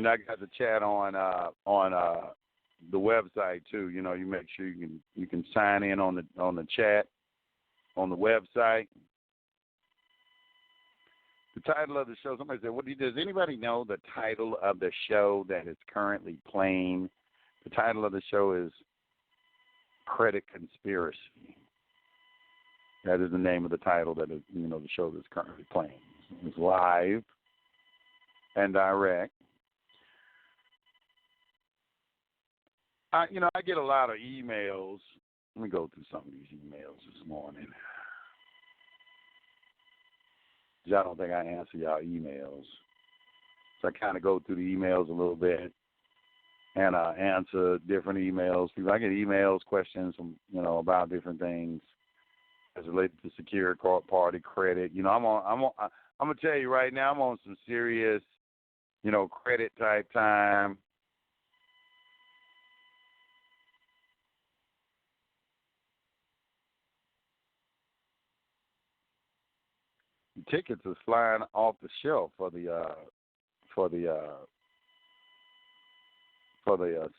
I got the chat on the website too. You make sure you can sign in on the chat on the website. The title of the show. Somebody said, does anybody know the title of the show that is currently playing? The title of the show is Credit Conspiracy. That is the name of the title that is, the show that's currently playing. It's live and direct. I get a lot of emails. Let me go through some of these emails this morning. I don't think I answer y'all emails. So I kind of go through the emails a little bit and answer different emails. I get emails, questions from, about different things as related to secure party credit. I'm gonna tell you right now, I'm on some serious, credit type time. Tickets are flying off the shelf for the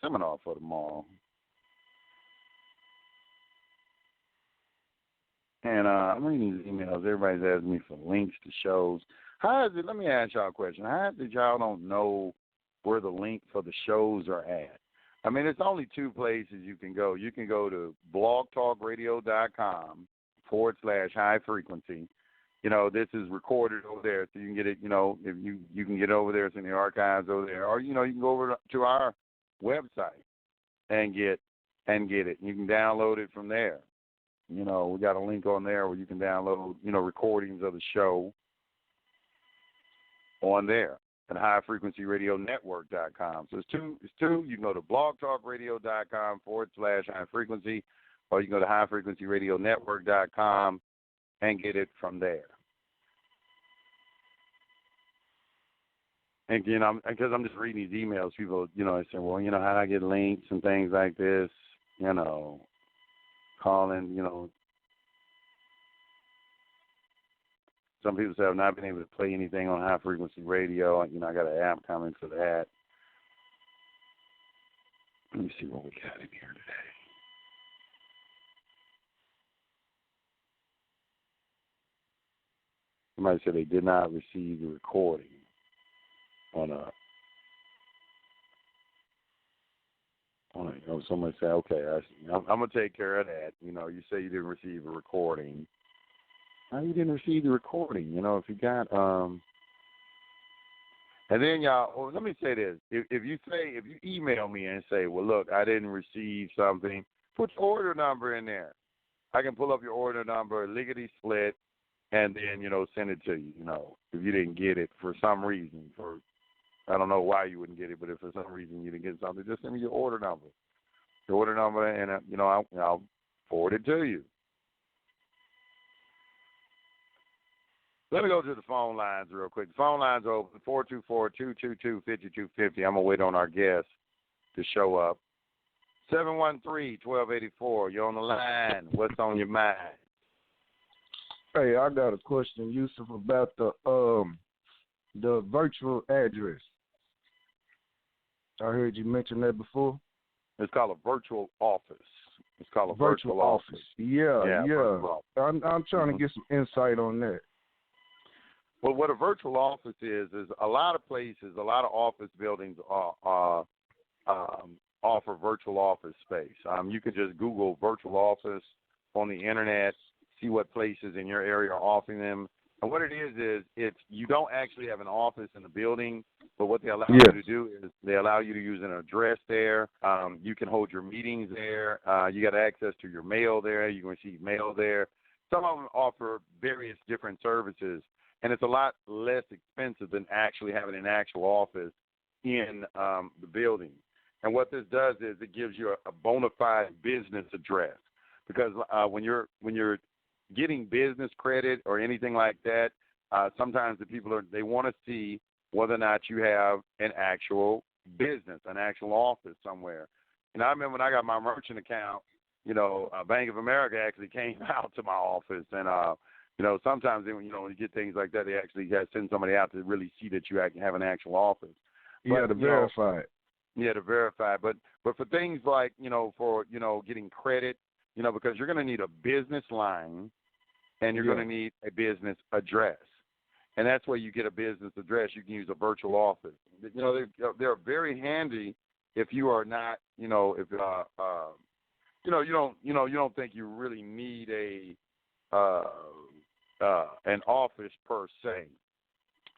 seminar for tomorrow. And I'm reading these emails. Everybody's asking me for links to shows. How is it? Let me ask y'all a question. How is it y'all don't know where the link for the shows are at? I mean, it's only two places you can go. You can go to blogtalkradio.com/high frequency. This is recorded over there, so you can get it, if you can get over there, it's in the archives over there. Or, you can go over to our website and get it. You can download it from there. We got a link on there where you can download, recordings of the show on there at highfrequencyradionetwork.com. So it's two. You can go to blogtalkradio.com/high frequency, or you can go to highfrequencyradionetwork.com and get it from there. And because I'm just reading these emails, people, they say, well, how do I get links and things like this, calling, Some people say I've not been able to play anything on high frequency radio. I got an app coming for that. Let me see what we got in here today. Somebody said they did not receive the recording somebody said, okay, I'm going to take care of that. You say you didn't receive a recording. How you didn't receive the recording? If you got, and then y'all, let me say this. If you email me and say, well, look, I didn't receive something, put your order number in there. I can pull up your order number, lickety split, and then, send it to you, if you didn't get it for some reason. I don't know why you wouldn't get it, but if for some reason you didn't get something, just send me your order number. Your order number, and, I'll forward it to you. Let me go to the phone lines real quick. The phone lines are open, 424-222-5250. I'm going to wait on our guest to show up. 713-1284. You're on the line. What's on your mind? Hey, I got a question, Yusef, about the virtual address. I heard you mention that before. It's called a virtual office. It's called a virtual office. Yeah. I'm trying to get some insight on that. Well, what a virtual office is a lot of places, a lot of office buildings offer virtual office space. You can just Google virtual office on the internet, see what places in your area are offering them. And what it is it's you don't actually have an office in the building, but what they allow you to do is they allow you to use an address there. You can hold your meetings there. You got access to your mail there. You can receive mail there. Some of them offer various different services, and it's a lot less expensive than actually having an actual office in the building. And what this does is it gives you a bona fide business address, because when you're getting business credit or anything like that, sometimes the people they want to see whether or not you have an actual business, an actual office somewhere. And I remember when I got my merchant account, Bank of America actually came out to my office, and sometimes when you get things like that, they actually send somebody out to really see that you have an actual office. Yeah, to verify it. Yeah, to verify. But for things like, for, getting credit, because you're going to need a business line and you're going to need a business address. And that's where you get a business address. You can use a virtual office. They're very handy if you are not, if you don't think you really need an office per se.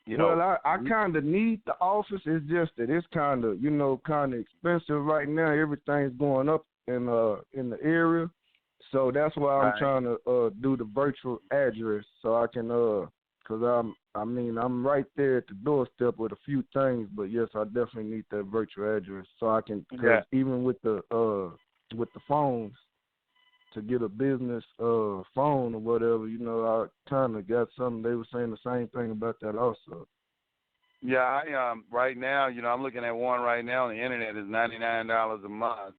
Well, I kind of need the office. It's just that it's kind of expensive right now. Everything's going up in the area, so that's why I'm trying to do the virtual address so I can because I'm right there at the doorstep with a few things, but yes, I definitely need that virtual address so I can. Because even with the phones, to get a business phone or whatever, I kind of got something. They were saying the same thing about that also. Yeah, I right now, I'm looking at one right now on the internet. Is $99 a month,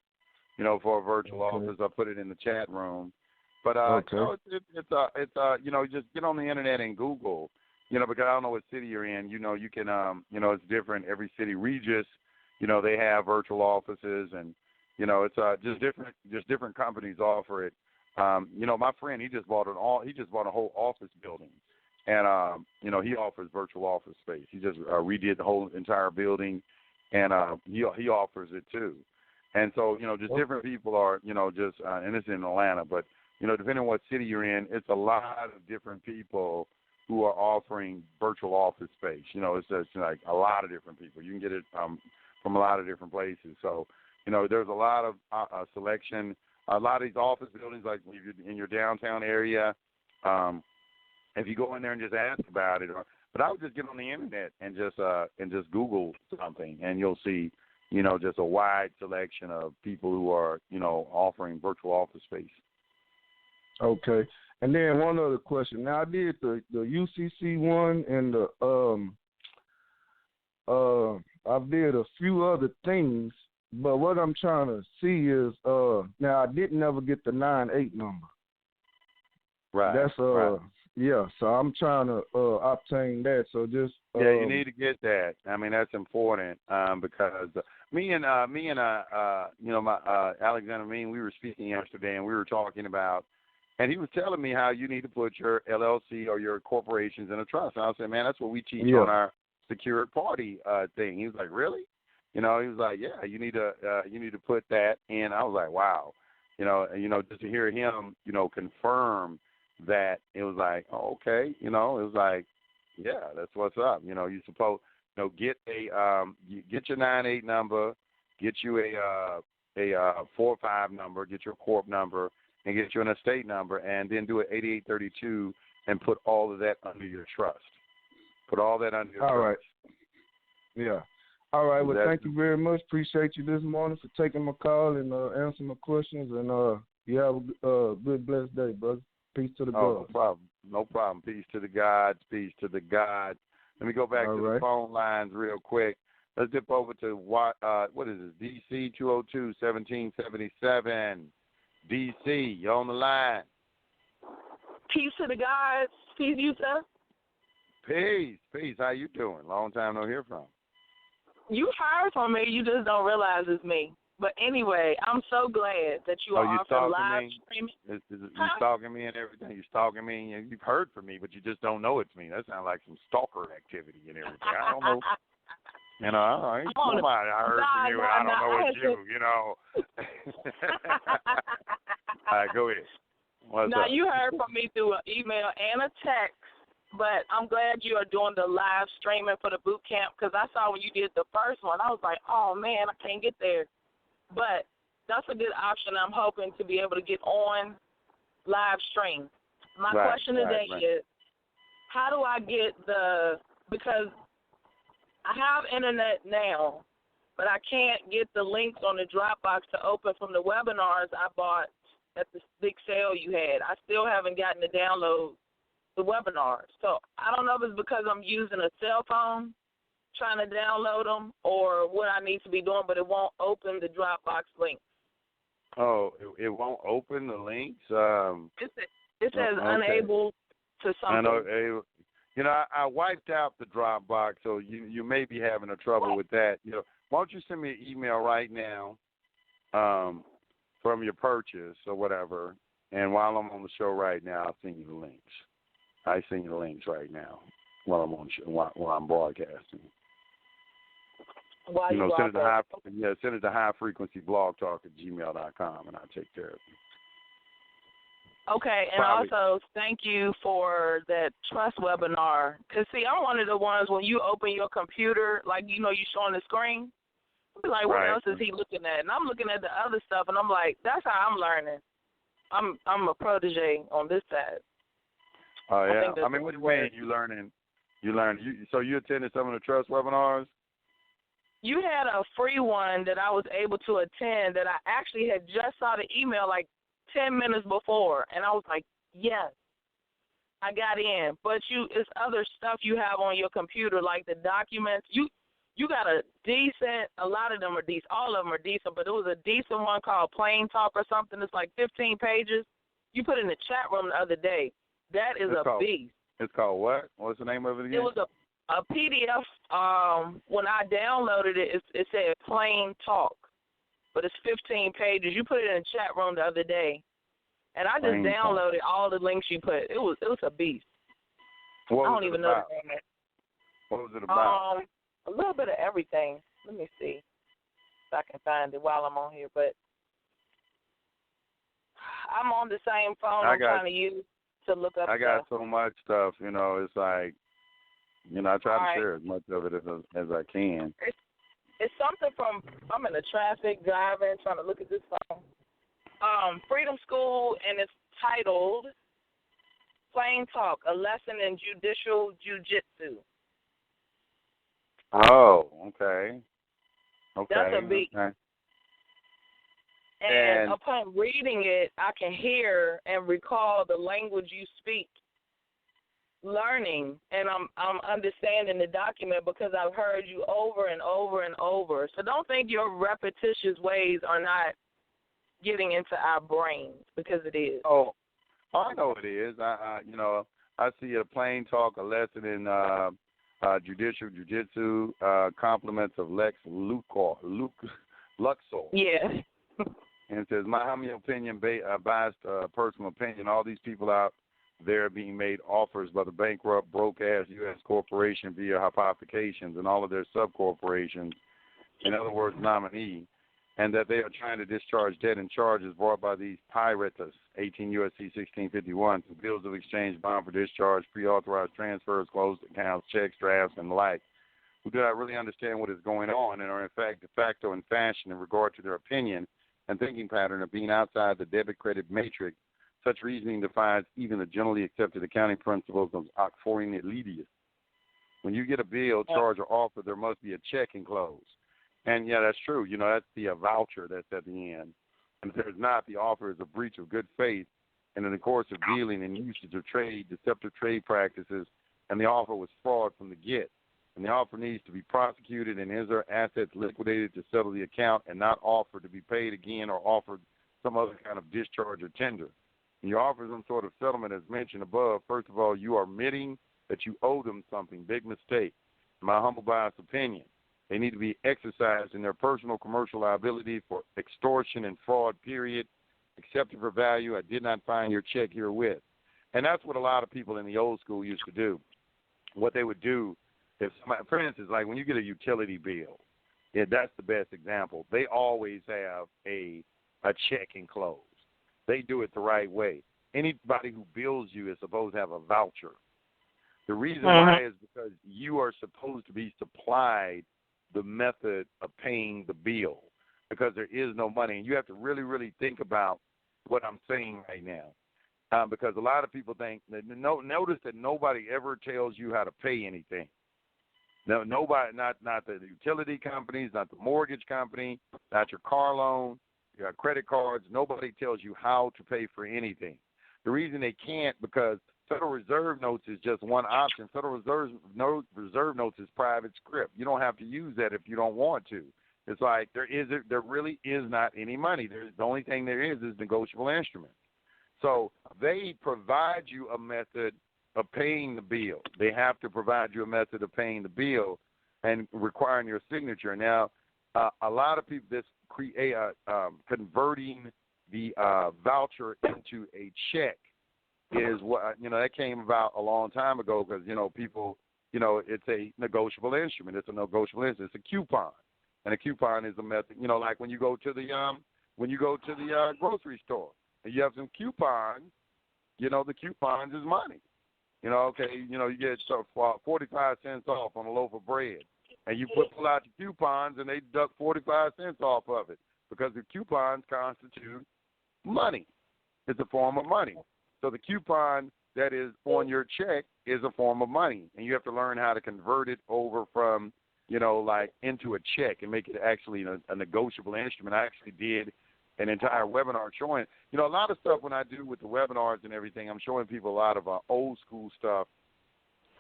for a virtual office. I put it in the chat room. But it's just get on the internet and Google, because I don't know what city you're in. You can it's different. Every city, Regis, they have virtual offices, and it's just different companies offer it. My friend, he just bought a whole office building, and he offers virtual office space. He just redid the whole entire building, and he offers it too. And so just different people are and it's in Atlanta, but depending on what city you're in, it's a lot of different people who are offering virtual office space. It's just like a lot of different people. You can get it from a lot of different places. So there's a lot of selection. A lot of these office buildings, like if you're in your downtown area, if you go in there and just ask about it, but I would just get on the internet and just Google something, and you'll see, just a wide selection of people who are, offering virtual office space. Okay, and then one other question. Now I did the UCC one and I did a few other things. But what I'm trying to see is, now I didn't ever get the 9-8 number. Right. That's right. Yeah. So I'm trying to obtain that. So just you need to get that. I mean, that's important because me and my Alexander Mean, we were speaking yesterday, and we were talking about, and he was telling me how you need to put your LLC or your corporations in a trust. And I said, man, that's what we teach on our secured party thing. He was like, really? He was like, yeah, you need to put that in. I was like, wow, just to hear him, confirm that, it was like, oh, okay, it was like, yeah, that's what's up. You supposed, get get your 9-8 number, get you a 4-5 number, get your corp number, and get you an estate number, and then do an 8832 and put all of that under your trust. Put all that under your trust. All right. Yeah. All right, well, thank you very much. Appreciate you this morning for taking my call and answering my questions. And you have a good, blessed day, brother. Peace to the gods. No problem. Peace to the gods. Peace to the gods. Let me go back to the phone lines real quick. Let's dip over to what is this? DC 202-1777. DC, you're on the line. Peace to the gods. Peace, Yusef. Peace. How you doing? Long time no hear from. You heard from me. You just don't realize it's me. But anyway, I'm so glad that you are offering live streaming. You stalking me and everything. You stalking me, and you've heard from me, but you just don't know it's me. That sounds like some stalker activity and everything. I don't know. I ain't somebody. I heard from you, and I don't know it's you. All right, go ahead. What's up? You heard from me through an email and a text. But I'm glad you are doing the live streaming for the boot camp, because I saw when you did the first one, I was like, oh, man, I can't get there. But that's a good option. I'm hoping to be able to get on live stream. My question today is, how do I get because I have internet now, but I can't get the links on the Dropbox to open from the webinars I bought at the big sale you had. I still haven't gotten to download the webinars. So I don't know if it's because I'm using a cell phone trying to download them or what I need to be doing, but it won't open the Dropbox link. Oh, it won't open the links? It says unable to something. You know, I wiped out the Dropbox, so you may be having a trouble with that. You know, why don't you send me an email right now from your purchase or whatever, and while I'm on the show right now, I'll send you the links. I send you the links right now while I'm on while I'm broadcasting. While you send it to highfrequencyblogtalk@gmail.com, and I'll take care of it. Okay, and also thank you for that trust webinar. Because, see, I'm one of the ones when you open your computer, like, you know, you're showing the screen, I'll be like, what else is he looking at? And I'm looking at the other stuff, and I'm like, that's how I'm learning. I'm a protege on this side. Oh, yeah. I mean, what do you mean you learning? So you attended some of the trust webinars? You had a free one that I was able to attend that I actually had just saw the email like 10 minutes before, and I was like, yes, I got in. But it's other stuff you have on your computer, like the documents. You got a lot of them are decent. All of them are decent, but it was a decent one called Plain Talk or something. It's like 15 pages. You put in the chat room the other day. That is a beast. It's called what? What's the name of it again? It was a PDF. When I downloaded it, it said Plain Talk, but it's 15 pages. You put it in the chat room the other day, and I just downloaded all the links you put. It was a beast. I don't even know the name of it. What was it about? A little bit of everything. Let me see if I can find it while I'm on here. But I'm on the same phone I'm trying to use to look up I got so much stuff, you know, it's like, you know, I try to share as much of it as I can. It's something from, I'm in the traffic, driving, trying to look at this phone. Freedom School, and it's titled Plain Talk, A Lesson in Judicial Jiu-Jitsu. Oh, okay. That's a beat. Okay. And upon reading it, I can hear and recall the language you speak, learning, and I'm understanding the document because I've heard you over and over and over. So don't think your repetitious ways are not getting into our brains, because it is. Oh, I know it is. I see a Plain Talk, a lesson in judicial jiu-jitsu, compliments of Lex Luxor. Yeah. And it says, my humble opinion, biased personal opinion, all these people out there being made offers by the bankrupt, broke-ass U.S. corporation via hypothecations and all of their sub-corporations, in other words, nominee, and that they are trying to discharge debt and charges brought by these pirates, 18 U.S.C. 1651, through bills of exchange, bond for discharge, pre-authorized transfers, closed accounts, checks, drafts, and the like, who do not really understand what is going on and are, in fact, de facto in fashion in regard to their opinion and thinking pattern of being outside the debit-credit matrix. Such reasoning defies even the generally accepted accounting principles of Oxforian elitius. When you get a bill, charge, or offer, there must be a check enclosed. And, yeah, that's true. You know, that's the voucher that's at the end. And if there's not, the offer is a breach of good faith. And in the course of dealing and usage of trade, deceptive trade practices, and the offer was fraud from the get. And the offer needs to be prosecuted and his or her assets liquidated to settle the account and not offered to be paid again or offered some other kind of discharge or tender. When you offer some sort of settlement as mentioned above, first of all, you are admitting that you owe them something. Big mistake. In my humble biased opinion, they need to be exercised in their personal commercial liability for extortion and fraud, period. Accepted for value. I did not find your check herewith. And that's what a lot of people in the old school used to do. What they would do, if somebody, for instance, like when you get a utility bill, that's the best example. They always have a check enclosed. They do it the right way. Anybody who bills you is supposed to have a voucher. The reason why is because you are supposed to be supplied the method of paying the bill because there is no money. And you have to really, really think about what I'm saying right now because a lot of people think, notice that nobody ever tells you how to pay anything. No, nobody, not the utility companies, not the mortgage company, not your car loan, your credit cards. Nobody tells you how to pay for anything. The reason they can't because Federal Reserve notes is just one option. Federal Reserve notes is private script. You don't have to use that if you don't want to. It's like there really is not any money. The only thing there is negotiable instruments. So they provide you a method of paying the bill. They have to provide you a method of paying the bill and requiring your signature. Now, a lot of people, converting the voucher into a check is what, that came about a long time ago because, people, it's a negotiable instrument. It's a negotiable instrument. It's a coupon. And a coupon is a method, like when you go to the grocery store and you have some coupons, the coupons is money. You get 45 cents off on a loaf of bread. And you pull out your coupons and they deduct 45 cents off of it because the coupons constitute money. It's a form of money. So the coupon that is on your check is a form of money. And you have to learn how to convert it over from, into a check and make it actually a negotiable instrument. I actually did an entire webinar showing, a lot of stuff when I do with the webinars and everything, I'm showing people a lot of old school stuff,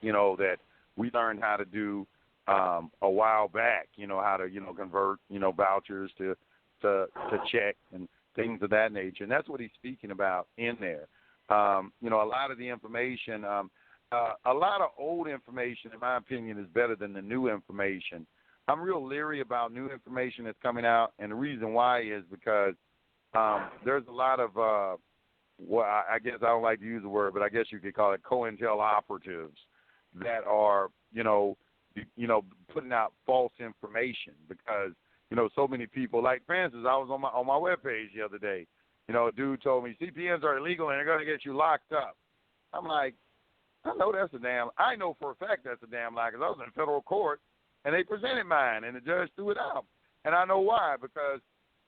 that we learned how to do a while back, how to, convert, vouchers to check and things of that nature. And that's what he's speaking about in there. A lot of the information, a lot of old information, in my opinion, is better than the new information. I'm real leery about new information that's coming out, and the reason why is because there's a lot of, I guess I don't like to use the word, but I guess you could call it COINTEL operatives that are, putting out false information because, so many people, like, for instance, I was on my webpage the other day. A dude told me CPNs are illegal and they're going to get you locked up. I'm like, I know for a fact that's a damn lie because I was in federal court and they presented mine and the judge threw it out. And I know why, because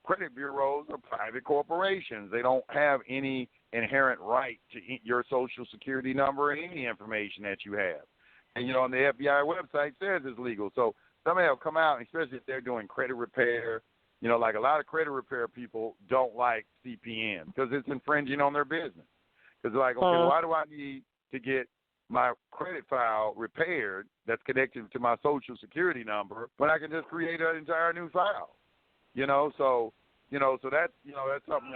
credit bureaus are private corporations. They don't have any inherent right to your Social Security number and any information that you have. And, on the FBI website says it's legal. So somebody will come out, especially if they're doing credit repair. Like a lot of credit repair people don't like CPN because it's infringing on their business. Because they're like, okay, why do I need to get my credit file repaired that's connected to my Social Security number when I can just create an entire new file? So that's, that's something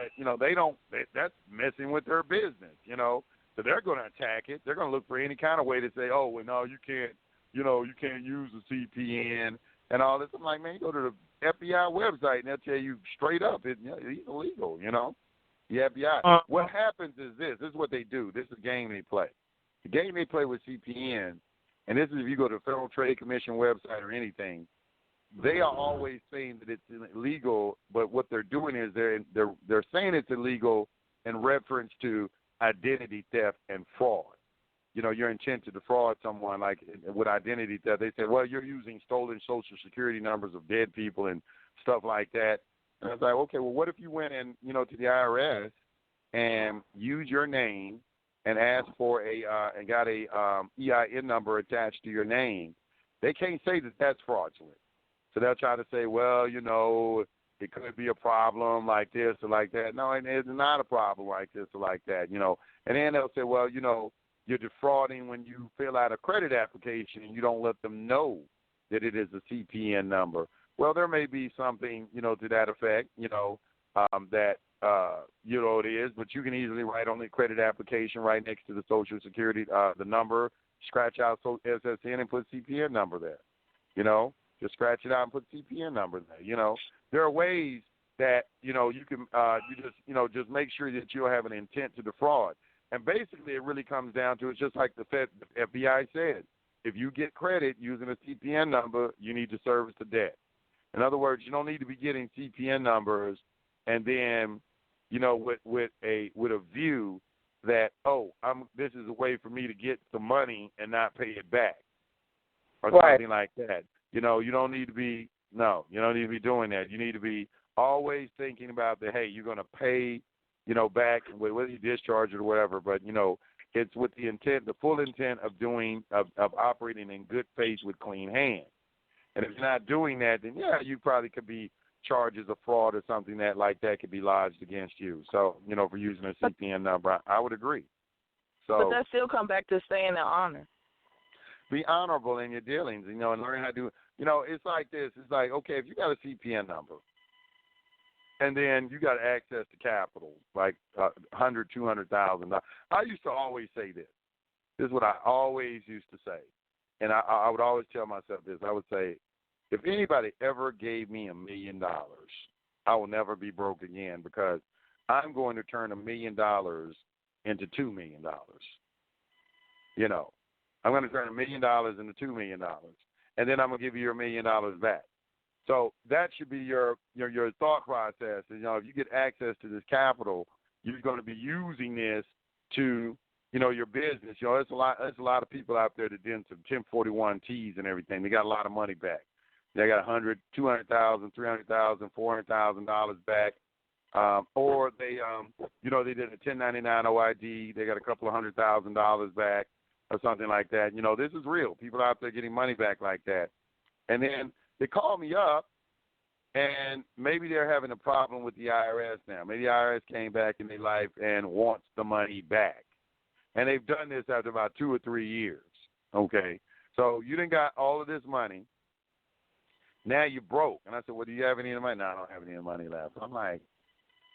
that, that's messing with their business, So they're going to attack it. They're going to look for any kind of way to say, oh, well, no, you can't, you can't use the CPN and all this. I'm like, man, you go to the FBI website and they'll tell you straight up, it's illegal, the FBI. What happens is this is what they do. This is a game they play. The game they play with CPN, and this is if you go to the Federal Trade Commission website or anything, they are always saying that it's illegal, but what they're doing is they're saying it's illegal in reference to identity theft and fraud. Your intent to defraud someone, like with identity theft, they say, well, you're using stolen Social Security numbers of dead people and stuff like that. And I was like, okay, well, what if you went in, to the IRS and used your name and asked for and got a EIN number attached to your name? They can't say that that's fraudulent. So they'll try to say, well, it could be a problem like this or like that. No, it's not a problem like this or like that, And then they'll say, well, you're defrauding when you fill out a credit application and you don't let them know that it is a CPN number. Well, there may be something, to that effect, that, it is, but you can easily write on the credit application right next to the Social Security, the number, scratch out SSN and put CPN number there, Just scratch it out and put CPN number there, There are ways that, you can, just make sure that you don't have an intent to defraud. And basically it really comes down to, it's just like the FBI said, if you get credit using a CPN number, you need to service the debt. In other words, you don't need to be getting CPN numbers and then, with a view that, this is a way for me to get the money and not pay it back or something like that. You don't need to be, you don't need to be doing that. You need to be always thinking about that, hey, you're going to pay, back, whether you discharge it or whatever, but, it's with the intent, the full intent of of operating in good faith with clean hands. And if you're not doing that, then, you probably could be charges of fraud or something like that could be lodged against you. So, for using a CPN number, I would agree. So, but that still come back to staying in honor. Be honorable in your dealings, and learn how to do it. It's like this. It's like, okay, if you got a CPN number, and then you got access to capital, like $100,000, $200,000. I used to always say this. This is what I always used to say. And I would always tell myself this. I would say, if anybody ever gave me $1 million, I will never be broke again because I'm going to turn $1 million into $2 million. You know, I'm going to turn $1 million into $2 million, and then I'm going to give you your $1 million back. So that should be your thought process. You know, if you get access to this capital, you're going to be using this to, you know, your business. You know, there's a lot of people out there that did some 1041-Ts and everything. They got a lot of money back. They got $100,000, $200,000, $300,000, $400,000 back. Or they, you know, they did a 1099 OID. They got a couple of $100,000 back or something like that. You know, this is real. People out there getting money back like that. And then they call me up, and maybe they're having a problem with the IRS now. Maybe the IRS came back in their life and wants the money back. And they've done this after about 2 or 3 years, okay? So you done got all of this money. Now you're broke. And I said, well, do you have any of the money? No, I don't have any of the money left. I'm like,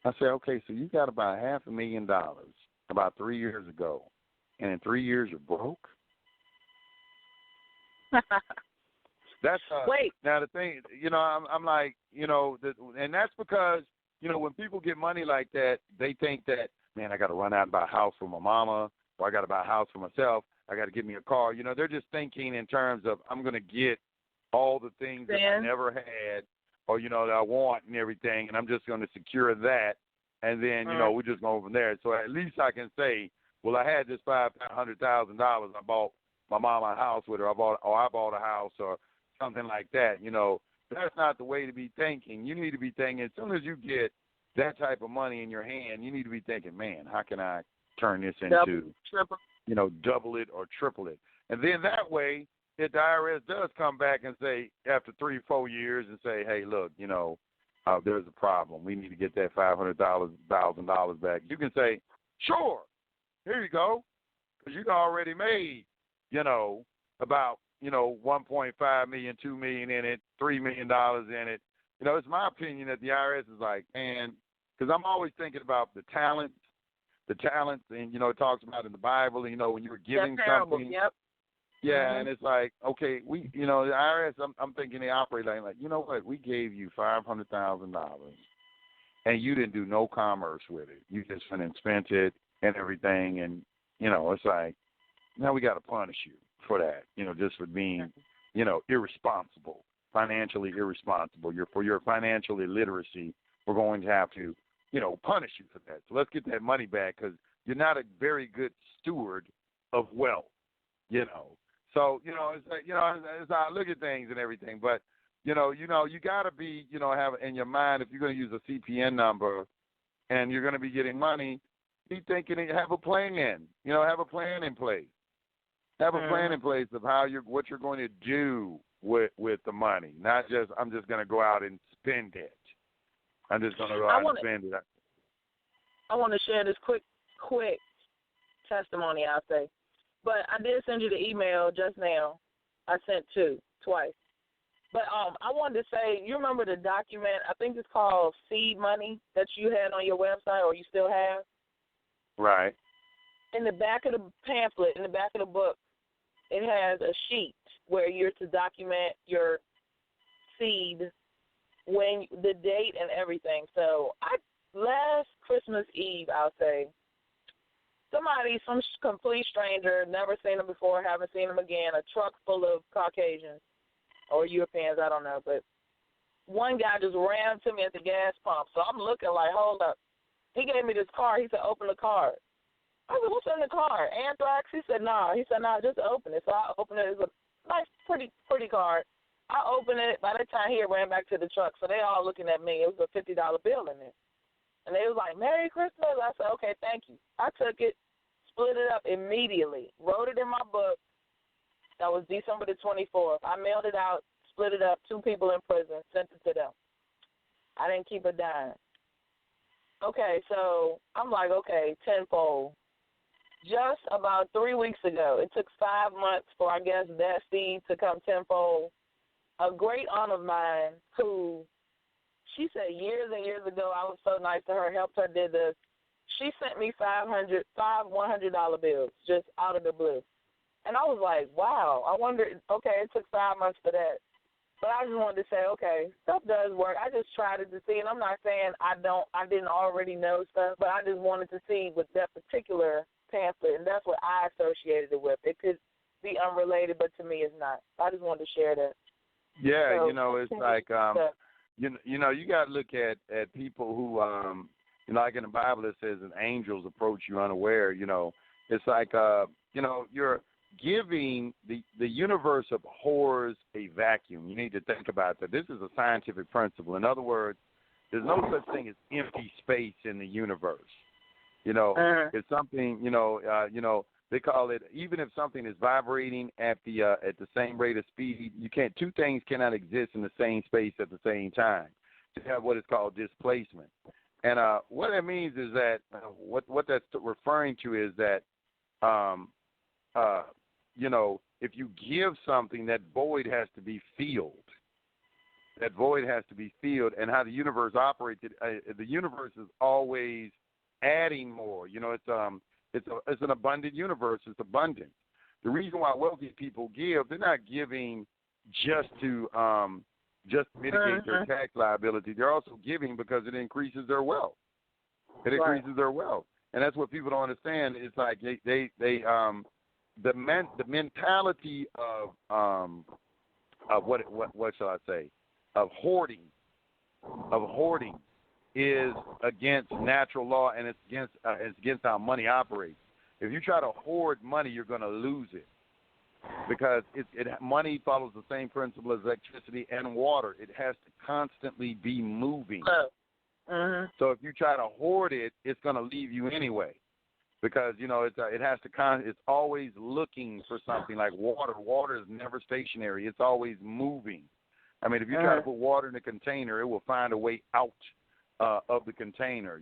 I said, okay, so you got about $500,000 about 3 years ago, and in 3 years you're broke? That's Wait. Now the thing, you know, I'm like, you know, and that's because, you know, when people get money like that, they think that, man, I got to run out and buy a house for my mama, or I got to buy a house for myself. I got to get me a car. You know, they're just thinking in terms of I'm going to get all the things that I never had, or, you know, that I want and everything, and I'm just going to secure that, and then, you know, we're just going from there. So at least I can say, well, I had this $500,000. I bought my mama a house with her. I bought a house or something like that. You know, that's not the way to be thinking. You need to be thinking, as soon as you get that type of money in your hand, you need to be thinking, man, how can I turn this into, you know, double it or triple it? And then that way, if the IRS does come back and say, after 3 or 4 years, and say, hey, look, you know, there's a problem. We need to get that $500,000 back. You can say, sure, here you go, because you already made, you know, about, you know, $1.5 million, $2 million in it, $3 million in it. You know, it's my opinion that the IRS is like, man, because I'm always thinking about the talents, and, you know, it talks about in the Bible, and, you know, when you were giving something. Yep. Yeah, and it's like, okay, we, you know, the IRS, I'm thinking they operate like, you know what, we gave you $500,000, and you didn't do no commerce with it. You just went and spent it and everything, and, you know, it's like, now we got to punish you for that, you know, just for being, you know, irresponsible, financially irresponsible. For your financial illiteracy, we're going to have to, you know, punish you for that. So let's get that money back, because you're not a very good steward of wealth, you know. So, you know, it's like, you know, it's how I look at things and everything. But, you got to be, you know, have in your mind, if you're going to use a CPN number and you're going to be getting money, be thinking and have a plan, you know, have a plan in place. Have a plan in place of what you're going to do with the money. Not just, I'm just going to go out and spend it. I'm just going to go out and spend it. I want to share this quick testimony, I'll say. But I did send you the email just now. I sent twice. But I wanted to say, you remember the document, I think it's called Seed Money, that you had on your website, or you still have? Right. In the back of the pamphlet, in the back of the book, it has a sheet where you're to document your seed, when the date and everything. So last Christmas Eve, I'll say, some complete stranger, never seen them before, haven't seen them again, a truck full of Caucasians or Europeans, I don't know, but one guy just ran to me at the gas pump. So I'm looking like, hold up. He gave me this card. He said, open the card. I said, what's in the card? Anthrax? He said, no. He said, no, just open it. So I opened it. It's a nice, pretty card. I opened it. By the time he ran back to the truck, so they all looking at me. It was a $50 bill in it. And they was like, Merry Christmas. I said, okay, thank you. I took it, split it up immediately, wrote it in my book. That was December the 24th. I mailed it out, split it up, 2 people in prison, sent it to them. I didn't keep a dime. Okay, so I'm like, okay, tenfold. Just about 3 weeks ago, it took 5 months for, I guess, that seed to come tenfold. A great aunt of mine who, she said years and years ago, I was so nice to her, helped her, did this. she sent me five $100 bills just out of the blue. And I was like, wow, I wonder, okay, it took 5 months for that. But I just wanted to say, okay, stuff does work. I just tried it to see, and I'm not saying I didn't already know stuff, but I just wanted to see with that particular pamphlet, and that's what I associated it with. It could be unrelated, but to me it's not. I just wanted to share that. Yeah, So, it's like, you got to look at people who, like in the Bible it says, "And angels approach you unaware." It's like, you're giving the universe abhors a vacuum. You need to think about that. This is a scientific principle. In other words, there's no such thing as empty space in the universe. It's something. They call it, even if something is vibrating at the same rate of speed, two things cannot exist in the same space at the same time. To have what is called displacement. And what that means is that what that's referring to is that if you give something, that void has to be filled. That void has to be filled, and how the universe operates, the universe is always adding more. It's an abundant universe. It's abundant. The reason why wealthy people give, they're not giving just to mitigate their tax liability. They're also giving because it increases their wealth. It increases their wealth, and that's what people don't understand. It's like the mentality of what shall I say, of hoarding is against natural law, and it's against how money operates. If you try to hoard money, you're going to lose it, because money follows the same principle as electricity and water. It has to constantly be moving. So if you try to hoard it, it's going to leave you anyway, because it's always looking for something. Like water. Water is never stationary. It's always moving. I mean, if you try to put water in a container, it will find a way out of the container.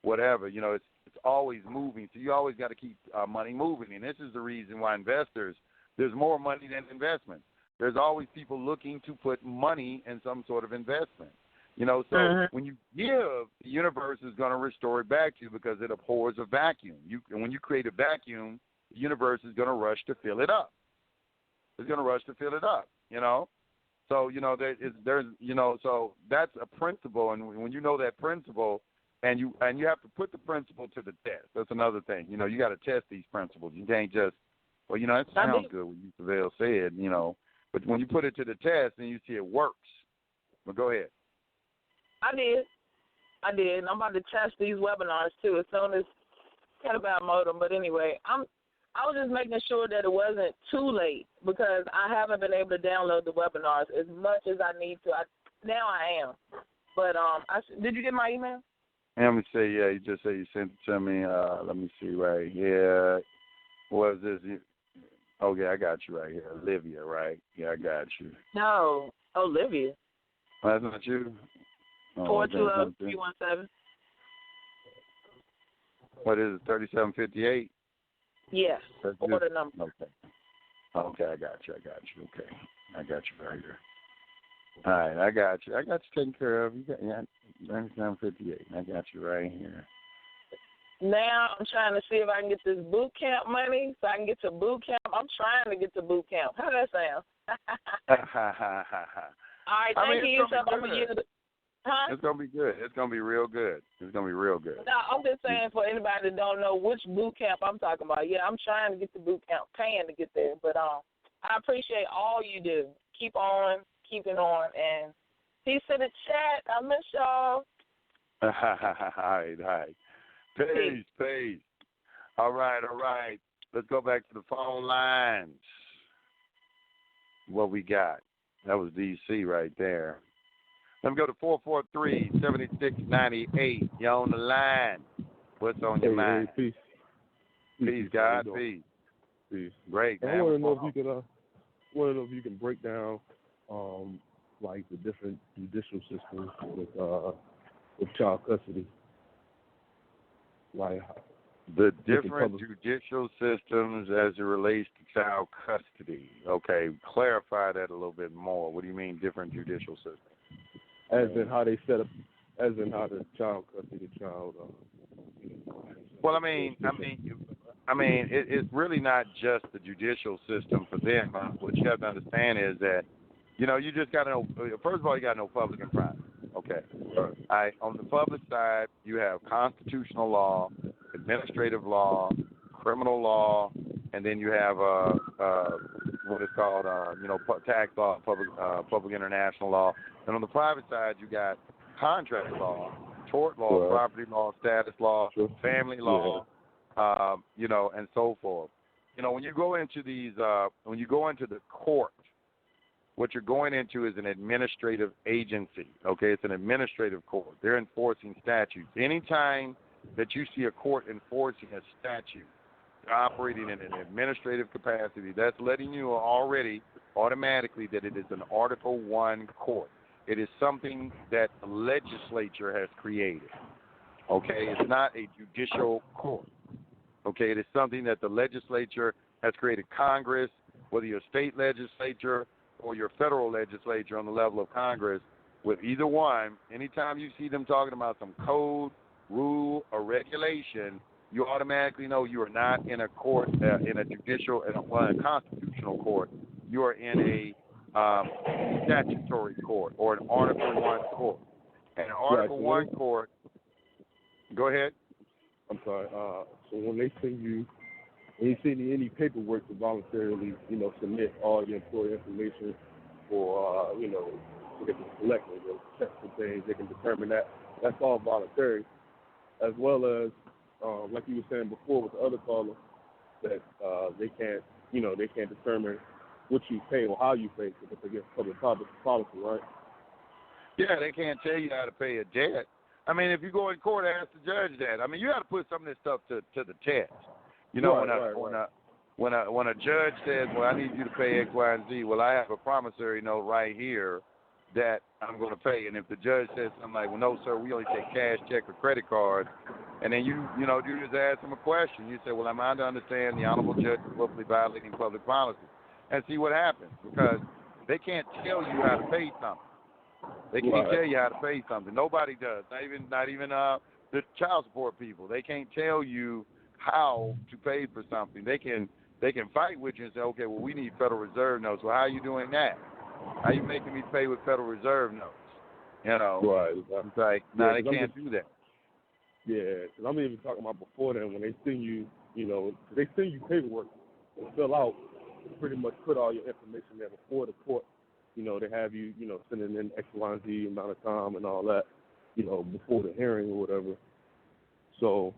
Whatever. It's always moving. So you always got to keep money moving. And this is the reason why investors, there's more money than investment. There's always people looking to put money in some sort of investment. So when you give, the universe is going to restore it back to you because it abhors a vacuum. And when you create a vacuum, the universe is going to rush to fill it up. It's going to rush to fill it up, So, so that's a principle. And when you know that principle, and you have to put the principle to the test. That's another thing. You got to test these principles. You can't just, it sounds good what Yusef said, but when you put it to the test and you see it works. But go ahead. I did. And I'm about to test these webinars too as soon as got about modem. But anyway, I was just making sure that it wasn't too late, because I haven't been able to download the webinars as much as I need to. Now I am. But did you get my email? Let me see. Yeah, you just say you sent it to me. Let me see right here. What is this? Oh, yeah, I got you right here. Olivia, right? Yeah, I got you. No, Olivia. That's not you? 420-317. What is it, 3758? Yes, order number. Okay, I got you. Okay, I got you right here. All right, I got you taken care of. You got 3758. I got you right here. Now I'm trying to see if I can get this boot camp money so I can get to boot camp. I'm trying to get to boot camp. How does that sound? All right, thank you, Yusef. I'm going to use it. Huh? It's going to be good. It's going to be real good. It's going to be real good. No, I'm just saying for anybody that don't know which boot camp I'm talking about. Yeah, I'm trying to get to boot camp, paying to get there. But I appreciate all you do. Keep on, keeping on. And peace to the chat. I miss y'all. All right. Peace. All right. Let's go back to the phone lines. What we got? That was DC right there. Let me go to 443-7698. You're on the line. What's on your mind? Peace. Peace, God. Peace. Great, man. I want to know if you can break down like the different judicial systems with child custody. Like the different judicial systems as it relates to child custody. Okay, clarify that a little bit more. What do you mean different judicial systems? As in how they set up, as in how the child custody, the child Well, it's really not just the judicial system for them. What you have to understand is that, you just got to know. First of all, you got to know public and private. Okay. On the public side, you have constitutional law, administrative law, criminal law, and then you have what is called tax law, public international law. And on the private side, you got contract law, tort law, property law, status law, family law, and so forth. When you go into the court, what you're going into is an administrative agency, okay? It's an administrative court. They're enforcing statutes. Anytime that you see a court enforcing a statute, operating in an administrative capacity, that's letting you already automatically that it is an Article I court. It is something that the legislature has created, okay? It's not a judicial court, okay? It is something that the legislature has created. Congress, whether you're a state legislature or your federal legislature on the level of Congress, with either one, anytime you see them talking about some code, rule, or regulation, you automatically know you are not in a court, in a judicial, in a constitutional court. You are in a statutory court or an Article I court. And an Article I court, go ahead. I'm sorry. So when they send you any paperwork to voluntarily, submit all your employee information or, so they can select it, check some things, they can determine that. That's all voluntary, as well as, like you were saying before with the other caller, that they can't determine what you pay or how you pay because it's against public policy, right? Yeah, they can't tell you how to pay a debt. If you go in court, ask the judge that. You got to put some of this stuff to the test. When a judge says, well, I need you to pay X, Y, and Z, well, I have a promissory note right here that I'm going to pay. And if the judge says something like, well, no, sir, we only take cash, check, or credit card, and then you just ask them a question. You say, well, am I to understand the honorable judge is willfully violating public policy? And see what happens, because they can't tell you how to pay something. They can't tell you how to pay something. Nobody does. Not even the child support people. They can't tell you how to pay for something. They can fight with you and say, okay, well, we need Federal Reserve notes. Well, how are you doing that? How are you making me pay with Federal Reserve notes? Right. It's like, no, they can't do that. Yeah, because I'm even talking about before then when they send you, they send you paperwork to fill out, pretty much put all your information there before the court. They have you, sending in X, Y, and Z amount of time and all that, before the hearing or whatever. So,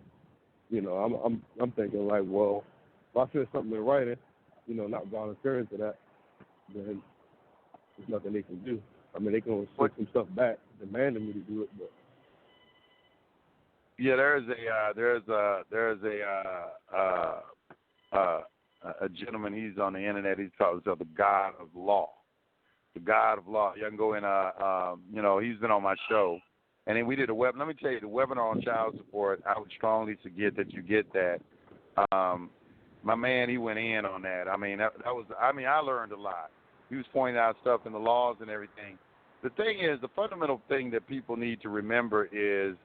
I'm thinking like, well, if I send something in writing, not volunteering to that, then there's nothing they can do. They can send some stuff back, demanding me to do it, but. Yeah, there's a gentleman. He's on the internet. He calls himself the God of Law. The God of Law. You can go in. He's been on my show, and then we did a webinar. Let me tell you, the webinar on child support. I would strongly suggest that you get that. My man, he went in on that. That was. I learned a lot. He was pointing out stuff in the laws and everything. The thing is, the fundamental thing that people need to remember is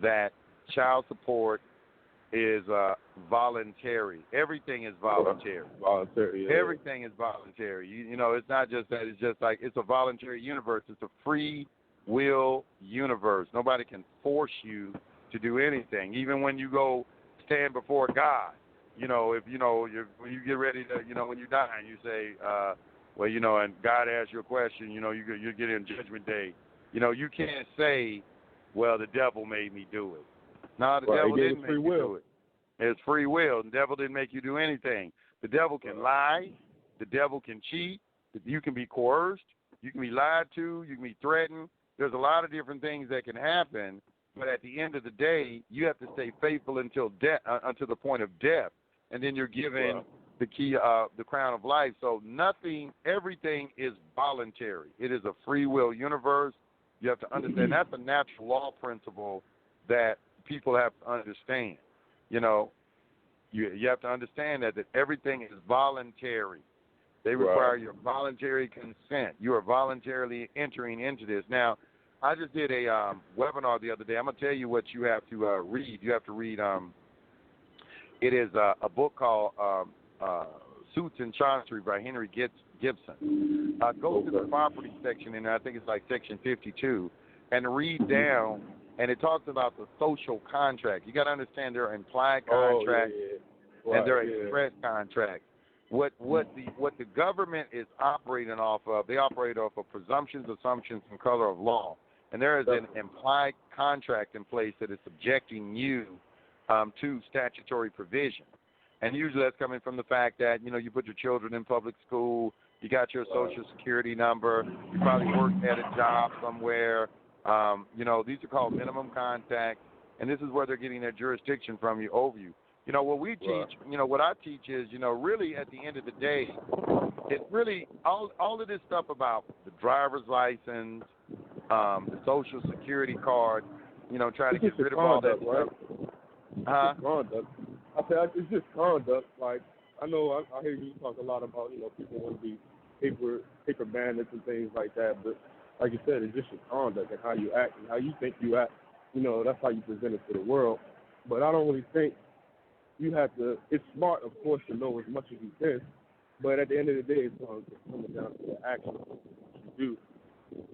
that child support is voluntary. Everything is voluntary. Voluntary. Yeah. Everything is voluntary. It's not just that. It's just like it's a voluntary universe. It's a free will universe. Nobody can force you to do anything. Even when you go stand before God, if when you get ready to, when you die, and you say, and God asks you a question, you get in Judgment Day. You can't say, well, the devil made me do it. No, the devil didn't make you do it. It's free will. The devil didn't make you do anything. The devil can lie. The devil can cheat. You can be coerced. You can be lied to. You can be threatened. There's a lot of different things that can happen. But at the end of the day, you have to stay faithful until death, until the point of death, and then you're given the key, the crown of life. So everything is voluntary. It is a free will universe. You have to understand that's a natural law principle that people have to understand. You have to understand that everything is voluntary. They require your voluntary consent. You are voluntarily entering into this. Now, I just did a webinar the other day. I'm gonna tell you what you have to read. You have to read. It is a book called Suits and Chancery by Henry Gibson. Go to the property section, and I think it's like section 52, and read down. And it talks about the social contract. You got to understand there are implied contracts and there are express contracts. What the government is operating off of, they operate off of presumptions, assumptions, and color of law. And there is an implied contract in place that is subjecting you to statutory provision. And usually that's coming from the fact that, you put your children in public school, you got your Social Security number, you probably worked at a job somewhere. These are called minimum contacts, and this is where they're getting their jurisdiction from you, over you. What we teach, what I teach is, really at the end of the day, it's really all of this stuff about the driver's license, the Social Security card, try to get rid of all that stuff. Huh? Conduct. I say it's just conduct. Like, I know I hear you talk a lot about, people want to be paper bandits and things like that, but like you said, it's just your conduct and how you act and how you think you act. That's how you present it to the world. But I don't really think you have to. It's smart, of course, to know as much as you can. But at the end of the day, it's coming down to the action you do.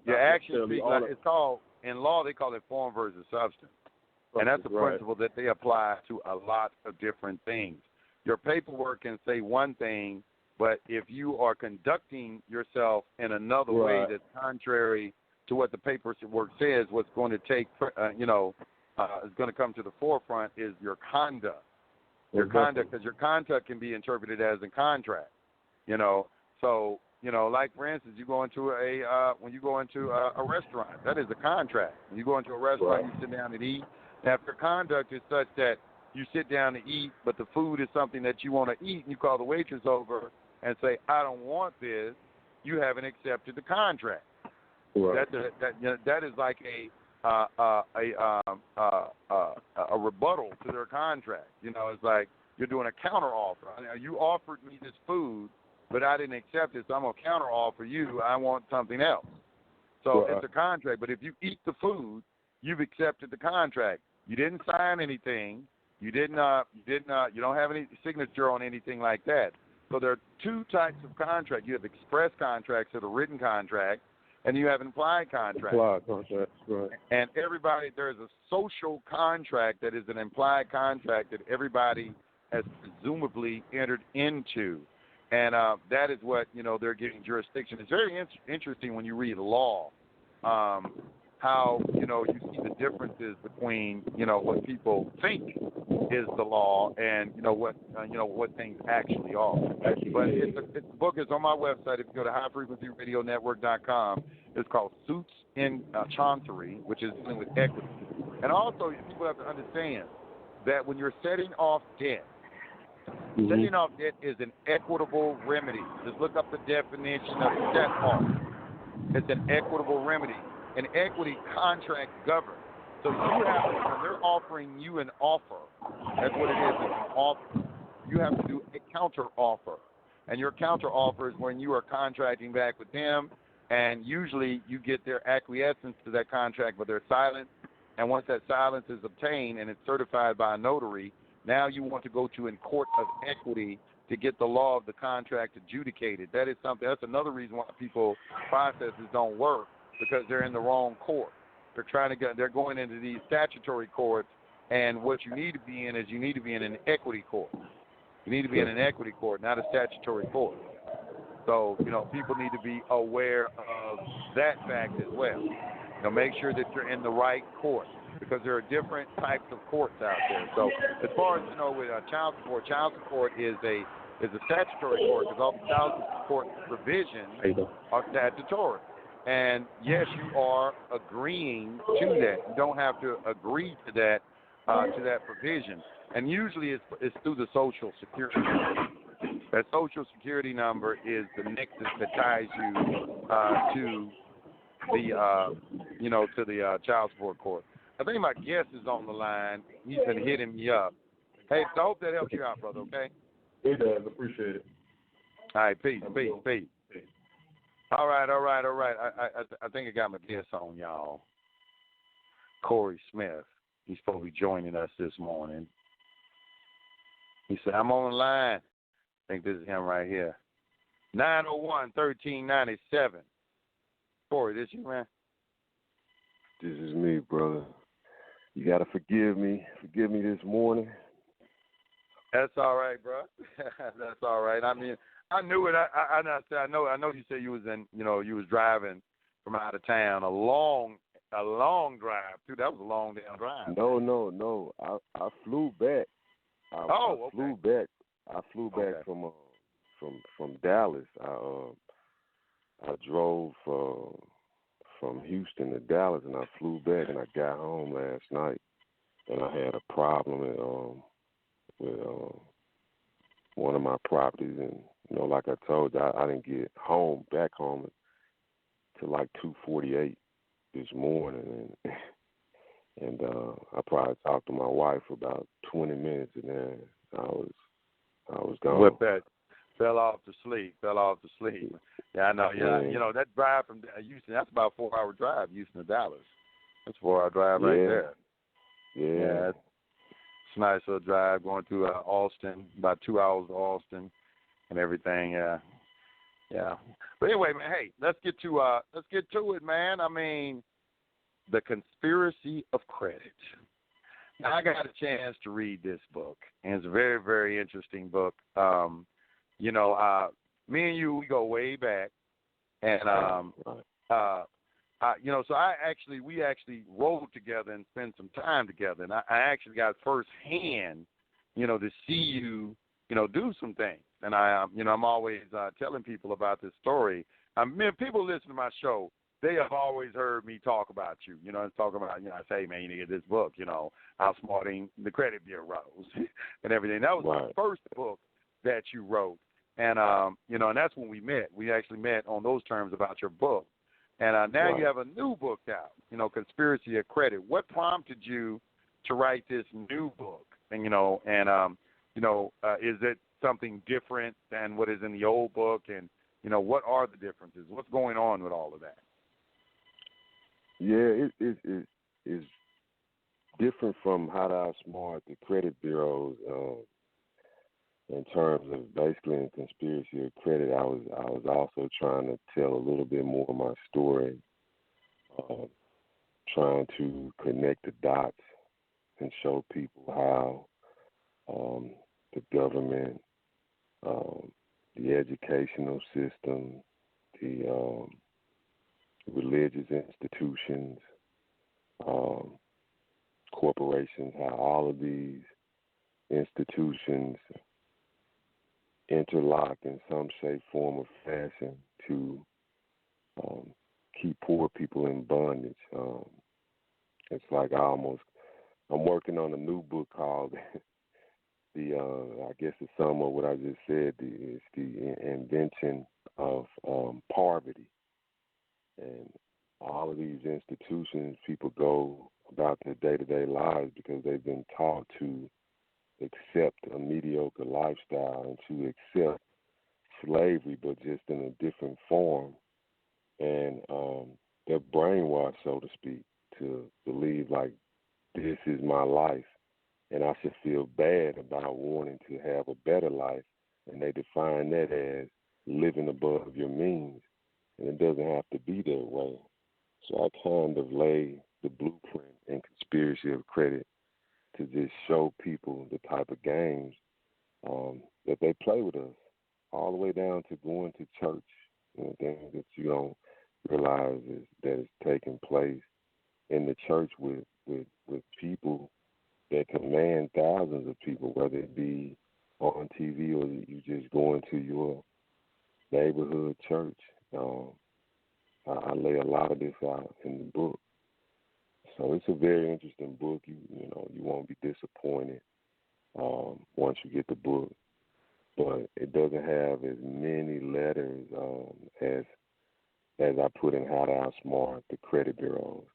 Your actions speak. It's called, in law, they call it form versus substance. And that's a principle that they apply to a lot of different things. Your paperwork can say one thing, but if you are conducting yourself in another way that's contrary to what the paperwork says, what's going to take, is going to come to the forefront is your conduct. Your conduct, because your conduct can be interpreted as a contract. So like for instance, you go into when you go into a restaurant, that is a contract. When you go into a restaurant, you sit down and eat. Now, if your conduct is such that you sit down to eat, but the food is something that you want to eat, and you call the waitress over and say, "I don't want this," you haven't accepted the contract. Right. That is like a rebuttal to their contract. It's like you're doing a counter offer. You offered me this food, but I didn't accept it, so I'm gonna counter offer you. I want something else. So it's a contract. But if you eat the food, you've accepted the contract. You didn't sign anything. You don't have any signature on anything like that. So there are two types of contract. You have express contracts that are written contracts, and you have implied contracts. Implied contracts, right. And there's a social contract that is an implied contract that everybody has presumably entered into. And that is what, they're getting jurisdiction. It's very interesting when you read law, how, you see the differences between, what people think is the law and, what things actually are. But the book is on my website. If you go to highfrequencyradionetwork.com, it's called Suits in Chancery, which is dealing with equity. And also, people have to understand that when you're setting off debt, setting off debt is an equitable remedy. Just look up the definition of set off. It's an equitable remedy. An equity contract governs. So you have to, when they're offering you an offer, that's what it is, it's an offer. You have to do a counter offer. And your counter offer is when you are contracting back with them, and usually you get their acquiescence to that contract, but they're silent. And once that silence is obtained and it's certified by a notary, now you want to go to a court of equity to get the law of the contract adjudicated. That is something. That's another reason why processes don't work, because they're in the wrong court. They're going into these statutory courts, and what you need to be in is you need to be in an equity court. You need to be in an equity court, not a statutory court. So, people need to be aware of that fact as well. Make sure that you're in the right court, because there are different types of courts out there. So as far as, with child support is a statutory court, because all the child support provisions are statutory. And yes, you are agreeing to that. You don't have to agree to that provision. And usually it's through the Social Security number. That Social Security number is the nexus that ties you to the child support court. I think my guest is on the line. He's been hitting me up. Hey, so I hope that helps you out, brother. Okay. It does. Appreciate it. All right. Peace. All right. I think I got my guest on, y'all. Corey Smith. He's supposed to be joining us this morning. He said, I'm on the line. I think this is him right here. 901-1397. Corey, this you, man? This is me, brother. You got to forgive me. Forgive me this morning. That's all right, bro. That's all right. I mean, I knew it. I know you said you was you was driving from out of town, a long drive, too. That was a long damn drive. No. I flew back. I flew back. I flew back from Dallas. I drove from Houston to Dallas, and I flew back, and I got home last night, and I had a problem with one of my properties, and like I told you, I didn't get back home till like 2:48 this morning, and I probably talked to my wife for about 20 minutes, and then I was gone. With that, fell off to sleep. Yeah, I know. Yeah, that drive from Houston, that's about a 4-hour drive, Houston to Dallas. That's a 4-hour drive right there. Yeah. It's a nice little drive going to Austin, about 2 hours to Austin, and everything. Yeah. But anyway, man, hey, let's get to it, man. I mean, The Conspiracy of Credit. Now, I got a chance to read this book, and it's a very, very interesting book. Me and you, we go way back, and so we actually rode together and spent some time together, and I actually got firsthand, to see you, do some things, and I'm always telling people about this story. People listen to my show. They have always heard me talk about you, talk about, I say, man, you need to get this book, outsmarting the credit bureaus and everything. That was the first book that you wrote. And, and that's when we met. We actually met on those terms about your book. And now you have a new book out, Conspiracy of Credit. What prompted you to write this new book? And, is it something different than what is in the old book? And, what are the differences? What's going on with all of that? Yeah, it's different from how to outsmart the credit bureaus. In terms of basically in Conspiracy of Credit, I was also trying to tell a little bit more of my story, trying to connect the dots and show people how the government, the educational system, the religious institutions, corporations, how all of these institutions interlock in some shape, form, or fashion to keep poor people in bondage. It's like I'm working on a new book called I guess the sum of what I just said is the invention of poverty. And all of these institutions, people go about their day-to-day lives because they've been taught to accept a mediocre lifestyle and to accept slavery, but just in a different form. And they're brainwashed, so to speak, to believe like this is my life and I should feel bad about wanting to have a better life. And they define that as living above your means. And it doesn't have to be that way. So I kind of lay the blueprint in Conspiracy of Credit to just show people the type of games that they play with us, all the way down to going to church, things that you don't realize that is taking place in the church with people that command thousands of people, whether it be on TV or you just going to your neighborhood church. I lay a lot of this out in the book. So it's a very interesting book. You won't be disappointed once you get the book. But it doesn't have as many letters as I put in How to Outsmart the Credit Bureaus.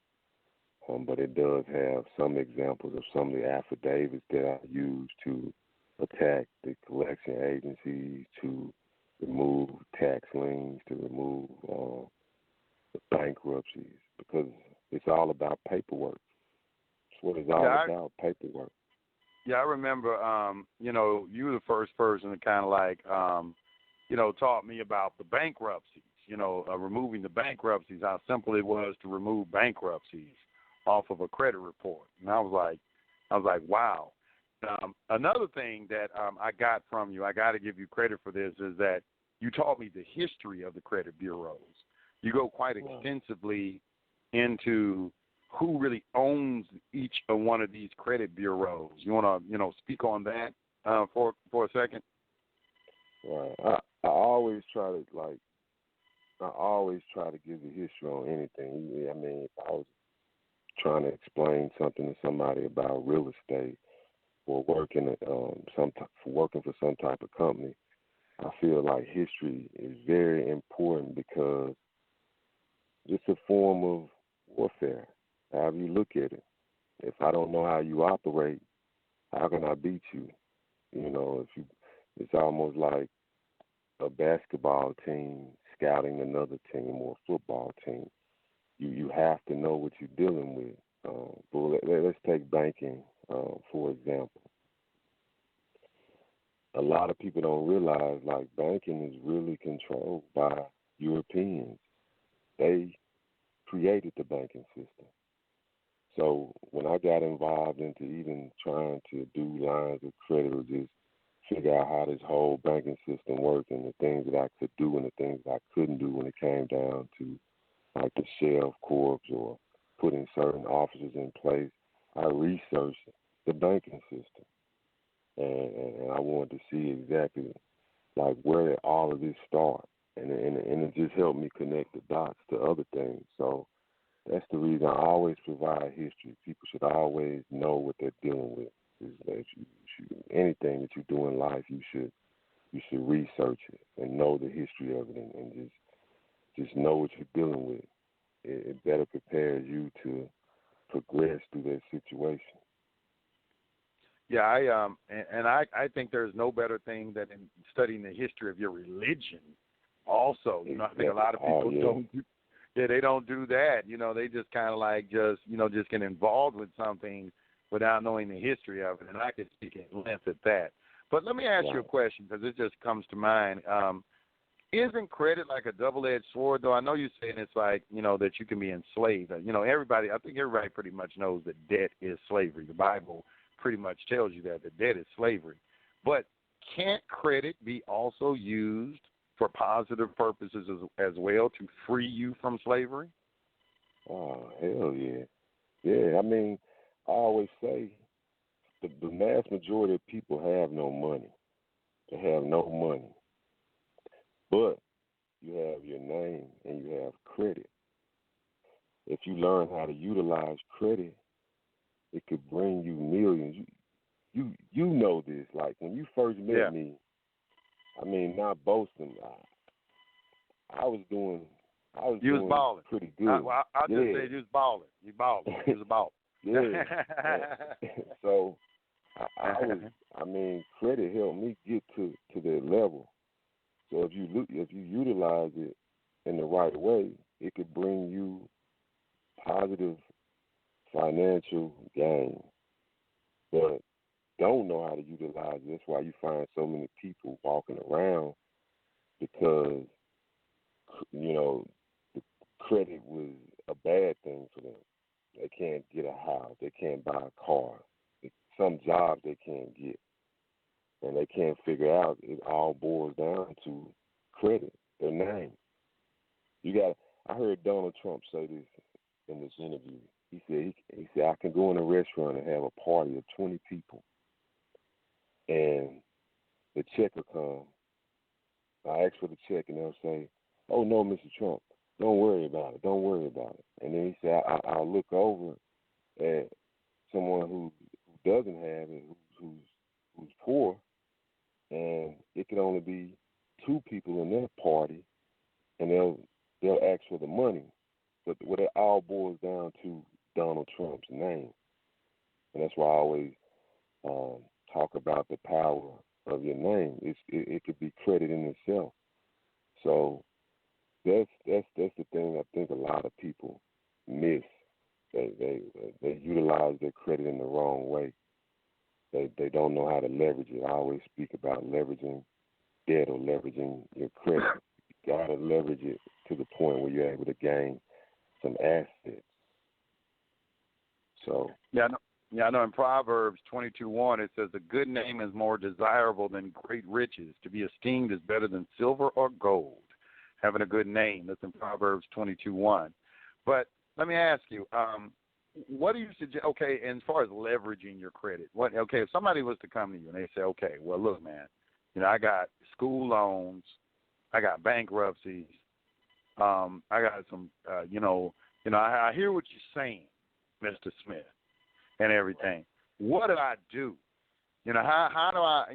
But it does have some examples of some of the affidavits that I use to attack the collection agencies, to remove tax liens, to remove the bankruptcies, because it's all about paperwork. what it's all about, paperwork. Yeah, I remember, you were the first person to kind of like, taught me about the bankruptcies, removing the bankruptcies, how simple it was to remove bankruptcies off of a credit report. And I was like, wow. Another thing that I got from you, I got to give you credit for this, is that you taught me the history of the credit bureaus. You go quite extensively into who really owns each one of these credit bureaus. You want to, speak on that for a second? Right. I always try to give the history on anything. I mean, if I was trying to explain something to somebody about real estate or working for some type of company, I feel like history is very important because it's a form of warfare, however you look at it. If I don't know how you operate, how can I beat you? It's almost like a basketball team scouting another team or a football team. You have to know what you're dealing with. But let's take banking, for example. A lot of people don't realize, like, banking is really controlled by Europeans. They created the banking system. So when I got involved into even trying to do lines of credit or just figure out how this whole banking system worked and the things that I could do and the things that I couldn't do when it came down to like the shelf corps or putting certain officers in place, I researched the banking system. And I wanted to see exactly like where did all of this start. And it just helped me connect the dots to other things. So that's the reason I always provide history. People should always know what they're dealing with. If anything that you do in life, you should research it and know the history of it, and just know what you're dealing with. It better prepares you to progress through that situation. Yeah, I think there's no better thing than in studying the history of your religion. Also, I think a lot of people don't. They don't do that. They just kind of like just get involved with something without knowing the history of it. And I could speak at length at that. But let me ask you a question because it just comes to mind. Isn't credit like a double-edged sword, though? I know you're saying it's like, that you can be enslaved. I think everybody pretty much knows that debt is slavery. The Bible pretty much tells you that debt is slavery. But can't credit be also used for positive purposes as well to free you from slavery? Oh, hell yeah. Yeah, I mean, I always say the mass majority of people have no money. They have no money. But you have your name and you have credit. If you learn how to utilize credit, it could bring you millions. You know this. Like when you first met me, I mean, not boasting. I was doing balling. Pretty good. I'll just say you was balling. You balling. You was a ball. Yeah. So credit helped me get to that level. So if you utilize it in the right way, it could bring you positive financial gain. But don't know how to utilize it. That's why you find so many people walking around because the credit was a bad thing for them. They can't get a house. They can't buy a car. Some jobs they can't get. And they can't figure out it all boils down to credit, their name. I heard Donald Trump say this in this interview. He said I can go in a restaurant and have a party of 20 people and the check will come. I ask for the check and they'll say, "Oh no, Mr. Trump, don't worry about it. Don't worry about it." And then he said, I'll look over at someone who doesn't have it, who's poor, and it could only be 2 people in that party, and they'll ask for the money. But what it all boils down to Donald Trump's name, and that's why I always talk about the power of your name. It could be credit in itself. So that's the thing I think a lot of people miss They utilize their credit in the wrong way. They don't know how to leverage it. I always speak about leveraging debt or leveraging your credit. You gotta leverage it to the point where you're able to gain some assets. So I know in Proverbs 22:1 it says, "A good name is more desirable than great riches. To be esteemed is better than silver or gold." Having a good name, that's in Proverbs 22:1. But let me ask you, what do you suggest? Okay, and as far as leveraging your credit, if somebody was to come to you and they say, "Okay, well, look, man, I got school loans, I got bankruptcies, I got some, I hear what you're saying, Mr. Smith, and everything. What do I do? How do I,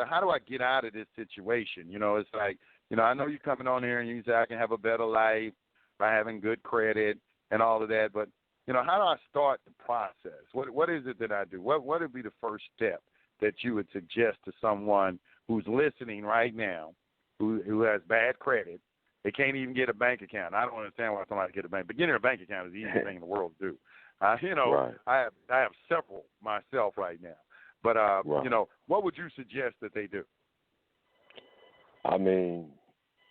how do I get out of this situation? It's like, I know you're coming on here and you say I can have a better life by having good credit and all of that, but, how do I start the process? What is it that I do? What would be the first step that you would suggest to someone who's listening right now, who has bad credit? They can't even get a bank account. I don't understand why somebody get a bank. But getting a bank account is the easiest thing in the world to do. Right. I have several myself right now. But, right. What would you suggest that they do? I mean,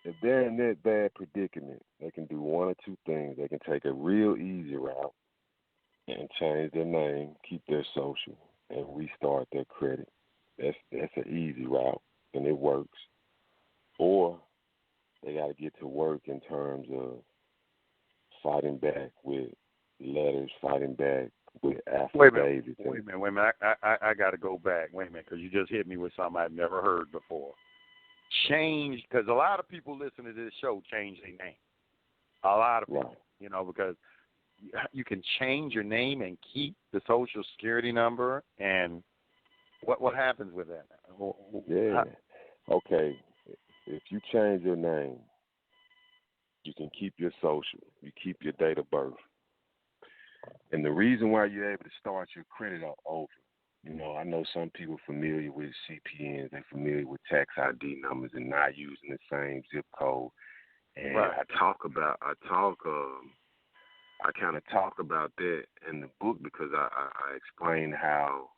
if they're in that bad predicament, they can do one or two things. They can take a real easy route and change their name, keep their social, and restart their credit. That's an easy route, and it works. Or they got to get to work in terms of fighting back with letters, fighting back with affidavits. Wait a minute. I got to go back. Wait a minute, because you just hit me with something I've never heard before. Change, because a lot of people listening to this show change their name. A lot of people, right. Because you can change your name and keep the Social Security number, and what happens with that? Yeah. Okay. If you change your name, you can keep your social. You keep your date of birth. And the reason why you're able to start your credit over, I know some people familiar with CPNs, they're familiar with tax ID numbers and not using the same zip code. And right. I kind of talk about that in the book because I explain how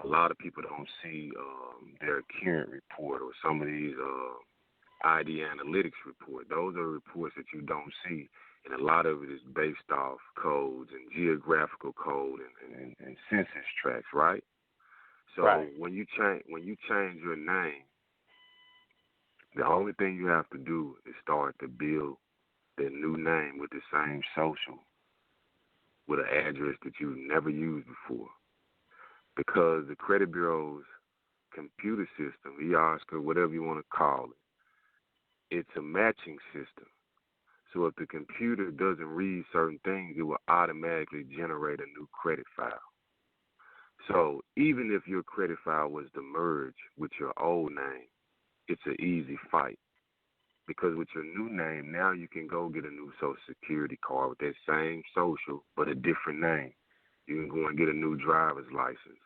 a lot of people don't see their current report or some of these ID analytics report. Those are reports that you don't see, and a lot of it is based off codes and geographical code and census tracts, right? So right. when you change your name, the only thing you have to do is start to build that new name with the same social, with an address that you've never used before. Because the credit bureau's computer system, EOSCA, whatever you want to call it, it's a matching system. So if the computer doesn't read certain things, it will automatically generate a new credit file. So even if your credit file was to merge with your old name, it's an easy fight. Because with your new name, now you can go get a new Social Security card with that same social, but a different name. You can go and get a new driver's license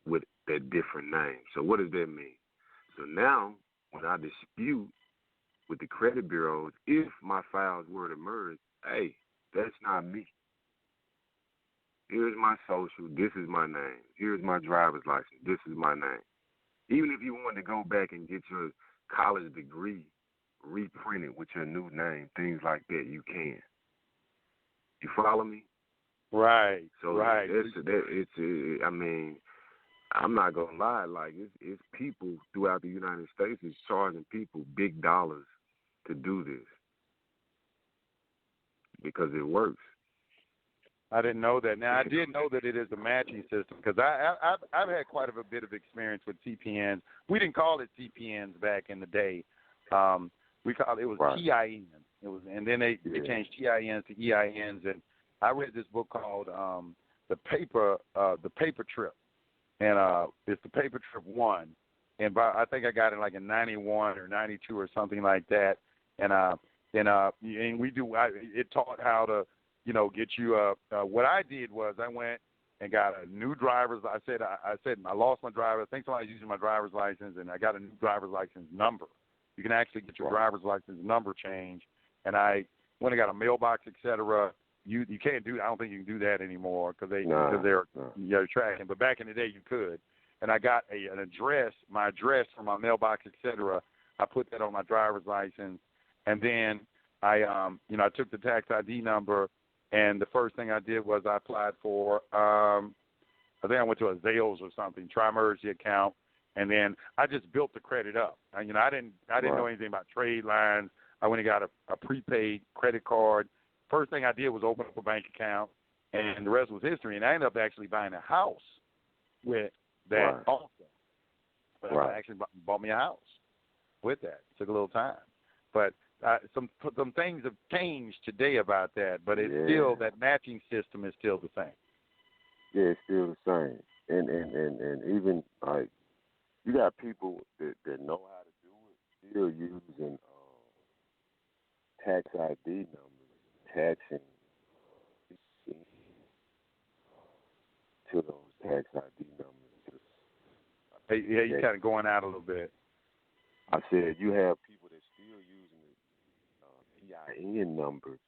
with that different name. So what does that mean? So now, when I dispute with the credit bureaus, if my files were to merge, hey, that's not me. Here's my social, this is my name. Here's my driver's license, this is my name. Even if you wanted to go back and get your college degree reprinted with your new name, things like that, you can. You follow me? Right. So right. I mean, I'm not gonna lie. Like it's people throughout the United States is charging people big dollars to do this because it works. I didn't know that. Now I did know that it is a matching system because I've had quite a bit of experience with CPNs. We didn't call it CPNs back in the day. We called it was right. TIN. It was, and then they changed TINs to EINs. And I read this book called The Paper Trip, and it's The Paper Trip 1. And I think I got it like in 91 or 92 or something like that. And we do. It taught how to get you. What I did was I went and got a new driver's. I said I lost my driver. I think somebody's using my driver's license, and I got a new driver's license number. You can actually get your driver's license number changed. And I went and got a mailbox, etc. you can't do. I don't think you can do that anymore because they're tracking. But back in the day, you could. And I got an address, my address from my mailbox, etc. I put that on my driver's license, and then I took the tax ID number, and the first thing I did was I applied for. I think I went to a Zales or something, tri-merge the account, and then I just built the credit up. I didn't know anything about trade lines. I went and got a prepaid credit card. First thing I did was open up a bank account, and the rest was history. And I ended up actually buying a house with that also. But I actually bought me a house with that. It took a little time. But some things have changed today about that, but it's still, that matching system is still the same. Yeah, it's still the same. And even, like, you got people that know how to do it, still using tax ID numbers, taxing to those tax ID numbers. Yeah, you're kind of going out a little bit. I said you have people that still using EIN numbers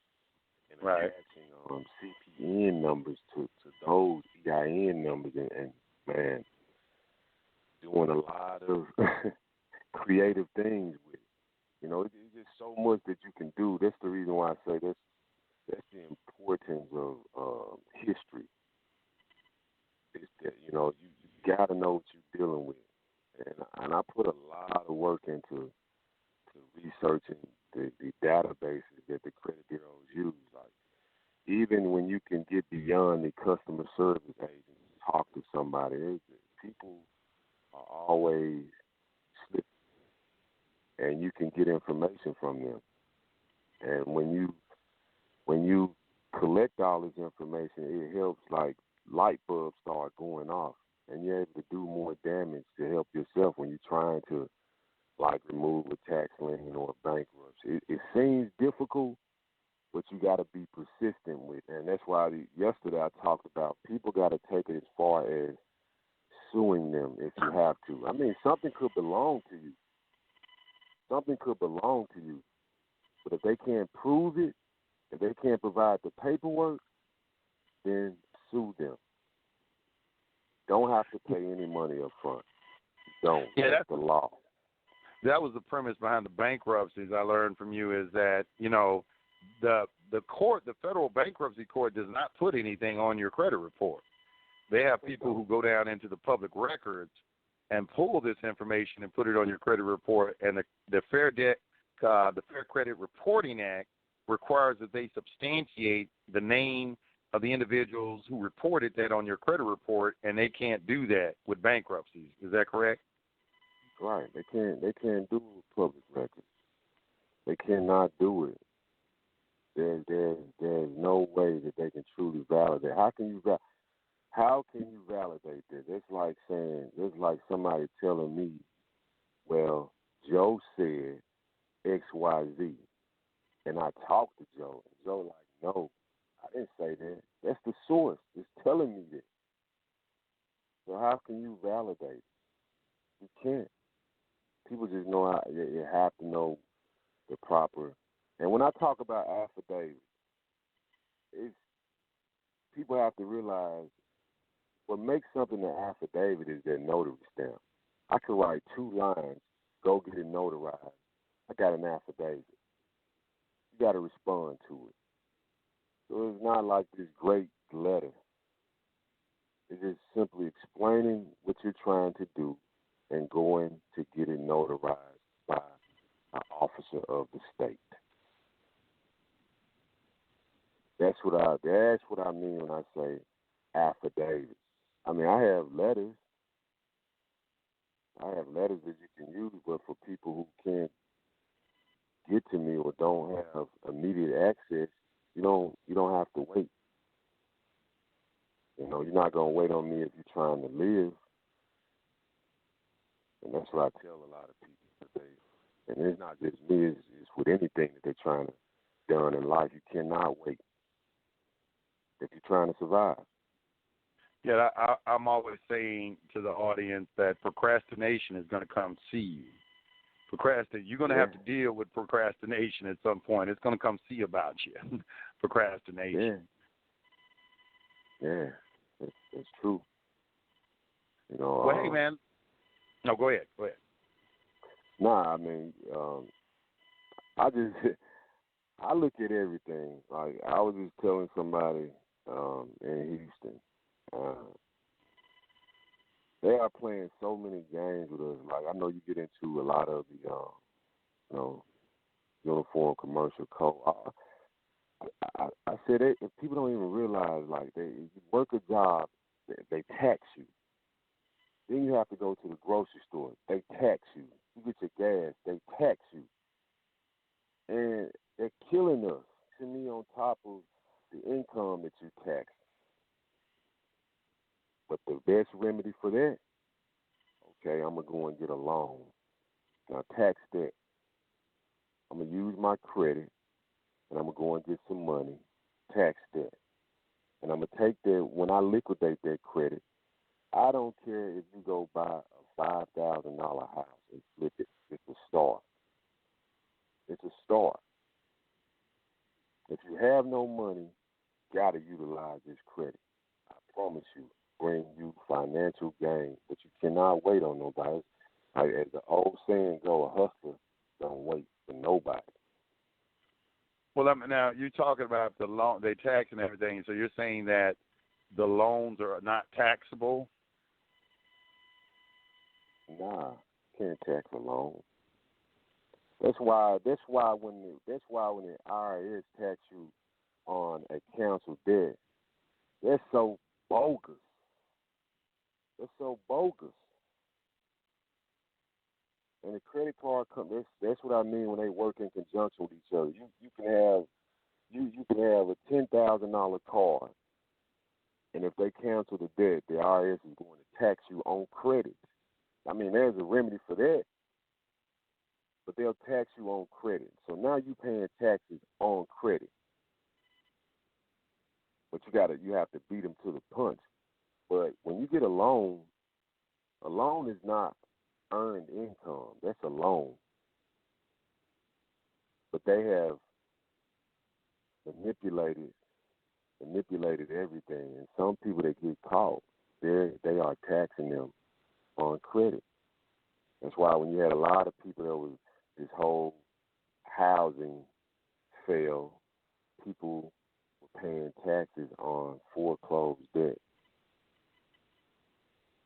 and attaching CPN numbers to those EIN numbers, and man, doing a lot of creative things with it. It's just so much that you can do. That's the reason why I say that's the importance of history. It's that, you got to know what you're dealing with. And I put a lot of work into researching the databases that the credit bureaus use. Like, even when you can get beyond the customer service agent and talk to somebody, people are always slipping, and you can get information from them. And when you collect all this information, it helps, like, light bulbs start going off, and you're able to do more damage to help yourself when you're trying to, like, remove a tax lien or a bankruptcy. It seems difficult, but you got to be persistent with it. And that's why yesterday I talked about people got to take it as far as suing them if you have to. I mean, something could belong to you. Something could belong to you. But if they can't prove it, if they can't provide the paperwork, then sue them. Don't have to pay any money up front. Don't. Yeah, that's the law. That was the premise behind the bankruptcies I learned from you, is that, the court, the federal bankruptcy court, does not put anything on your credit report. They have people who go down into the public records and pull this information and put it on your credit report. And the Fair Credit Reporting Act requires that they substantiate the name of the individuals who reported that on your credit report, and they can't do that with bankruptcies. Is that correct? Right. They can't do it with public records. They cannot do it. There's no way that they can truly validate. How can you validate this? It's like somebody telling me, well, Joe said XYZ, and I talked to Joe, and Joe like, no, I didn't say that. That's the source. It's telling me this. So how can you validate it? You can't. People just know how. You have to know the proper. And when I talk about affidavit, people have to realize what makes something an affidavit is their notary stamp. I could write 2 lines, go get it notarized. I got an affidavit. You got to respond to it. So it's not like this great letter. It's just simply explaining what you're trying to do and going to get it notarized by an officer of the state. That's what I mean when I say affidavit. I mean, I have letters. that you can use, but for people who can't get to me or don't have immediate access, you don't have to wait. You're not gonna wait on me if you're trying to live. And that's what I tell a lot of people today. And it's not just me, it's with anything that they're trying to done in life. You cannot wait if you're trying to survive. Yeah, I'm always saying to the audience that procrastination is going to come see you. You're going to have to deal with procrastination at some point. It's going to come see about you. Procrastination. Yeah, it's true. You know. Well, hey, man. No, go ahead. Nah, I mean, I look at everything. Like I was just telling somebody in Houston, they are playing so many games with us. Like I know you get into a lot of the, uniform commercial code. I said people don't even realize, like, you work a job, they tax you. Then you have to go to the grocery store, they tax you. You get your gas, they tax you. And they're killing us, to me, on top of the income that you tax. But the best remedy for that, okay, I'm going to go and get a loan. Now, tax that. I'm going to use my credit, and I'm going to go and get some money, tax that. And I'm going to take that, when I liquidate that credit, I don't care if you go buy a $5,000 house and flip it. It's a start. It's a start. If you have no money, you got to utilize this credit. I promise you, bring you financial gain. But you cannot wait on nobody. Like, as the old saying go, a hustler don't wait for nobody. Well, now you're talking about the loan, they tax and everything. So you're saying that the loans are not taxable? Nah, can't tax a loan. That's why when the IRS tax you on a canceled debt, that's so bogus. That's so bogus. And the credit card company, that's what I mean when they work in conjunction with each other. You can have a $10,000 card, and if they cancel the debt, the IRS is going to tax you on credit. I mean, there's a remedy for that, but they'll tax you on credit. So now you're paying taxes on credit, but you have to beat them to the punch. But when you get a loan is not earned income. That's a loan. But they have manipulated everything. And some people that get caught, they are taxing them on credit. That's why when you had a lot of people that was this whole housing fail, people were paying taxes on foreclosed debt.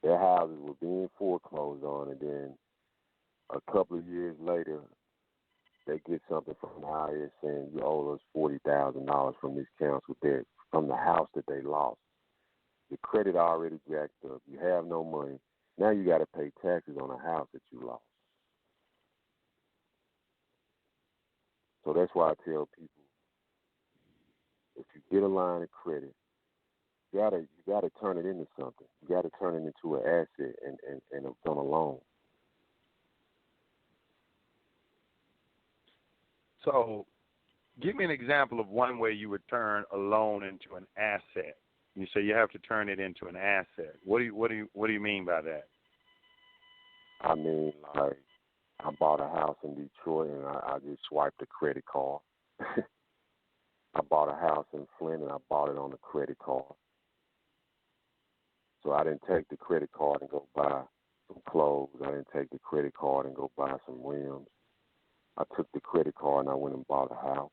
Their houses were being foreclosed on, and then a couple of years later, they get something from the IRS saying you owe us $40,000 from this canceled debt, from the house that they lost. Your credit already jacked up. You have no money. Now you got to pay taxes on a house that you lost. So that's why I tell people, if you get a line of credit, you gotta turn it into something. You gotta turn it into an asset and on a loan. So, give me an example of one way you would turn a loan into an asset. You say you have to turn it into an asset. What do you mean by that? I mean, like, I bought a house in Detroit and I just swiped a credit card. I bought a house in Flint and I bought it on a credit card. So I didn't take the credit card and go buy some clothes. I didn't take the credit card and go buy some rims. I took the credit card and I went and bought a house.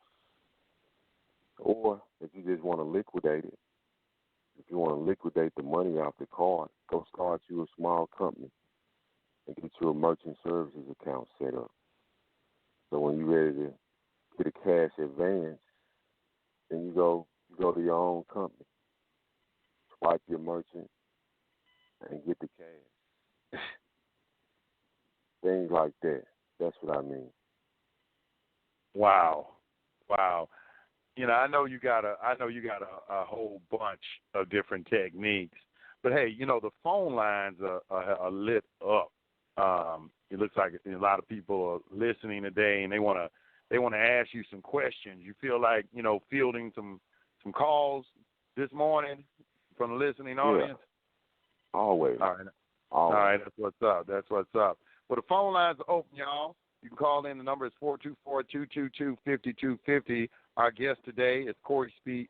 Or if you just want to liquidate it, if you want to liquidate the money off the card, go start you a small company and get you a merchant services account set up. So when you're ready to get a cash advance, then you go to your own company, swipe your merchant, and get the cash. Things like that. That's what I mean. Wow. You know, I know you got a whole bunch of different techniques, but hey, you know, the phone lines are lit up. It looks like a lot of people are listening today, and they want to ask you some questions. You feel like, you know, fielding some calls this morning from the listening audience? Yeah. Always. All right. That's what's up. Well, the phone lines are open, y'all. You can call in. The number is 424-222-5250. Our guest today is Corey P.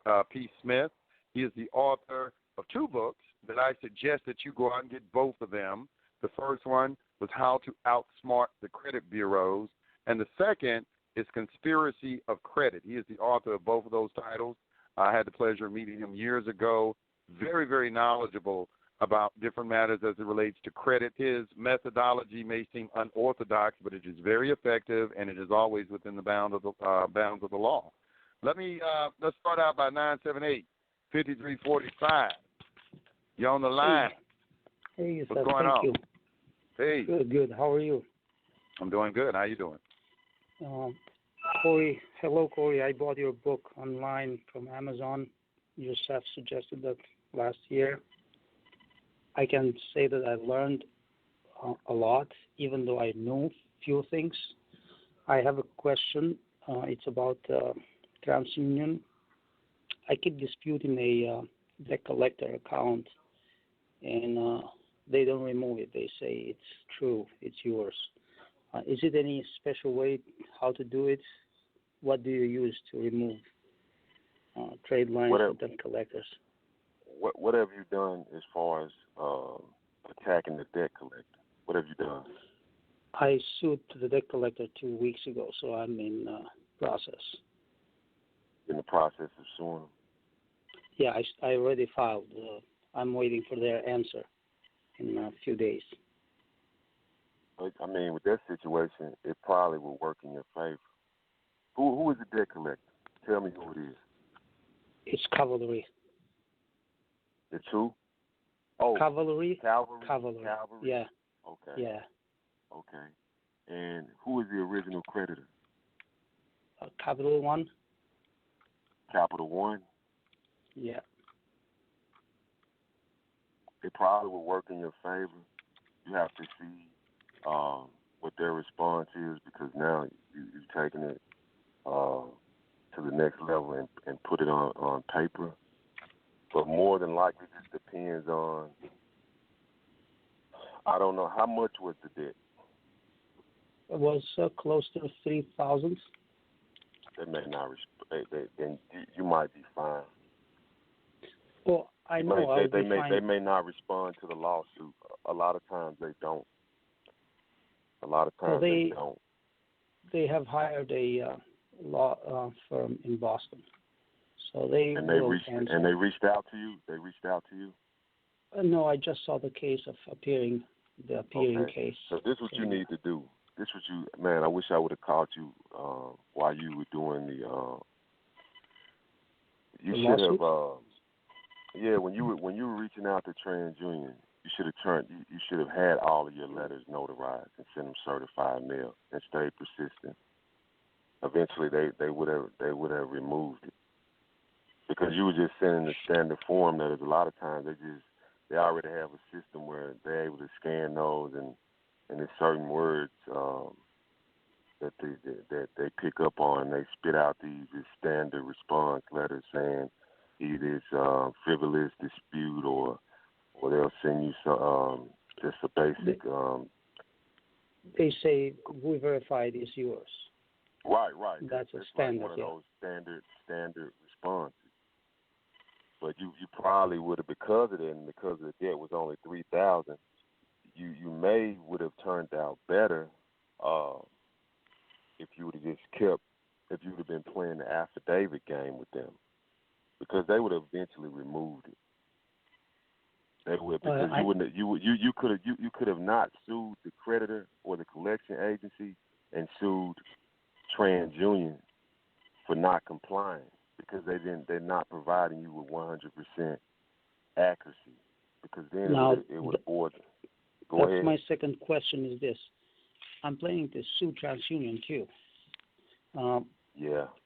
Smith. He is the author of 2 books that I suggest that you go out and get both of them. The first one was How to Outsmart the Credit Bureaus, and the second is Conspiracy of Credit. He is the author of both of those titles. I had the pleasure of meeting him years ago. Very, very knowledgeable about different matters as it relates to credit. His methodology may seem unorthodox, but it is very effective, and it is always within the bounds of the law. Let's start out by 978-5345. You're on the line. Hey, Yusef, what's going on? You. Hey. Good. How are you? I'm doing good. How you doing? Corey. Hello, Corey. I bought your book online from Amazon. Yusef suggested that last year. I can say that I learned a lot, even though I know few things. I have a question. It's about TransUnion. I keep disputing a debt collector account, and they don't remove it. They say it's true, it's yours. Is it any special way how to do it? What do you use to remove trade lines with debt collectors? What have you done as far as attacking the debt collector? What have you done? I sued the debt collector 2 weeks ago, so I'm in process. In the process of suing them? Yeah, I already filed. I'm waiting for their answer in a few days. I mean, with that situation, it probably will work in your favor. Who is the debt collector? Tell me who it is. It's Cavalry. It's who? Oh, Cavalry. Cavalry. Yeah. Okay. Yeah. Okay. And who is the original creditor? Capital One. Capital One? Yeah. It probably will work in your favor. You have to see what their response is, because now you've taken it to the next level and put it on paper. But more than likely, it just depends on, I don't know, how much was the debt? It was close to 3,000. They may not then you might be fine. Well, I know they may not respond to the lawsuit. A lot of times they don't. They don't. They have hired a law firm in Boston, so they reached out to you. They reached out to you. No, I just saw the case of the appearing case. So this is what you need to do. Man, I wish I would have called you while you were doing the. You should have. When you were reaching out to TransUnion, you should have had all of your letters notarized and sent them certified mail and stayed persistent. Eventually, they would have removed it, because you were just sending the standard form. That is, a lot of times they already have a system where they're able to scan those, and there's certain words that they pick up on. They spit out these standard response letters saying either it's frivolous dispute or they'll send you just a basic. They say we verified is yours. Right. That's a standard. Like one of those standard responses. But you probably would have, because of that, and because the debt was only $3,000, you would have turned out better if you would have been playing the affidavit game with them, because they would have eventually removed it. They would, because you could have not sued the creditor or the collection agency and sued TransUnion for not complying, because they're not providing you with 100% accuracy, because then it would abort. Go ahead. My second question is this: I'm planning to sue TransUnion too.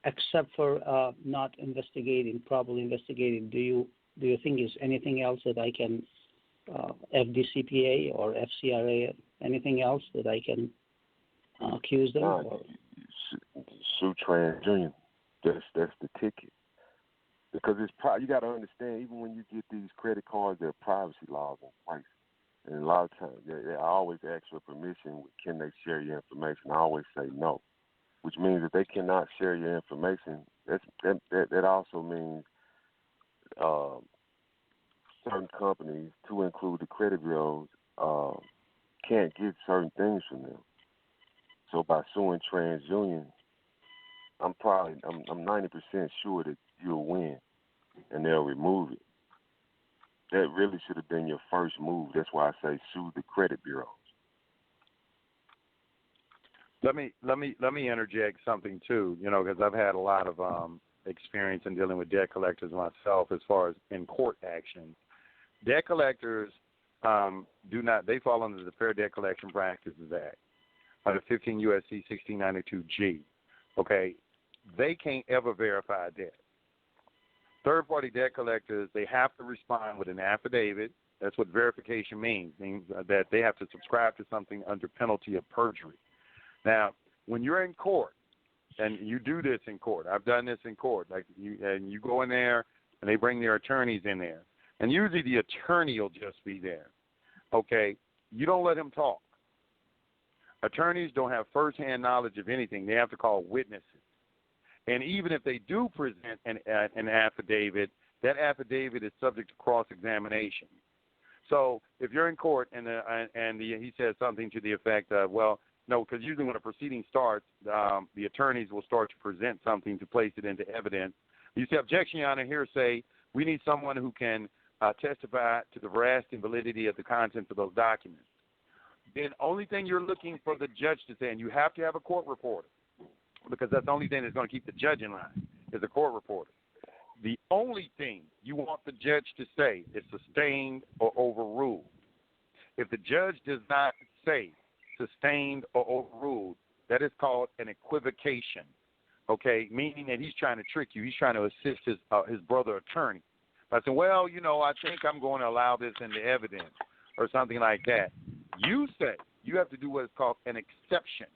Except for not properly investigating. Do you think is anything else that I can FDCPA or FCRA? Anything else that I can accuse them? Sue TransUnion. That's the ticket. Because you got to understand, even when you get these credit cards, there are privacy laws in place. And a lot of times, I always ask for permission. Can they share your information? I always say no, which means if they cannot share your information, that also means certain companies, to include the credit bureaus, can't get certain things from them. So by suing TransUnion, I'm 90% sure that you'll win, and they'll remove it. That really should have been your first move. That's why I say sue the credit bureaus. Let me interject something too. Because I've had a lot of experience in dealing with debt collectors myself, as far as in court action. Debt collectors they fall under the Fair Debt Collection Practices Act, under 15 U.S.C. 1692G. Okay, they can't ever verify debt. Third-party debt collectors, they have to respond with an affidavit. That's what verification means. It means that they have to subscribe to something under penalty of perjury. Now, when you're in court, and you do this in court, I've done this in court, and you go in there, and they bring their attorneys in there, and usually the attorney will just be there. Okay, you don't let him talk. Attorneys don't have firsthand knowledge of anything. They have to call witnesses. And even if they do present an affidavit, that affidavit is subject to cross-examination. So if you're in court and he says something to the effect of, well, no, because usually when a proceeding starts, the attorneys will start to present something to place it into evidence. You say, objection, Your Honor, hearsay. We need someone who can testify to the veracity and validity of the contents of those documents. Then only thing you're looking for the judge to say, and you have to have a court reporter, because that's the only thing that's going to keep the judge in line, is a court reporter. The only thing you want the judge to say is sustained or overruled. If the judge does not say sustained or overruled, that is called an equivocation, okay, meaning that he's trying to trick you. He's trying to assist his brother attorney. I said, well, I think I'm going to allow this into evidence or something like that. You say you have to do what is called an exception.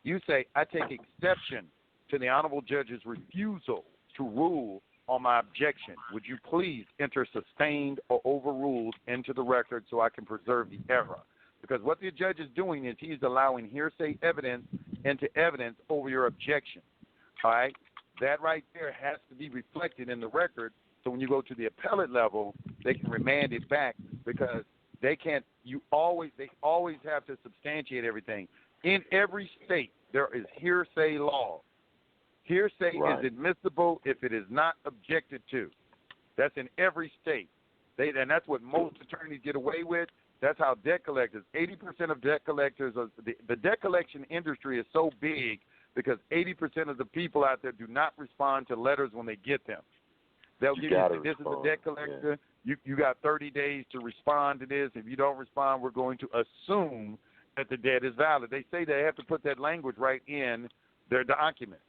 You say, I take exception to the honorable judge's refusal to rule on my objection. Would you please enter sustained or overruled into the record so I can preserve the error? Because what the judge is doing is he's allowing hearsay evidence into evidence over your objection. All right? That right there has to be reflected in the record, so when you go to the appellate level, they can remand it back, because they always have to substantiate everything. In every state, there is hearsay law. Hearsay is admissible if it is not objected to. That's in every state. And that's what most attorneys get away with. That's how debt collectors, 80% of debt collectors, the debt collection industry is so big because 80% of the people out there do not respond to letters when they get them. They'll give you, this is a debt collector. Yeah. You got 30 days to respond to this. If you don't respond, we're going to assume that the debt is valid. They say they have to put that language right in their document.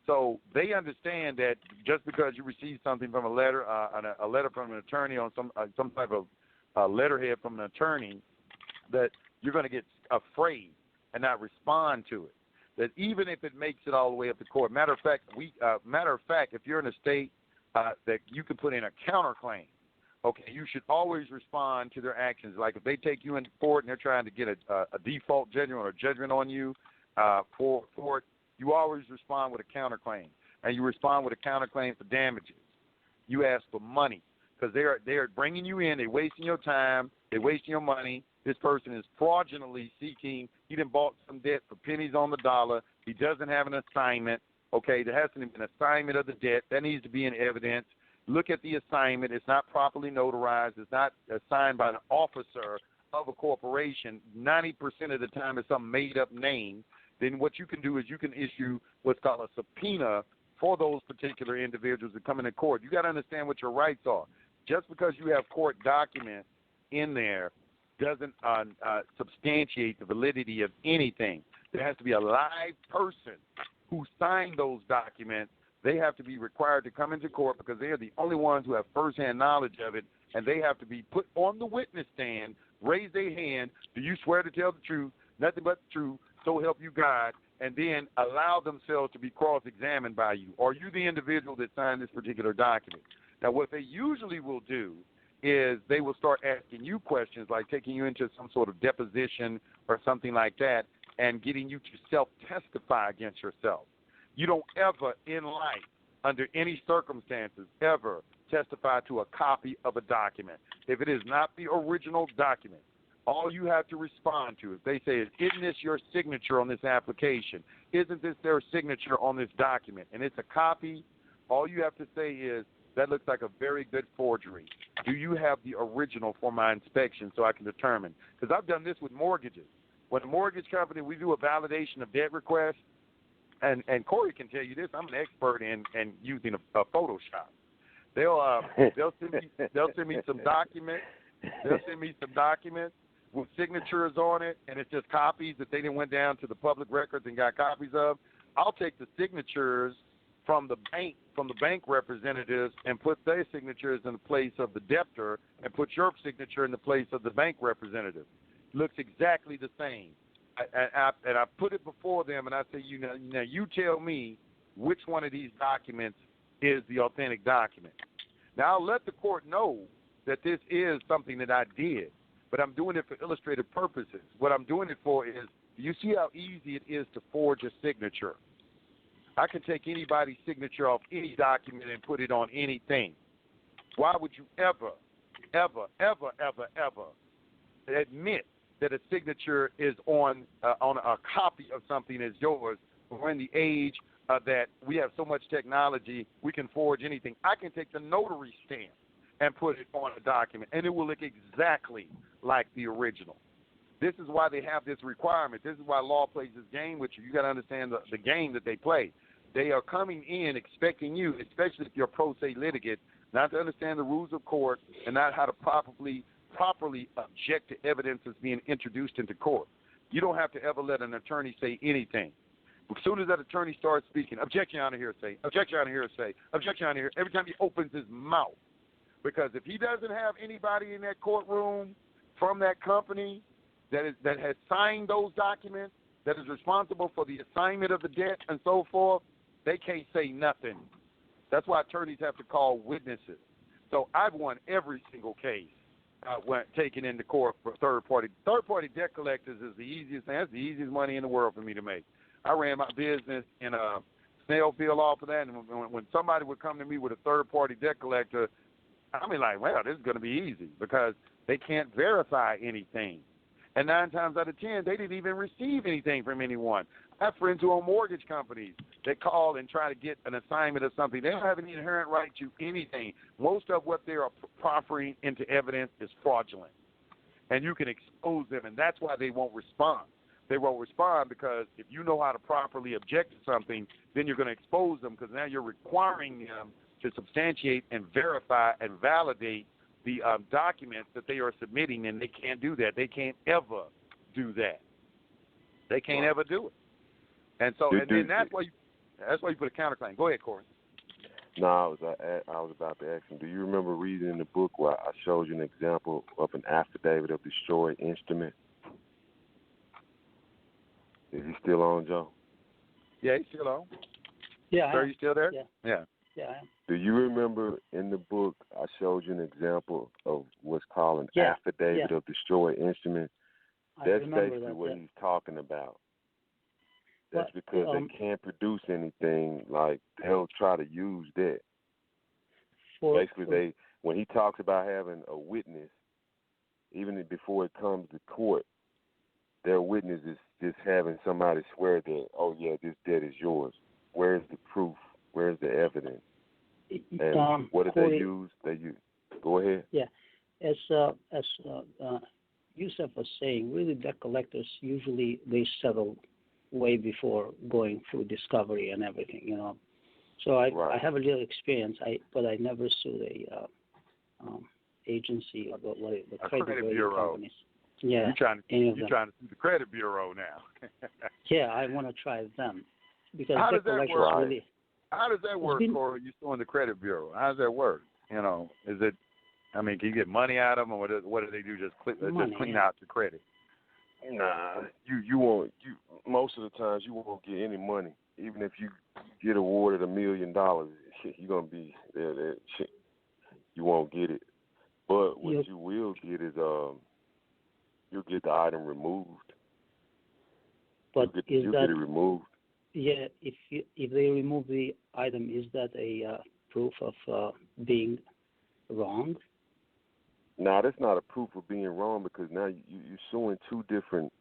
So they understand that just because you receive something from a letter from an attorney on some type of letterhead from an attorney, that you're going to get afraid and not respond to it. That even if it makes it all the way up to court. Matter of fact, if you're in a state that you can put in a counterclaim, okay, you should always respond to their actions. Like if they take you into court and they're trying to get a default judgment or a judgment on you for it, you always respond with a counterclaim. And you respond with a counterclaim for damages. You ask for money because they're bringing you in. They're wasting your time. They're wasting your money. This person is fraudulently seeking. He done bought some debt for pennies on the dollar. He doesn't have an assignment. Okay, there hasn't been an assignment of the debt. That needs to be in evidence. Look at the assignment. It's not properly notarized. It's not signed by an officer of a corporation. 90% of the time it's some made-up name. Then what you can do is you can issue what's called a subpoena for those particular individuals that come into court. You got to understand what your rights are. Just because you have court documents in there doesn't substantiate the validity of anything. There has to be a live person who signed those documents. They have to be required to come into court because they are the only ones who have firsthand knowledge of it, and they have to be put on the witness stand, raise their hand, do you swear to tell the truth, nothing but the truth, so help you God, and then allow themselves to be cross-examined by you. Are you the individual that signed this particular document? Now, what they usually will do is they will start asking you questions, like taking you into some sort of deposition or something like that, and getting you to self-testify against yourself. You don't ever in life, under any circumstances, ever testify to a copy of a document. If it is not the original document, all you have to respond to, if they say, isn't this your signature on this application? Isn't this their signature on this document? And it's a copy, all you have to say is, that looks like a very good forgery. Do you have the original for my inspection so I can determine? Because I've done this with mortgages. When a mortgage company, we do a validation of debt request, and Corey can tell you this, I'm an expert in using a Photoshop. They'll send me some documents. They'll send me some documents with signatures on it, and it's just copies that they didn't went down to the public records and got copies of. I'll take the signatures from the bank representatives and put their signatures in the place of the debtor and put your signature in the place of the bank representative. Looks exactly the same. And I put it before them, and I say, now you tell me which one of these documents is the authentic document. Now, I'll let the court know that this is something that I did, but I'm doing it for illustrative purposes. What I'm doing it for is, you see how easy it is to forge a signature. I can take anybody's signature off any document and put it on anything. Why would you ever admit that a signature is on a copy of something as yours? We're in the age that we have so much technology, we can forge anything. I can take the notary stamp and put it on a document, and it will look exactly like the original. This is why they have this requirement. This is why law plays this game with you. You got to understand the game that they play. They are coming in expecting you, especially if you're a pro se litigant, not to understand the rules of court and not how to properly object to evidence that's being introduced into court. You don't have to ever let an attorney say anything. As soon as that attorney starts speaking, objection, Your Honor, hearsay, objection, Your Honor, hearsay, objection, Your Honor, hearsay, every time he opens his mouth. Because if he doesn't have anybody in that courtroom from that company that has signed those documents, that is responsible for the assignment of the debt and so forth, they can't say nothing. That's why attorneys have to call witnesses. So I've won every single case when taken into court for third-party. Third-party debt collectors is the easiest thing. That's the easiest money in the world for me to make. I ran my business in a snail field off of that, and when somebody would come to me with a third-party debt collector, I mean, like, well, this is going to be easy because they can't verify anything. And 9 times out of 10, they didn't even receive anything from anyone. I have friends who own mortgage companies. They call and try to get an assignment of something. They don't have an inherent right to anything. Most of what they are proffering into evidence is fraudulent. And you can expose them, and that's why they won't respond. They won't respond because if you know how to properly object to something, then you're going to expose them because now you're requiring them to substantiate and verify and validate the documents that they are submitting, and they can't do that. They can't ever do that. They can't ever do it. And so, and then that's why you put a counterclaim. Go ahead, Corey. No, I was about to ask him, do you remember reading in the book where I showed you an example of an affidavit of destroyed instrument? Is he still on, Joe? Yeah, he's still on. Yeah. Sir, you still there? Yeah, I am. Do you remember in the book I showed you an example of what's called an affidavit of destroyed instrument? That's basically what he's talking about. That's because they can't produce anything. Like, they'll try to use that. Basically, when he talks about having a witness, even before it comes to court, their witness is just having somebody swear that, oh, yeah, this debt is yours. Where's the proof? Where's the evidence? And what did they use? Go ahead. Yeah. As Yusef was saying, really debt collectors, usually they settle way before going through discovery and everything, you know. So I have a little experience, but I never sued a agency or the credit bureau companies. Yeah, you're trying to sue the credit bureau now. Yeah, I want to try them because how debt does that collectors work? really. How does that work, Corey? You suing the credit bureau? How does that work? You know, is it? I mean, can you get money out of them, or what do they do? Just clean out the credit? Nah, you won't. Most of the times you won't get any money. Even if you get awarded $1 million, you're gonna be there. You won't get it. But what you will get is you'll get the item removed. But you'll get it removed. Yeah, if they remove the item, is that a proof of being wrong? No, that's not a proof of being wrong because now you're suing two different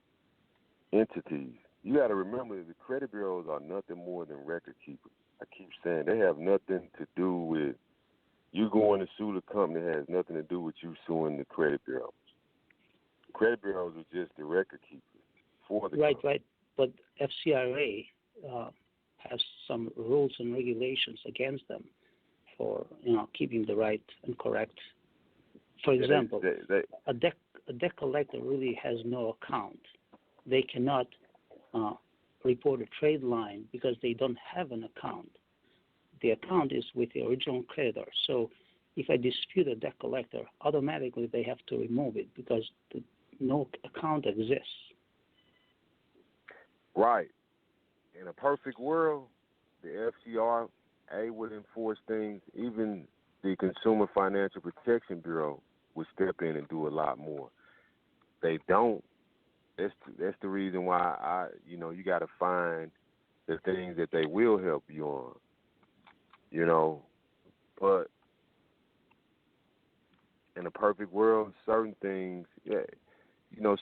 entities. You got to remember the credit bureaus are nothing more than record keepers. I keep saying they have nothing to do with you going to sue the company. It has nothing to do with you suing the credit bureaus. Credit bureaus are just the record keepers for the company. Right. But FCRA has some rules and regulations against them for keeping the right and correct. For example, a debt collector really has no account. They cannot report a trade line because they don't have an account. The account is with the original creditor. So if I dispute a debt collector, automatically they have to remove it because no account exists. Right. In a perfect world, the FCRA would enforce things. Even the Consumer Financial Protection Bureau would step in and do a lot more. They don't. That's the reason why you got to find the things that they will help you on. But in a perfect world, certain things,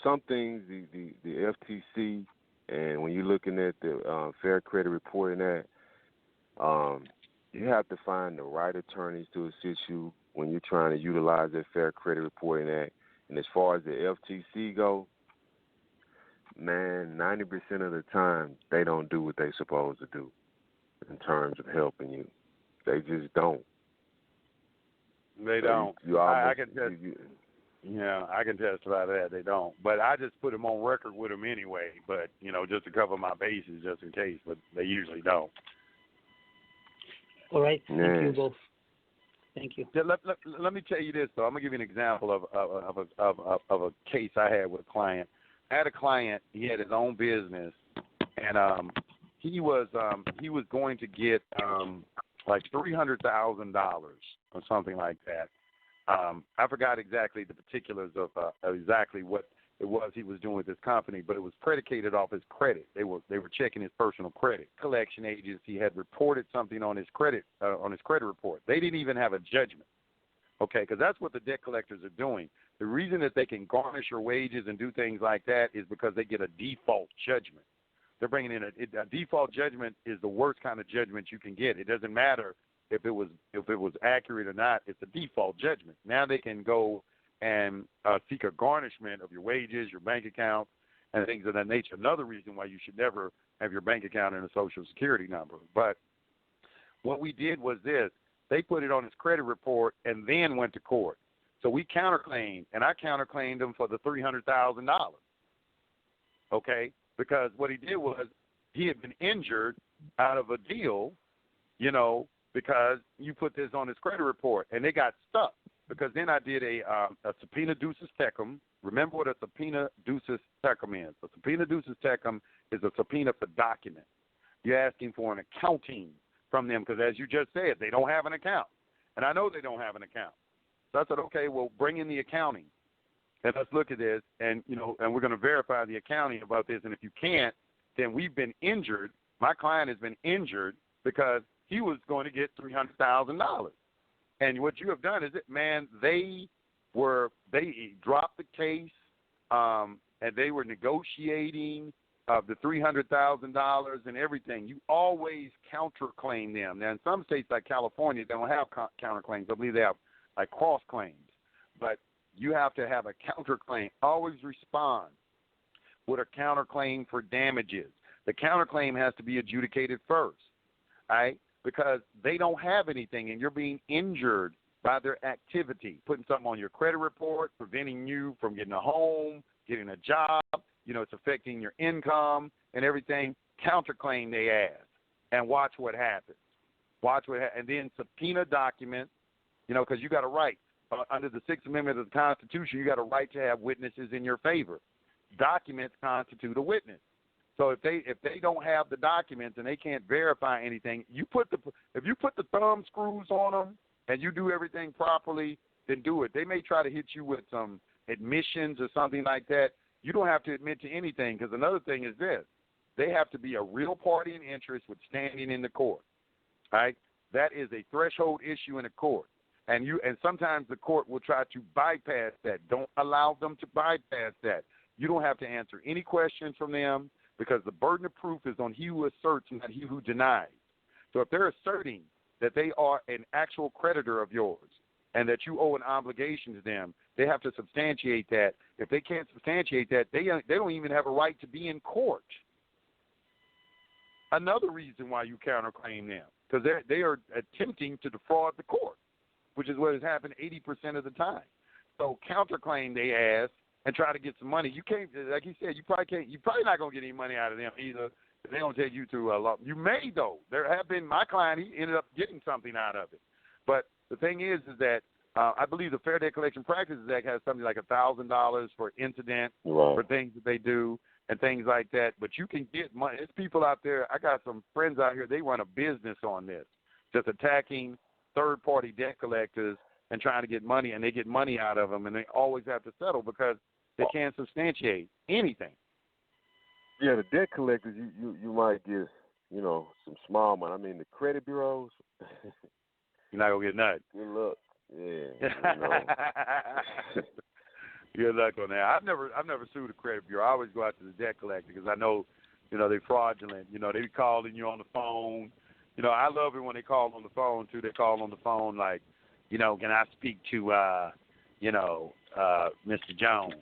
some things the FTC, and when you're looking at the Fair Credit Reporting Act, you have to find the right attorneys to assist you when you're trying to utilize that Fair Credit Reporting Act. And as far as the FTC go, man, 90% of the time they don't do what they're supposed to do in terms of helping you. They just don't. They don't. I can testify to that. They don't. But I just put them on record with them anyway. But just to cover my bases, just in case. But they usually don't. All right. Thank you both. Thank you. Yeah, let me tell you this though. I'm gonna give you an example of a case I had with a client. I had a client. He had his own business, and he was going to get like $300,000 or something like that. I forgot exactly the particulars of exactly what it was he was doing with this company, but it was predicated off his credit. They were checking his personal credit. Collection agency had reported something on his credit report. They didn't even have a judgment, okay? Because that's what the debt collectors are doing. The reason that they can garnish your wages and do things like that is because they get a default judgment. They're bringing in a default judgment is the worst kind of judgment you can get. It doesn't matter if it was accurate or not. It's a default judgment. Now they can go and seek a garnishment of your wages, your bank account, and things of that nature. Another reason why you should never have your bank account and a Social Security number. But what we did was this. They put it on his credit report and then went to court. So we counterclaimed, and I counterclaimed him for the $300,000, okay? Because what he did was he had been injured out of a deal, because you put this on his credit report, and they got stuck. Because then I did a subpoena ducis tecum. Remember what a subpoena ducis tecum is. A subpoena ducis tecum is a subpoena for documents. You're asking for an accounting from them because, as you just said, they don't have an account. And I know they don't have an account. So I said, okay, well, bring in the accounting. And let's look at this, and and we're going to verify the accounting about this. And if you can't, then we've been injured. My client has been injured because he was going to get $300,000. And what you have done is they dropped the case, and they were negotiating the $300,000 and everything. You always counterclaim them. Now, in some states like California, they don't have counterclaims. I believe they have like cross claims, but you have to have a counterclaim. Always respond with a counterclaim for damages. The counterclaim has to be adjudicated first, right? Because they don't have anything, and you're being injured by their activity, putting something on your credit report, preventing you from getting a home, getting a job. It's affecting your income and everything. Counterclaim they ask, and watch what happens. And then subpoena documents, because you got a right. Under the Sixth Amendment of the Constitution, you got a right to have witnesses in your favor. Documents constitute a witness. So if they don't have the documents and they can't verify anything, if you put the thumb screws on them and you do everything properly, then do it. They may try to hit you with some admissions or something like that. You don't have to admit to anything, because another thing is this. They have to be a real party in interest with standing in the court. Right? That is a threshold issue in a court. And sometimes the court will try to bypass that. Don't allow them to bypass that. You don't have to answer any questions from them, because the burden of proof is on he who asserts, not he who denies. So if they're asserting that they are an actual creditor of yours and that you owe an obligation to them, they have to substantiate that. If they can't substantiate that, they don't even have a right to be in court. Another reason why you counterclaim them, because they are attempting to defraud the court, which is what has happened 80% of the time. So counterclaim they ask and try to get some money. You can't, like you said, you probably not going to get any money out of them either. They don't take you through a lot. You may, though. There have been, my client, he ended up getting something out of it. But the thing is that I believe the Fair Debt Collection Practices Act has something like $1,000 for incident, for things that they do and things like that. But you can get money. There's people out there. I got some friends out here. They run a business on this, just attacking third-party debt collectors and trying to get money, and they get money out of them, and they always have to settle because they can't substantiate anything. Yeah, the debt collectors, you might get, some small money. I mean, the credit bureaus. You're not gonna get nothing. Good luck. Yeah. Good luck on that. I've never sued a credit bureau. I always go out to the debt collector because I know, they're fraudulent. They be calling you on the phone. I love it when they call on the phone too. They call on the phone like, can I speak to, Mr. Jones?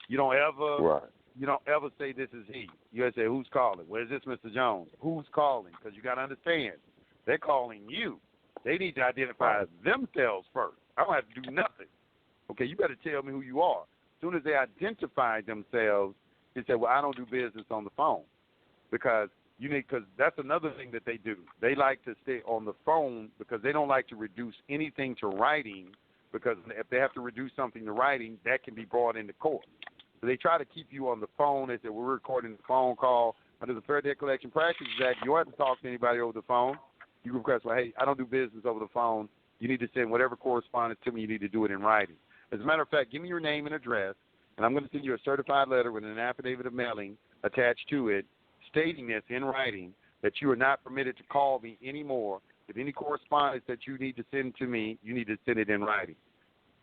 You don't ever. Right. You don't ever say this is he. You gotta say, who's calling? Well, is this Mr. Jones? Who's calling? Because you got to understand, they're calling you. They need to identify themselves first. I don't have to do nothing. Okay, you better tell me who you are. As soon as they identify themselves, they say, well, I don't do business on the phone. Because that's another thing that they do. They like to stay on the phone because they don't like to reduce anything to writing, because if they have to reduce something to writing, that can be brought into court. So they try to keep you on the phone. They say, we're recording the phone call. Under the Fair Debt Collection Practices Act, you don't have to talk to anybody over the phone. You request, well, hey, I don't do business over the phone. You need to send whatever correspondence to me. You need to do it in writing. As a matter of fact, give me your name and address, and I'm going to send you a certified letter with an affidavit of mailing attached to it, stating this in writing, that you are not permitted to call me anymore. If any correspondence that you need to send to me, you need to send it in writing.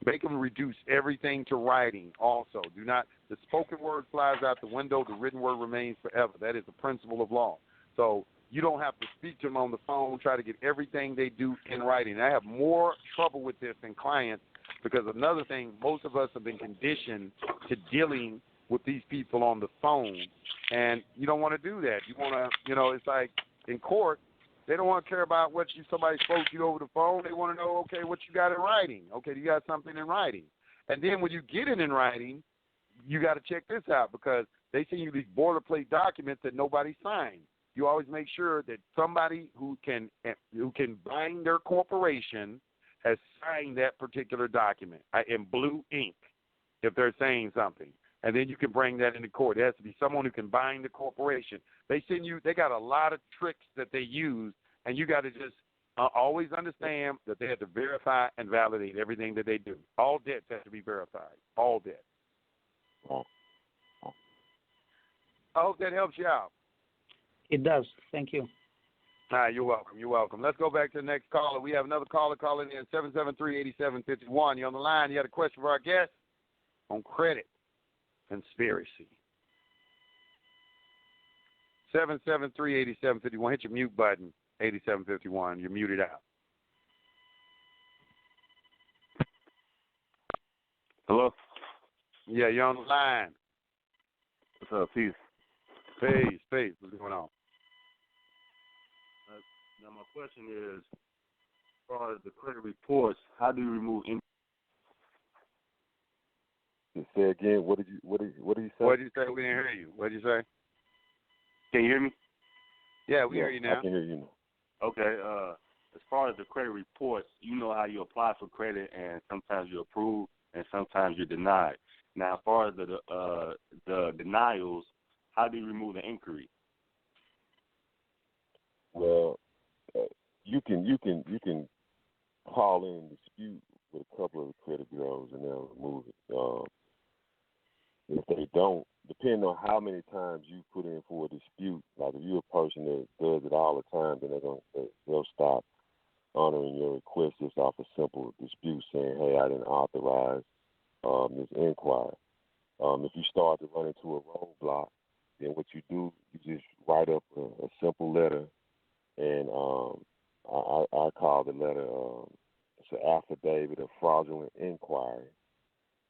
Make them reduce everything to writing also. The spoken word flies out the window, the written word remains forever. That is the principle of law. So you don't have to speak to them on the phone, try to get everything they do in writing. I have more trouble with this than clients, because another thing, most of us have been conditioned to dealing with these people on the phone, and you don't want to do that. You want to, it's like in court, they don't want to care about what somebody spoke to you over the phone. They want to know, okay, what you got in writing. Okay, you got something in writing. And then when you get it in writing, you got to check this out, because they send you these boilerplate documents that nobody signed. You always make sure that somebody who can bind their corporation has signed that particular document in blue ink if they're saying something. And then you can bring that into court. It has to be someone who can bind the corporation. They got a lot of tricks that they use, and you got to just always understand that they have to verify and validate everything that they do. All debts have to be verified. All debts. I hope that helps you out. It does. Thank you. All right, you're welcome. You're welcome. Let's go back to the next caller. We have another caller calling in, 773-8751. You're on the line. You had a question for our guest on credit conspiracy. 773-8751. Hit your mute button, 8751. You're muted out. Hello? Yeah, you're on the line. What's up? Peace. Peace. What's going on? Now, my question is, as far as the credit reports, how do you remove any? Say again. What did you say? What did you say? We didn't hear you. What did you say? Can you hear me? Yeah, we hear you now. I can hear you now. Okay. As far as the credit reports, you know how you apply for credit, and sometimes you're approved, and sometimes you're denied. Now, as far as the denials, how do you remove the inquiry? Well, you can call in and dispute with a couple of the credit bureaus, and they'll remove it. If they don't, depending on how many times you put in for a dispute, like if you're a person that does it all the time, then they'll stop honoring your request just off a simple dispute saying, hey, I didn't authorize this inquiry. If you start to run into a roadblock, then what you do, you just write up a simple letter, and I call the letter, it's an affidavit of fraudulent inquiry,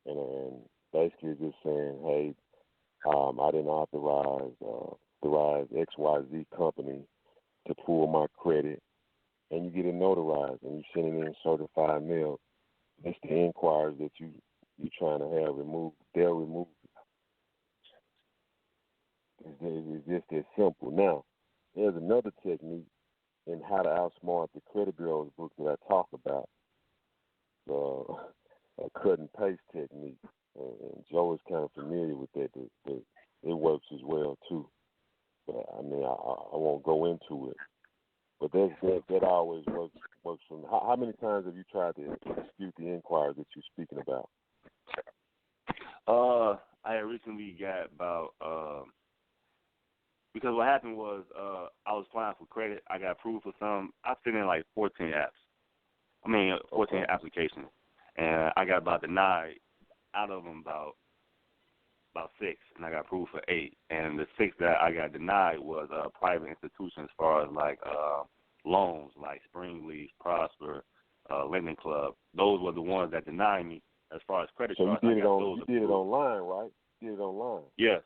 and basically just saying, hey, I didn't authorize XYZ company to pull my credit, and you get it notarized, and you send it in certified mail. That's the inquiries that you're trying to have removed. They'll remove it. It's just that simple. Now, there's another technique in how to outsmart the credit bureau's book that I talk about, a cut and paste technique. And Joe is kind of familiar with that. It works as well too. But I mean, I won't go into it. But that always works for me. How many times have you tried to dispute the inquiry that you're speaking about? I recently got about because what happened was I was applying for credit. I got approved for some. I sent in like 14 apps. 14 applications, and I got about denied out of them about 6, and I got approved for 8. And the 6 that I got denied was private institutions, as far as like loans, like Springleaf, Prosper, Lending Club. Those were the ones that denied me as far as credit cards. So you did it online, right? You did it online. Yes.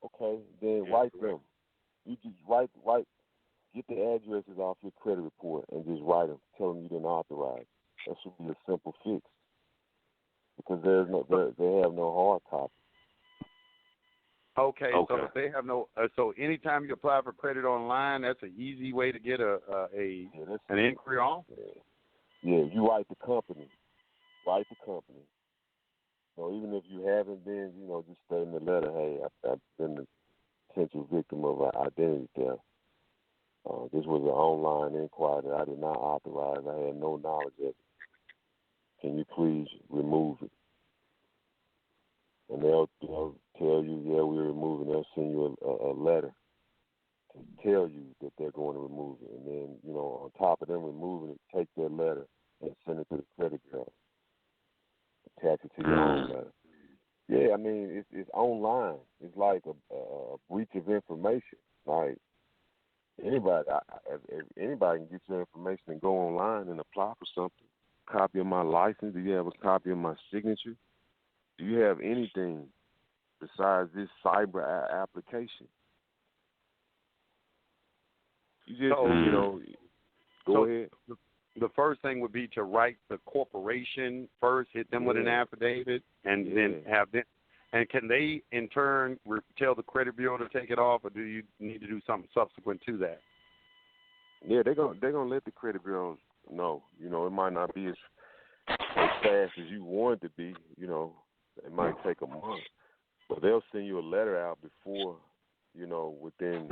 Okay, then write them. You just write. Get the addresses off your credit report and just write them. Tell them you didn't authorize. That should be a simple fix. Because they have no hard copy. Okay. So if they have no, so anytime you apply for credit online, that's an easy way to get an inquiry on. Yeah, you write the company. So even if you haven't been, just say in the letter, hey, I've been the potential victim of identity theft. This was an online inquiry that I did not authorize. I had no knowledge of it. Can you please remove it? And they'll tell you, yeah, we're removing. They'll send you a letter to tell you that they're going to remove it. And then, on top of them removing it, take their letter and send it to the credit bureau. Attach it to your own letter. Yeah, I mean, it's online. It's like a breach of information. Like anybody, if anybody can get your information and go online and apply for something. Copy of my license? Do you have a copy of my signature? Do you have anything besides this cyber application? You just, go ahead. The first thing would be to write the corporation first, hit them with an affidavit, and then have them. And can they, in turn, tell the credit bureau to take it off, or do you need to do something subsequent to that? Yeah, they're gonna let the credit bureaus know. It might not be as fast as you want it to be. It might take a month, but they'll send you a letter out before, within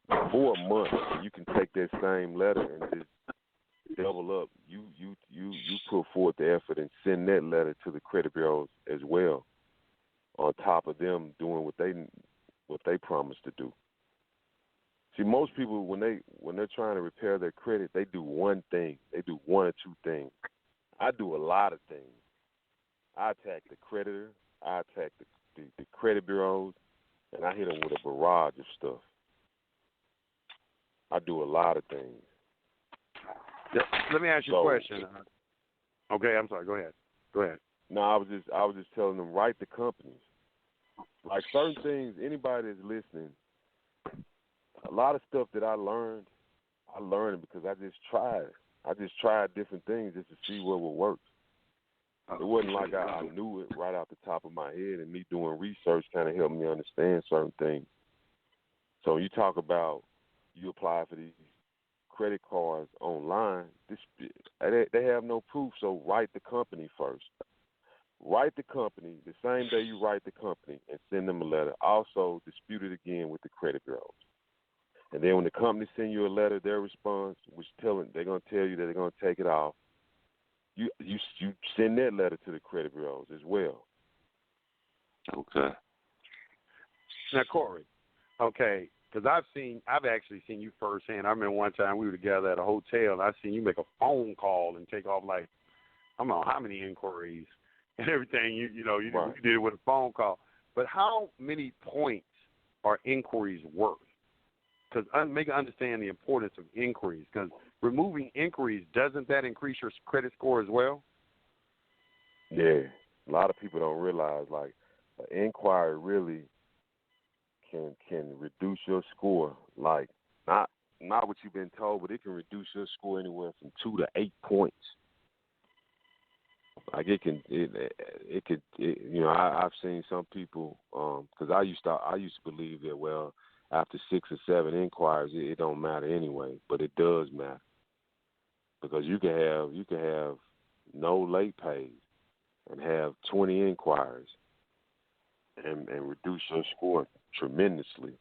before a month. You can take that same letter and just double up. You put forth the effort and send that letter to the credit bureaus as well, on top of them doing what they promised to do. See, most people, when they're trying to repair their credit, they do one thing. They do one or two things. I do a lot of things. I attack the creditor. I attack the credit bureaus, and I hit them with a barrage of stuff. I do a lot of things. Let me ask you a question. Okay, I'm sorry. Go ahead. No, I was just telling them, write the companies. Like certain things, anybody that's listening, a lot of stuff that I learned it because I just tried. I just tried different things just to see what would work. It wasn't like I knew it right off the top of my head, and me doing research kind of helped me understand certain things. So you talk about you apply for these credit cards online, they have no proof, so write the company first. Write the company the same day you write the company and send them a letter. Also dispute it again with the credit bureaus. And then when the company send you a letter, their response, they're going to tell you that they're going to take it off. you send that letter to the credit bureaus as well. Okay. Now, Corey, okay, because I've actually seen you firsthand. I remember one time we were together at a hotel, and I seen you make a phone call and take off like, I don't know how many inquiries and everything. You did it with a phone call. But how many points are inquiries worth? Because make understand the importance of inquiries. Because removing inquiries, doesn't that increase your credit score as well? Yeah, a lot of people don't realize like an inquiry really can reduce your score. Like not what you've been told, but it can reduce your score anywhere from 2 to 8 points. Like it could. I've seen some people because I used to believe that after 6 or 7 inquiries it don't matter anyway, but it does matter because you can have no late pays and have 20 inquiries and reduce your score tremendously.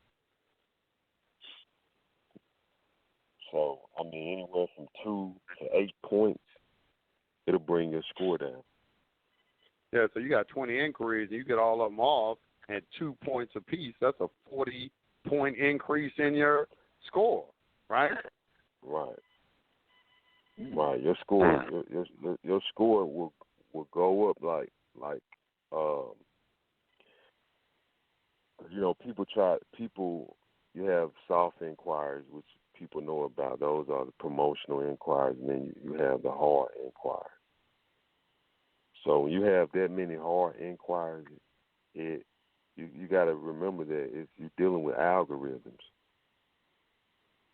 So anywhere from 2 to 8 points. It'll bring your score down. Yeah, so you got 20 inquiries, and you get all of them off at 2 points apiece. That's a 40-point increase in your score, right? Right. Your score, your score will go up like people. You have soft inquiries, which people know about. Those are the promotional inquiries, and then you have the hard inquiries. So when you have that many hard inquiries, you got to remember that you're dealing with algorithms.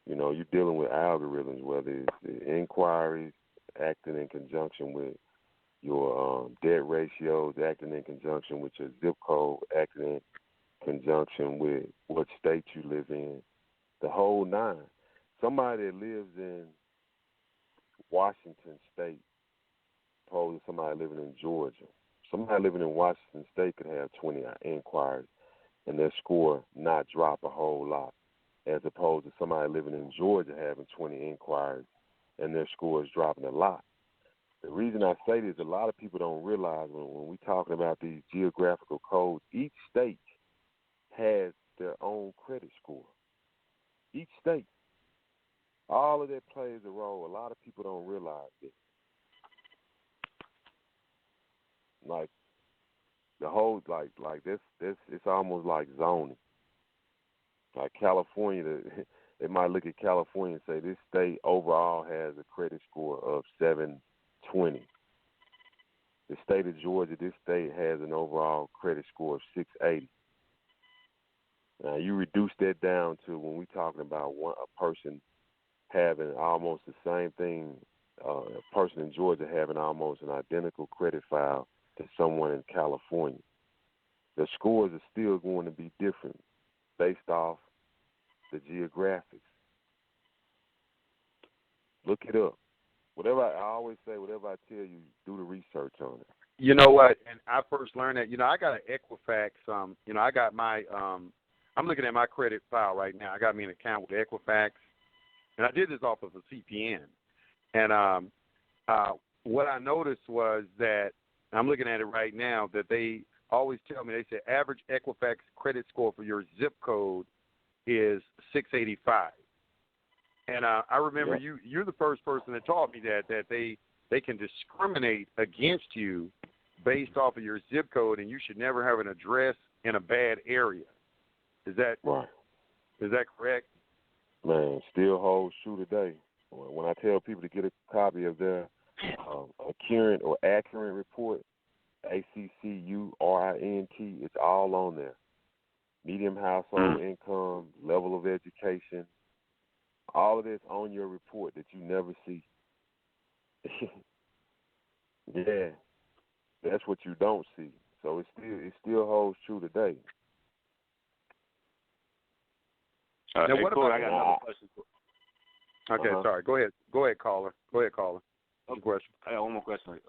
You're dealing with algorithms, whether it's the inquiries acting in conjunction with your debt ratios, acting in conjunction with your zip code, acting in conjunction with what state you live in, the whole nine. Somebody that lives in Washington State opposed to somebody living in Georgia. Somebody living in Washington State could have 20 inquiries and their score not drop a whole lot, as opposed to somebody living in Georgia having 20 inquiries and their score is dropping a lot. The reason I say this, a lot of people don't realize when we're talking about these geographical codes, each state has their own credit score. Each state. All of that plays a role. A lot of people don't realize it. Like the whole like this it's almost like zoning. Like California, they might look at California and say this state overall has a credit score of 720. The state of Georgia, this state has an overall credit score of 680. Now you reduce that down to when we're talking about a person having almost the same thing, a person in Georgia having almost an identical credit file to someone in California. The scores are still going to be different based off the geographics. Look it up. I always say, whatever I tell you, do the research on it. You know what? And I first learned that. I got an Equifax. I got my. I'm looking at my credit file right now. I got me an account with Equifax, and I did this off of a CPN. And what I noticed was that I'm looking at it right now that they always tell me, they say average Equifax credit score for your zip code is 685. And I remember you're the first person that taught me that they can discriminate against you based off of your zip code, and you should never have an address in a bad area. Is that right? Is that correct? Man, still holds true today. When I tell people to get a copy of their accurate or accurate report, ACCURINT, it's all on there. Medium household income, level of education, all of this on your report that you never see. Yeah, that's what you don't see. So it still holds true today. Now, hey, what Corey, about? I got another question. Okay, sorry. Go ahead, caller. One question. I got one more question.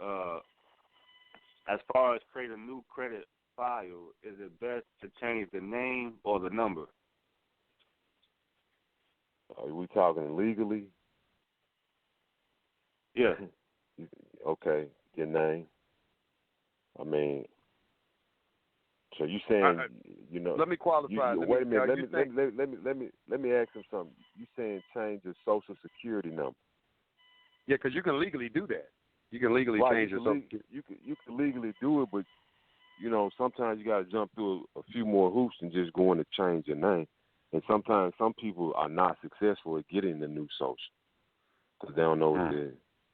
As far as create a new credit file, is it best to change the name or the number? Are we talking legally? Yeah. okay, your name. I mean, so you saying Let me qualify. Wait a minute. Let me ask him something. You saying change your social security number? Yeah, because you can legally do that. You can legally change your social security. You can legally do it, but sometimes you got to jump through a few more hoops than just going to change your name. And sometimes some people are not successful at getting the new social because they don't know what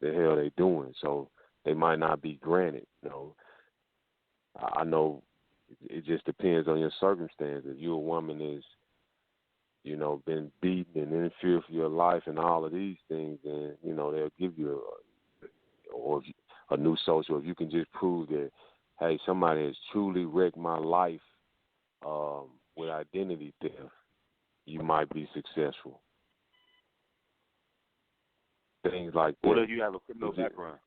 the hell they're doing. So they might not be granted. I know it just depends on your circumstance. If you're a woman is, been beaten and in fear for your life and all of these things, then, they'll give you a new social. If you can just prove that, hey, somebody has truly wrecked my life with identity theft, you might be successful. Things like that. What if you have a criminal background?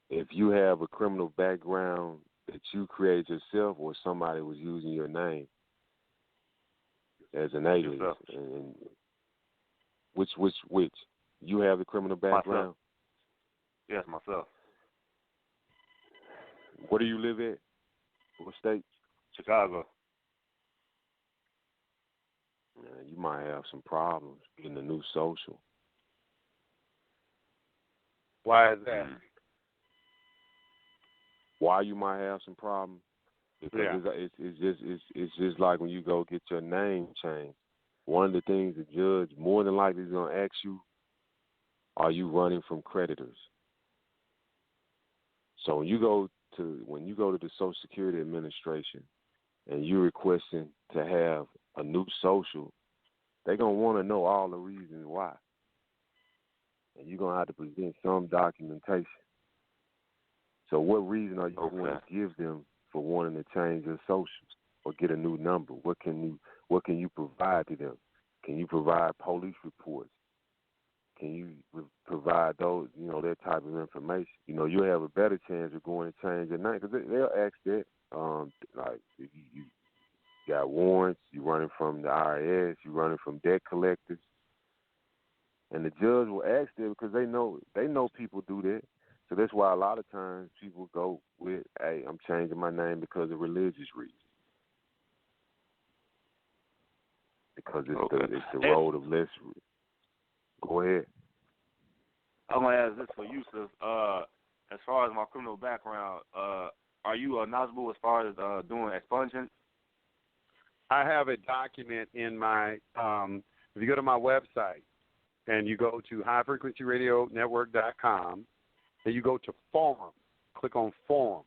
If you have a criminal background that you created yourself or somebody was using your name as an alias, and which you have the criminal background? Myself. Yes, myself. Where do you live at? What state? Chicago. You might have some problems getting a new social. Why is that? Why you might have some problems? Because it's just like when you go get your name changed. One of the things the judge more than likely is going to ask you, are you running from creditors? So when you go to the Social Security Administration and you're requesting to have a new social, they're going to want to know all the reasons why. And you're going to have to present some documentation. So what reason are you going to give them for wanting to change your socials or get a new number? What can you provide to them? Can you provide police reports? Can you provide those, that type of information? You'll have a better chance of going to change your name because they'll ask that. Like if you got warrants, you're running from the IRS, you're running from debt collectors, and the judge will ask that because they know people do that. So that's why a lot of times people go with, hey, I'm changing my name because of religious reasons. Because it's the road of less. Go ahead. I'm going to ask this for Yusef. As far as my criminal background, are you knowledgeable as far as doing expungement? I have a document in my, if you go to my website and you go to highfrequencyradionetwork.com, then you go to forum, click on forum.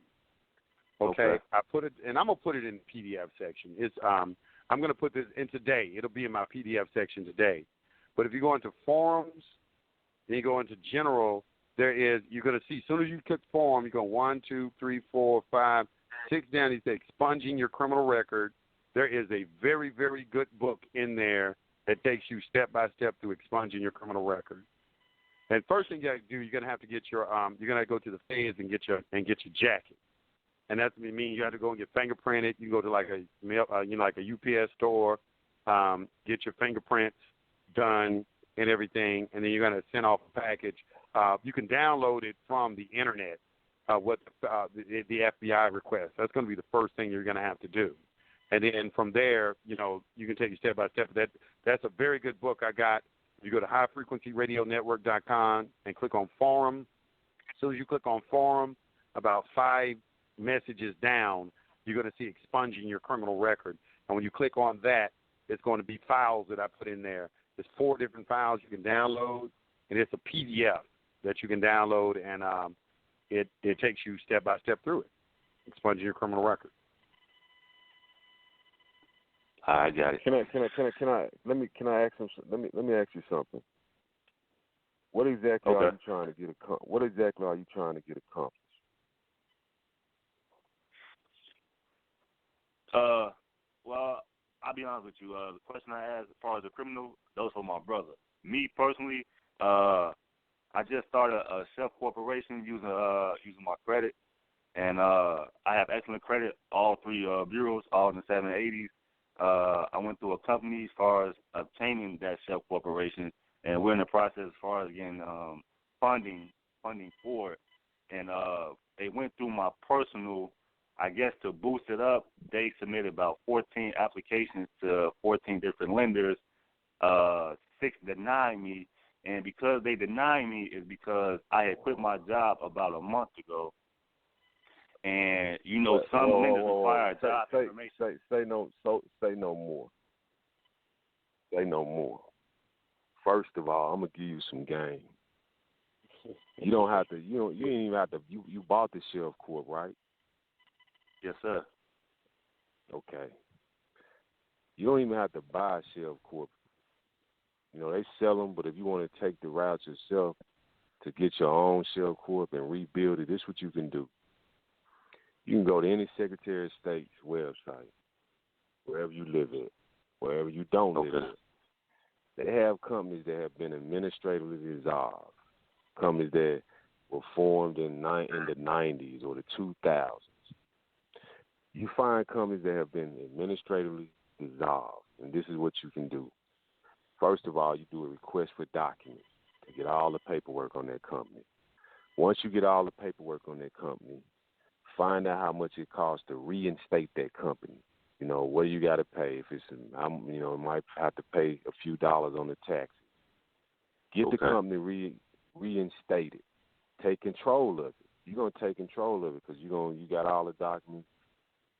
Okay. I put it, and I'm going to put it in the PDF section. It's, I'm going to put this in today. It'll be in my PDF section today. But if you go into forums, then you go into general, you're going to see, as soon as you click forum, you go 1, 2, 3, 4, 5, 6 down. You say expunging your criminal record. There is a very, very good book in there that takes you step by step through expunging your criminal record. And first thing you got to do, you're going to have to get your, you're going to go to the feds and get your jacket. And that means you have to go and get fingerprinted. You can go to like a like a UPS store, get your fingerprints done and everything, and then you're going to send off a package. You can download it from the internet. What the FBI requests. That's going to be the first thing you're going to have to do. And then from there, you can take it step by step. That's a very good book I got. You go to highfrequencyradionetwork.com and click on forum. As soon as you click on forum, about 5 messages down, you're going to see expunging your criminal record. And when you click on that, it's going to be files that I put in there. There's 4 different files you can download, and it's a PDF that you can download, and it takes you step by step through it, expunging your criminal record. I got it. Can I ask him? Let me ask you something. What exactly are you trying to get accomplished? What exactly are you trying to get accomplished? Well, I'll be honest with you. The question I asked as far as the criminal, those for my brother. Me personally, I just started a self corporation using my credit, and I have excellent credit. All 3 bureaus, all in the 780s. I went through a company as far as obtaining that self corporation, and we're in the process as far as getting funding for it, and they went through my personal. I guess to boost it up, they submitted about 14 applications to 14 different lenders. 6 denied me, and because they denied me is because I had quit my job about a month ago. And some lenders require job information. Say no more. Say no more. First of all, I'm gonna give you some game. You don't have to. You ain't even have to. You bought the Sheriff Corp, right? Yes, sir. Okay. You don't even have to buy a Sheriff Corp. They sell them, but if you want to take the route yourself to get your own Sheriff Corp and rebuild it, this is what you can do. You can go to any Secretary of State's website, wherever you live at, wherever you don't live at. They have companies that have been administratively dissolved, companies that were formed in the 90s or the 2000s. You find companies that have been administratively dissolved, and this is what you can do. First of all, you do a request for documents to get all the paperwork on that company. Once you get all the paperwork on that company, find out how much it costs to reinstate that company. What you got to pay. If it's, might have to pay a few dollars on the taxes. Get the company reinstated. Take control of it. You're gonna take control of it because you got all the documents.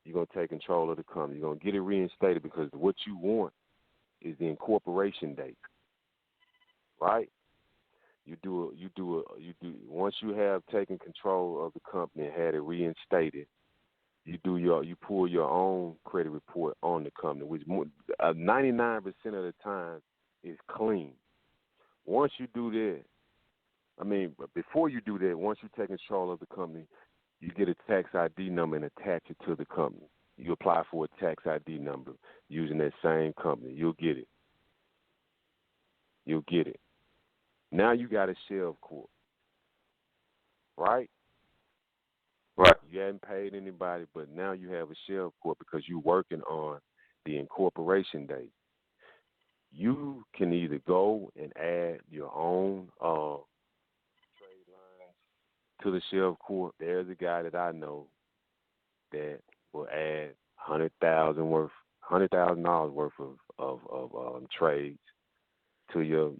You're going to take control of the company. You're going to get it reinstated because what you want is the incorporation date, right? Once you have taken control of the company and had it reinstated, you pull your own credit report on the company, which 99% of the time is clean. Once you do that, before you do that, once you take control of the company, you get a tax ID number and attach it to the company. You apply for a tax ID number using that same company. You'll get it. Now you got a Sheriff Corp, right? Right. You hadn't paid anybody, but now you have a Sheriff Corp because you're working on the incorporation date. You can either go and add your own trade lines to the Sheriff Corp. There's a guy that I know that will add $100,000 worth of trades to your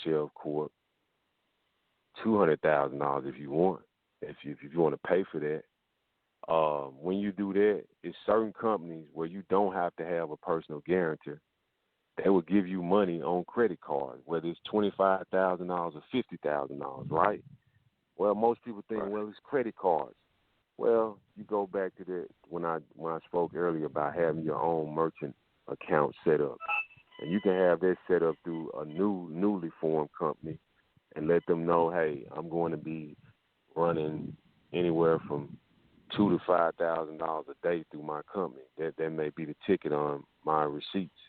Sheriff Corp. $200,000 if you want. If you want to pay for that. When you do that, it's certain companies where you don't have to have a personal guarantor. They will give you money on credit cards, whether it's $25,000 or $50,000, right? Well, most people think, well, it's credit cards. Well, you go back to that when I spoke earlier about having your own merchant account set up, and you can have that set up through a newly formed company, and let them know, hey, I'm going to be running anywhere from $2,000 to $5,000 a day through my company. That may be the ticket on my receipts.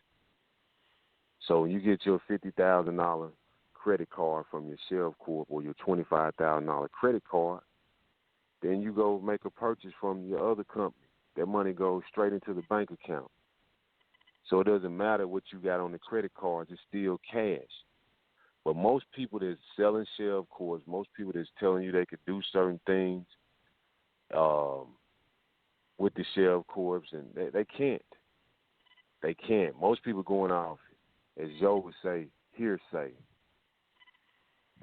So when you get your $50,000 credit card from your Sheriff Corp or your $25,000 credit card, then you go make a purchase from your other company. That money goes straight into the bank account. So it doesn't matter what you got on the credit cards, it's still cash. But most people that's selling Sheriff Corps, most people that's telling you they could do certain things with the Sheriff Corps, and they can't. They can't. Most people going off, as Joe would say, hearsay.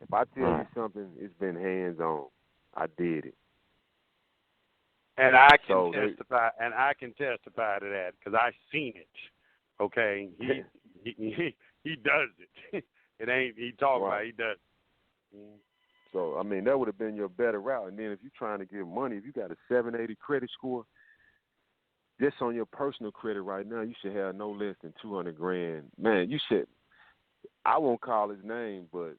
If I tell you something, it's been hands-on. I did it. And I can testify to that because I've seen it. Okay, he does it. It ain't he talk about it, he does it. So that would have been your better route. And then if you're trying to get money, if you got a 780 credit score, just on your personal credit right now, you should have no less than $200,000. Man, you should. I won't call his name, but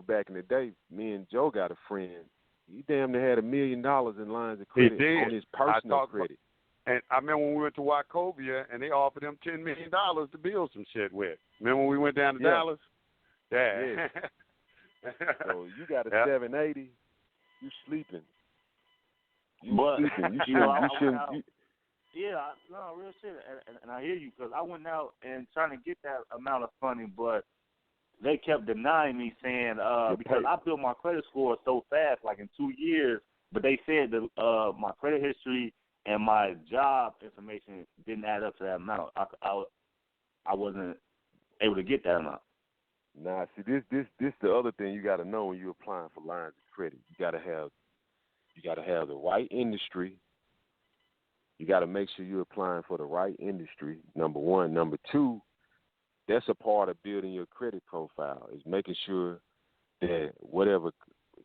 back in the day, me and Joe got a friend. He damn near had $1 million in lines of credit on his personal credit. And I remember when we went to Wachovia, and they offered him $10 million to build some shit with. Remember when we went down to Dallas? Yeah. So you got a 780, you sleeping. You shouldn't. Real shit. And I hear you because I went out and trying to get that amount of funding, but they kept denying me, saying because I built my credit score so fast, like in 2 years. But they said that my credit history and my job information didn't add up to that amount. I wasn't able to get that amount. Nah, see, this the other thing you got to know when you're applying for lines of credit. You got to have the right industry. You got to make sure you're applying for the right industry. Number one. Number two, that's a part of building your credit profile, is making sure that whatever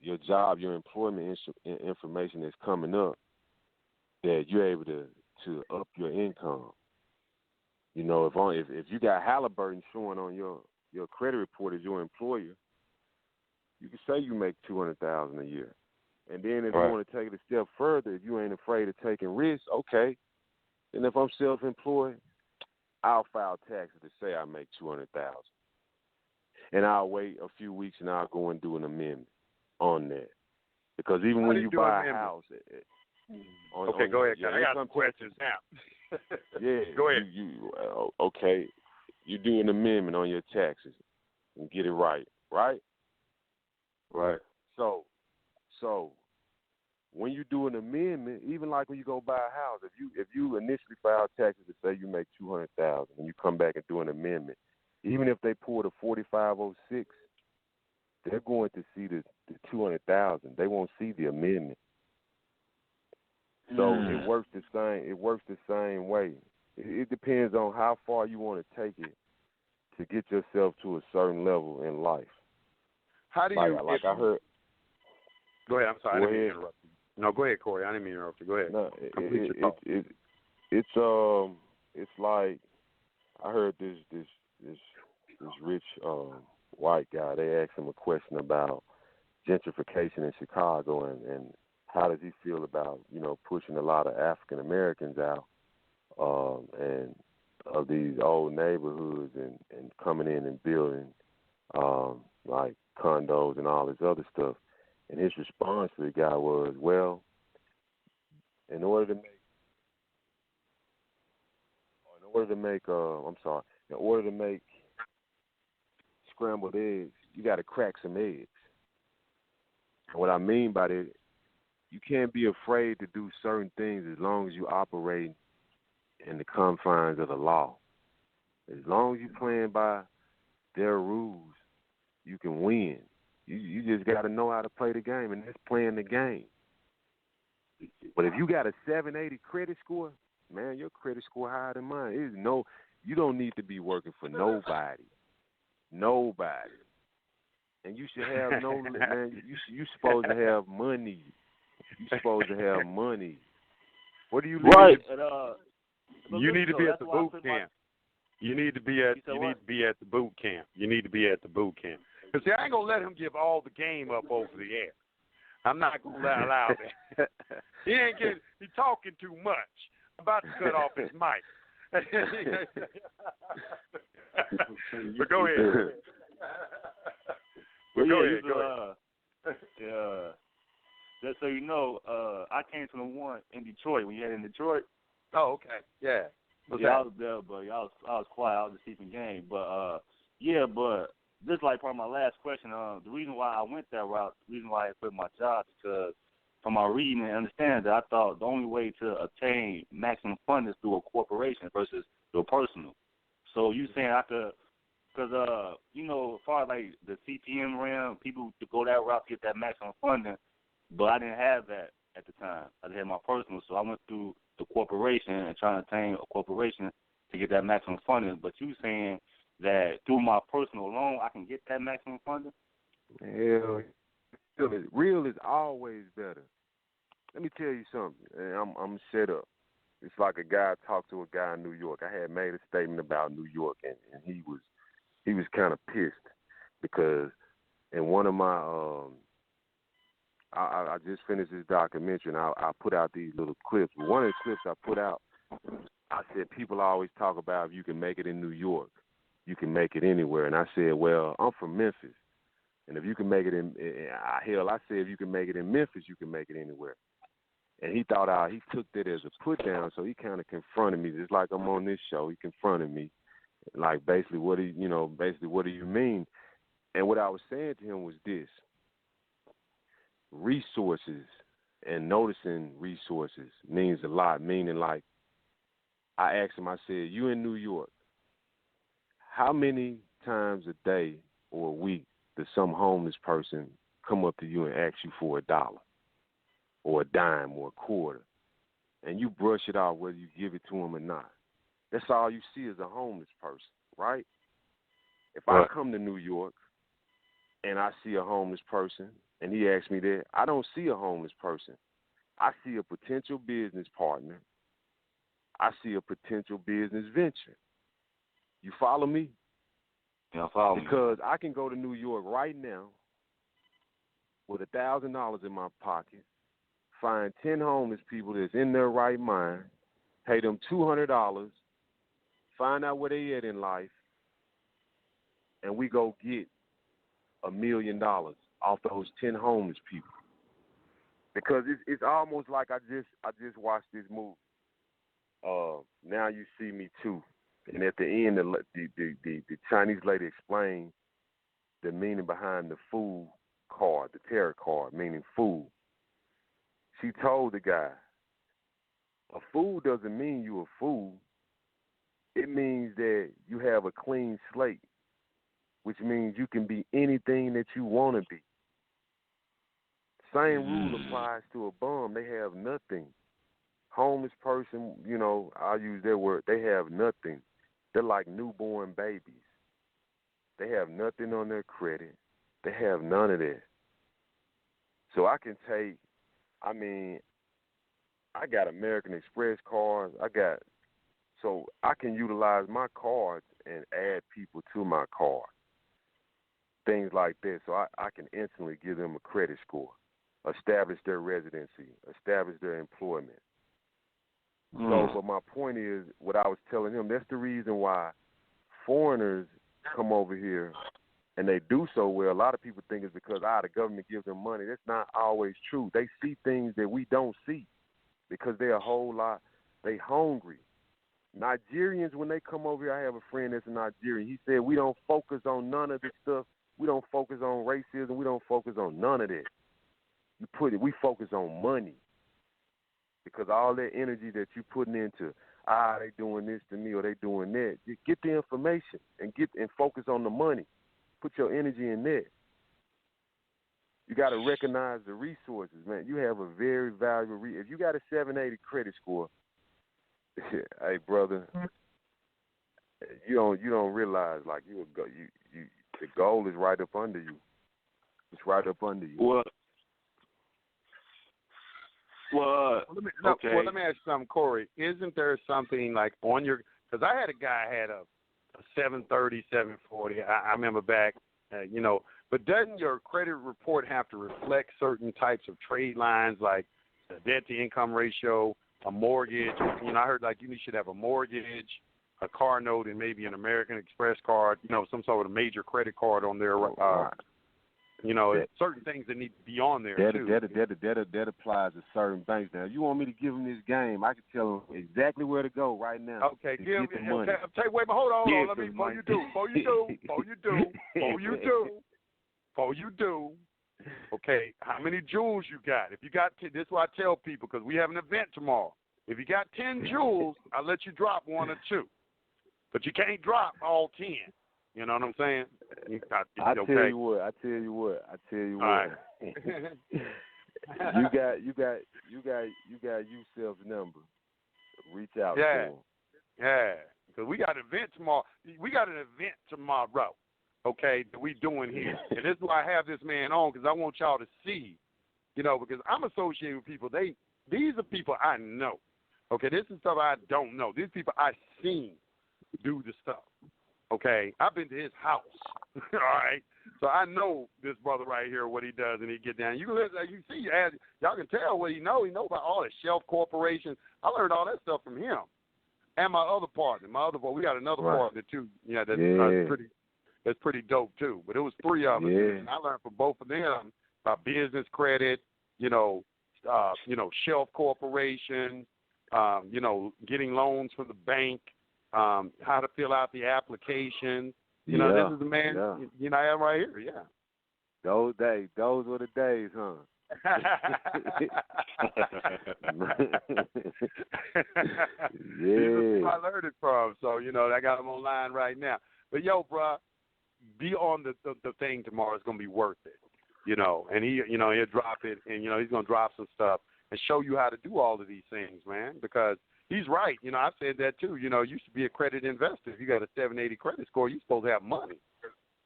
your job, your employment information is coming up, that you're able to up your income. You know, if you got Halliburton showing on your credit report as your employer, you can say you make $200,000 a year. And then if you want to take it a step further, if you ain't afraid of taking risks, okay. And if I'm self-employed, I'll file taxes to say I make $200,000, and I'll wait a few weeks and I'll go and do an amendment on that. Because even when you buy a house, okay, go ahead. I got some questions now. Yeah, go ahead. Okay, you do an amendment on your taxes and get it right, right? Right. So when you do an amendment, even like when you go buy a house, if you initially file taxes to say you make $200,000 and you come back and do an amendment, even if they pull the 4506, they're going to see the $200,000. They won't see the amendment. So it works the same. It works the same way. It depends on how far you want to take it to get yourself to a certain level in life. How do you? Like I heard. Go ahead. I'm sorry. I didn't mean to interrupt you. No, go ahead, Corey. I didn't mean to interrupt you. Go ahead. No, it's like I heard this rich white guy. They asked him a question about gentrification in Chicago and how does he feel about, you know, pushing a lot of African Americans out and of these old neighborhoods and coming in and building like condos and all this other stuff. And his response to the guy was, well, in order to make scrambled eggs, you got to crack some eggs. And what I mean by that, you can't be afraid to do certain things as long as you operate in the confines of the law. As long as you're playing by their rules, you can win. You just got to know how to play the game, and that's playing the game. But if you got a 780 credit score, man, your credit score higher than mine. You don't need to be working for nobody. Nobody. And you should have man, you supposed to have money. You're supposed to have money. What do you need? Right. You need to be at the boot camp. You need to be at the boot camp. You need to be at the boot camp. Because, see, I ain't going to let him give all the game up over the air. I'm not going to allow that. He's talking too much. I'm about to cut off his mic. But go ahead. Go ahead. Yeah. Just so you know, I came to the one in Detroit when you had in Detroit. Oh, okay. Yeah. I was there, but I was quiet. I was just keeping game. But but this is like part of my last question. The reason why I went that route, the reason why I quit my job, because from my reading and understanding that I thought the only way to obtain maximum funding is through a corporation versus through a personal. So you saying I could, because as far as like the CPM realm, people to go that route to get that maximum funding, but I didn't have that at the time. I had my personal, so I went through the corporation and trying to obtain a corporation to get that maximum funding. But you saying that through my personal loan, I can get that maximum funding? Hell, real is always better. Let me tell you something. I'm set up. It's like a guy talked to a guy in New York. I had made a statement about New York, and he was kind of pissed because in one of my I just finished this documentary, and I put out these little clips. One of the clips I put out, I said people always talk about if you can make it in New York, you can make it anywhere. And I said, well, I'm from Memphis, and if you can make it I said if you can make it in Memphis, you can make it anywhere. And he thought he took that as a put down, so he kind of confronted me, just like I'm on this show. He confronted me, like basically what do you mean? And what I was saying to him was this: resources and noticing resources means a lot. Meaning, like, I asked him, I said, you in New York, how many times a day or a week does some homeless person come up to you and ask you for $1 or a dime or a quarter, and you brush it off whether you give it to them or not? That's all you see is a homeless person, right? If I come to New York and I see a homeless person and he asks me that, I don't see a homeless person. I see a potential business partner. I see a potential business venture. You follow me? Yeah, I follow. Because I can go to New York right now with $1,000 in my pocket, find 10 homeless people that's in their right mind, pay them $200, find out where they at in life, and we go get $1 million off those 10 homeless people. Because it's almost like I just watched this movie. Now You See Me Too, and at the end, the Chinese lady explained the meaning behind the food card, the tarot card, meaning food. She told the guy, a fool doesn't mean you a fool. It means that you have a clean slate, which means you can be anything that you want to be. Same rule applies to a bum. They have nothing. Homeless person, you know, I'll use their word, they have nothing. They're like newborn babies. They have nothing on their credit. They have none of that. So I can take, I got American Express cards. So I can utilize my cards and add people to my card. Things like that. So I can instantly give them a credit score, establish their residency, establish their employment. So, but my point is, what I was telling him, that's the reason why foreigners come over here and they do so well. A lot of people think it's because the government gives them money. That's not always true. They see things that we don't see because they're they hungry. Nigerians, when they come over here, I have a friend that's a Nigerian. He said, we don't focus on none of this stuff. We don't focus on racism. We don't focus on none of that. We focus on money. Because all that energy that you're putting into, they doing this to me or they doing that, you get the information and focus on the money. Put your energy in that. You got to recognize the resources, man. You have a very valuable if you got a 780 credit score, hey brother, you don't realize like the goal is right up under you. It's right up under you. Let me ask you something, Corey. Isn't there something like on your – because I had a guy had a 730, 740. I remember back, but doesn't your credit report have to reflect certain types of trade lines like the debt-to-income ratio, a mortgage? I heard like you should have a mortgage, a car note, and maybe an American Express card, some sort of major credit card on there. Certain things that need to be on there, too. That applies to certain banks. Now, if you want me to give them this game, I can tell them exactly where to go right now. Okay, wait, but hold on. Let me, before you do, okay, how many jewels you got? If you got, this is what I tell people, because we have an event tomorrow. If you got 10 jewels, I'll let you drop 1 or 2. But you can't drop all 10. You know what I'm saying? I tell you what. All right. you got Yusef's number. Reach out to him. Yeah, because we got an event tomorrow. Okay, that we doing here, and this is why I have this man on, because I want y'all to see, because I'm associated with people. These are people I know. Okay, this is stuff I don't know. These people I seen do the stuff. Okay, I've been to his house, all right? So I know this brother right here, what he does, and he get down. You see, y'all can tell what he know. He know about all the Shelf Corporation. I learned all that stuff from him. And my other partner, we got another partner, too, that's pretty dope, too. But it was 3 of us, and I learned from both of them about business credit, Shelf Corporation, getting loans from the bank, how to fill out the application, You know, this is the man. Yeah. You know, I am right here. Yeah. Those were the days, huh? This is who I learned it from. So, you know, I got him online right now. But, yo, bro, be on the thing tomorrow. It's going to be worth it, you know. And, he'll drop it, and, you know, he's going to drop some stuff and show you how to do all of these things, man, because he's right. You know, I said that, too. You know, you should be a credit investor. If you got a 780 credit score, you're supposed to have money.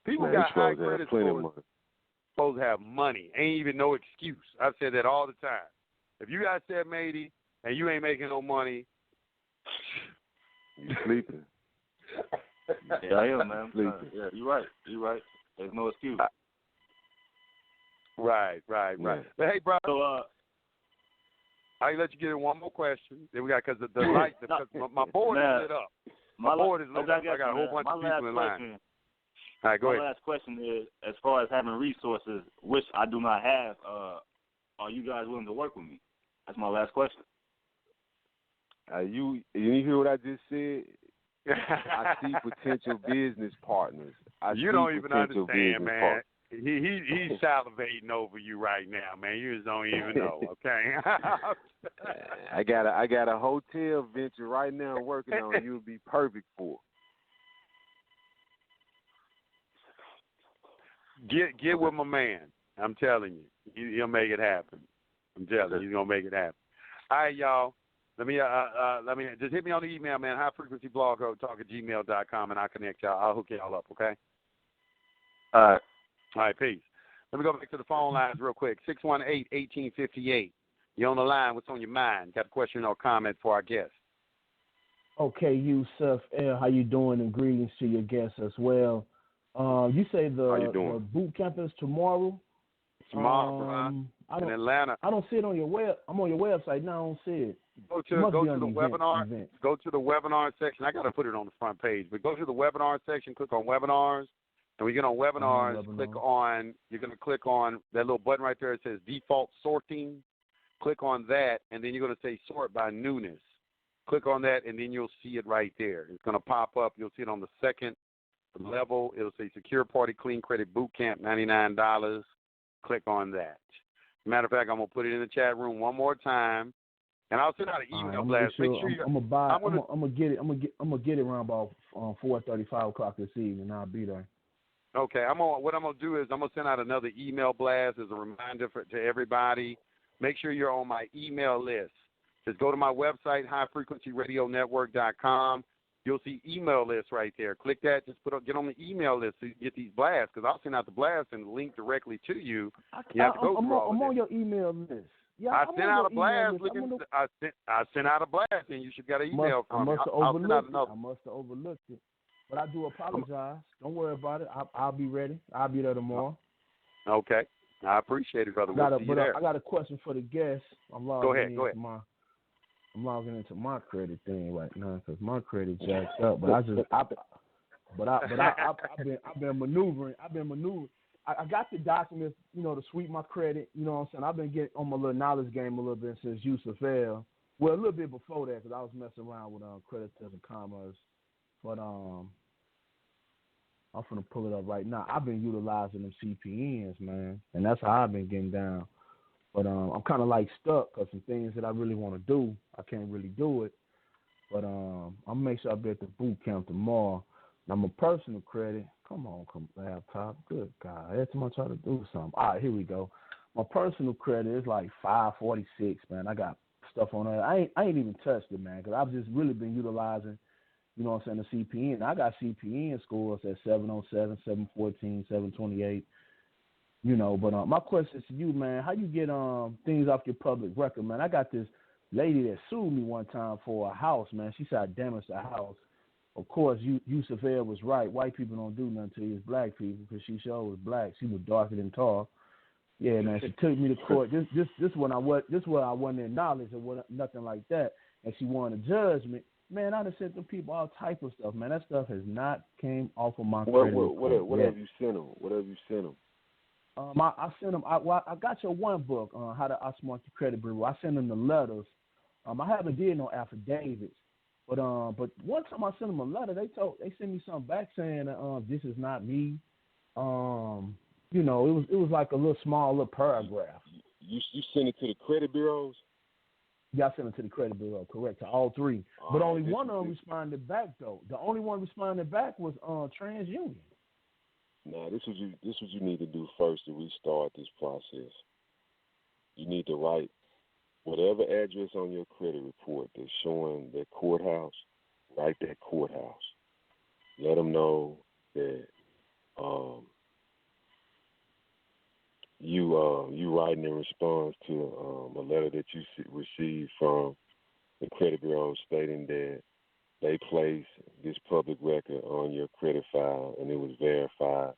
People got high credit scores. Supposed to have money. Ain't even no excuse. I've said that all the time. If you got 780 and you ain't making no money, you sleeping. Yeah, I am, man. Sleeping. Yeah, you're right. You're right. There's no excuse. Right. Yeah. But hey, bro. So, I'll let you get in one more question. Then we got because the light, because my board is lit up. My board is lit up. I got a whole bunch of people in line. All right, go ahead. My last question is, as far as having resources, which I do not have, are you guys willing to work with me? That's my last question. You hear what I just said? I see potential business partners. You don't even understand, man. He's salivating over you right now, man. You just don't even know, okay? I got a hotel venture right now working on. You'll be perfect for. Get with my man. I'm telling you, he'll make it happen. I'm telling you, he's gonna make it happen. All right, y'all. Let me just hit me on the email, man. highfrequencyblogtalk@gmail.com, and I'll connect y'all. I'll hook y'all up, okay? All right, peace. Let me go back to the phone lines real quick. 618-1858. You're on the line. What's on your mind? Got a question or comment for our guest? Okay, Yusef, how you doing? And greetings to your guests as well. You say the boot camp is tomorrow? Tomorrow, in Atlanta. I don't see it on your web. I'm on your website now. I don't see it. Go to the webinar. Go to the webinar section. I got to put it on the front page, but go to the webinar section. Click on webinars, and when you get on webinars, you're going to click on that little button right there. It says default sorting. Click on that, and then you're going to say sort by newness. Click on that, and then you'll see it right there. It's going to pop up. You'll see it on the second level. It'll say Secure Party Clean Credit Boot Camp, $99. Click on that. Matter of fact, I'm going to put it in the chat room one more time, and I'll send out an email blast. Make sure I'm gonna get it. I'm gonna get it around about 4:30, 5 o'clock this evening. I'll be there. Okay. What I'm gonna do is I'm gonna send out another email blast as a reminder to everybody. Make sure you're on my email list. Just go to my website, highfrequencyradionetwork.com. You'll see email list right there. Click that. Just get on the email list so you get these blasts, because I'll send out the blast and link directly to you. You have to go through all of I'm on your email list. Yeah, I sent out a blast. I sent out a blast, and you should get an email from me. I must have overlooked it. But I do apologize. Don't worry about it. I'll be ready. I'll be there tomorrow. Okay. I appreciate it, brother. We'll see you there. I got a question for the guests. Go ahead. I'm logging into my credit thing right now because my credit jacked up. But I've been maneuvering. I got the documents, to sweep my credit. You know what I'm saying? I've been getting on my little knowledge game a little bit since Yusef. Well, a little bit before that because I was messing around with credit test and commerce. But I'm finna pull it up right now. I've been utilizing them CPNs, man, and that's how I've been getting down. But I'm kind of like stuck because some things that I really want to do, I can't really do it. But I'll make sure I'll be at the boot camp tomorrow. Now, my personal credit, come on, laptop. Good God, every time I try to do something. All right, here we go. My personal credit is like 546, man. I got stuff on there. I ain't even touched it, man, because I've just really been utilizing, the CPN. I got CPN scores at 707, 714, 728. But my question is to you, man, how you get things off your public record, man? I got this lady that sued me one time for a house, man. She said I damaged the house. Of course, Yusef was right. White people don't do nothing to you. It's black people, because she sure was black. She was darker than tall. Yeah, man. She took me to court. This when I wasn't in knowledge or nothing like that, and she wanted a judgment. Man, I done sent them people all type of stuff, man. That stuff has not came off of my credit. What have you sent them? What have you sent them? I sent them. I got your one book on how to outsmart the credit bureau. I sent them the letters. I haven't did no affidavits, But one time I sent them a letter, they sent me something back saying this is not me. You know, it was like a little paragraph. You sent it to the credit bureaus? Yeah, I sent it to the credit bureau, correct, to all three. But only one of them responded back though. The only one responding back was TransUnion. Nah, this is what you need to do first to restart this process. You need to write whatever address on your credit report that's showing that courthouse, write that courthouse. Let them know that you writing in response to a letter that you received from the credit bureau stating that they placed this public record on your credit file and it was verified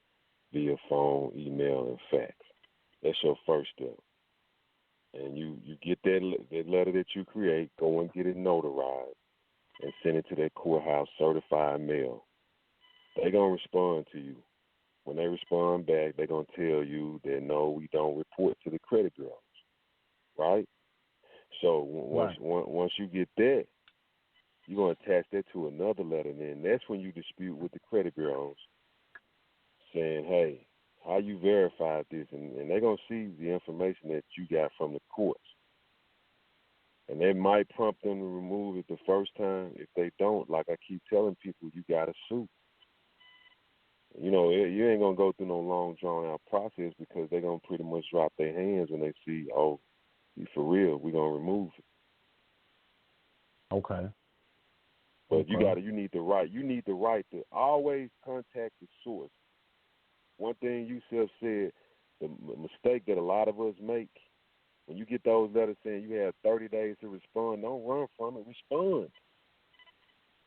via phone, email, and fax. That's your first step. And you get that letter that you create, go and get it notarized and send it to that courthouse certified mail. They're going to respond to you. When they respond back, they're going to tell you that, no, we don't report to the credit bureaus, right? So once you get that, you're going to attach that to another letter, and then that's when you dispute with the credit bureaus saying, hey, how you verified this, and they're going to see the information that you got from the courts. And they might prompt them to remove it the first time. If they don't, like I keep telling people, you got to sue. You know, you ain't going to go through no long, drawn-out process because they're going to pretty much drop their hands when they see, oh, for real, we're going to remove it. Okay. But you need the right to always contact the source. One thing Yusef said, the mistake that a lot of us make, when you get those letters saying you have 30 days to respond, don't run from it.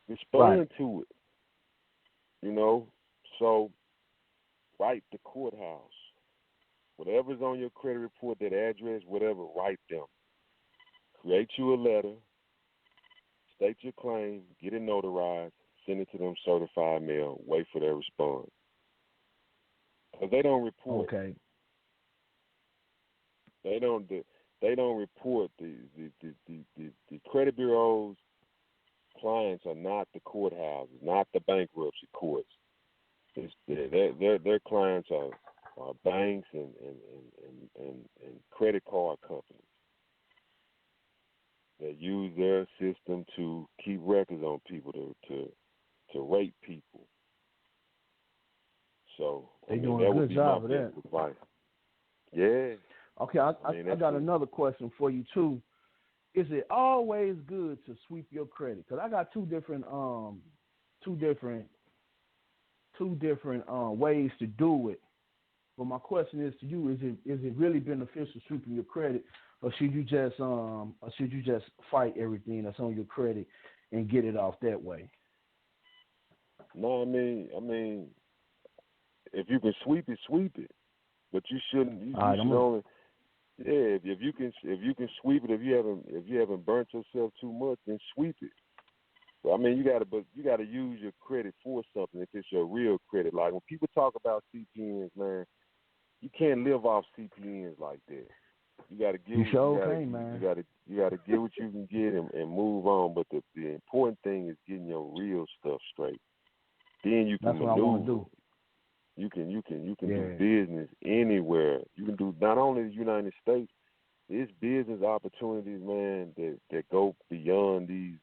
Respond to it. You know? So write the courthouse. Whatever's on your credit report, that address, whatever, write them. Create you a letter. State your claim. Get it notarized. Send it to them certified mail. Wait for their response. Because they don't report. Okay. They don't report. The credit bureau's clients are not the courthouses, not the bankruptcy courts. Their clients are banks and credit card companies that use their system to keep records on people, to rate people. So they doing a good job of that. Advice. Yeah. Okay, I got another question for you too. Is it always good to sweep your credit? Because I got two different ways to do it. But my question is to you: is it really beneficial sweeping your credit, or should you just fight everything that's on your credit and get it off that way? No, I mean, if you can sweep it. But you shouldn't. You should only. Yeah, if you can sweep it, if you haven't burnt yourself too much, then sweep it. But I mean, you gotta use your credit for something if it's your real credit. Like when people talk about CPNs, man, you can't live off CPNs like that. You gotta get. You sure can, man. You gotta get what you can get and move on. But the important thing is getting your real stuff straight. Then you can maneuver. That's what I want to do. You can do business anywhere. You can do not only the United States. There's business opportunities, man, that go beyond the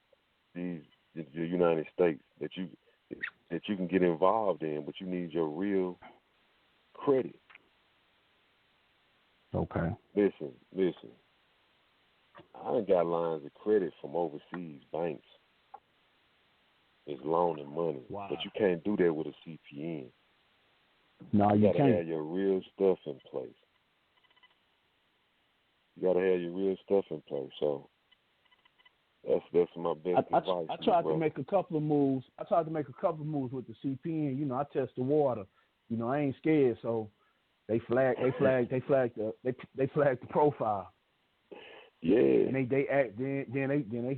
United States that you can get involved in, but you need your real credit. Okay. Listen. I done got lines of credit from overseas banks. It's loaning money, but you can't do that with a CPN. No, you gotta can't. have your real stuff in place. So that's my best advice. I tried to make a couple of moves. With the CPN. You know, I test the water. You know, I ain't scared. So they flagged the profile. Yeah. And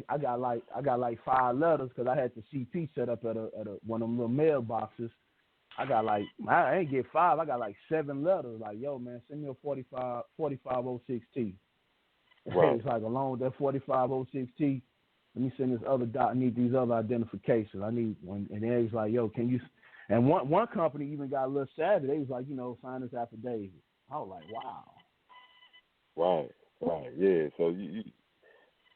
I got like 5 letters because I had the CP set up at one of them little mailboxes. I ain't get 5. I got like 7 letters. Like, yo, man, send me a 4506T. Right. It's like along with that 4506T, Let me send this other I need these other identifications. I need one. And then he's like, yo, can you? And one company even got a little savvy. They was like, sign this affidavit. I was like, wow. Right, yeah. So you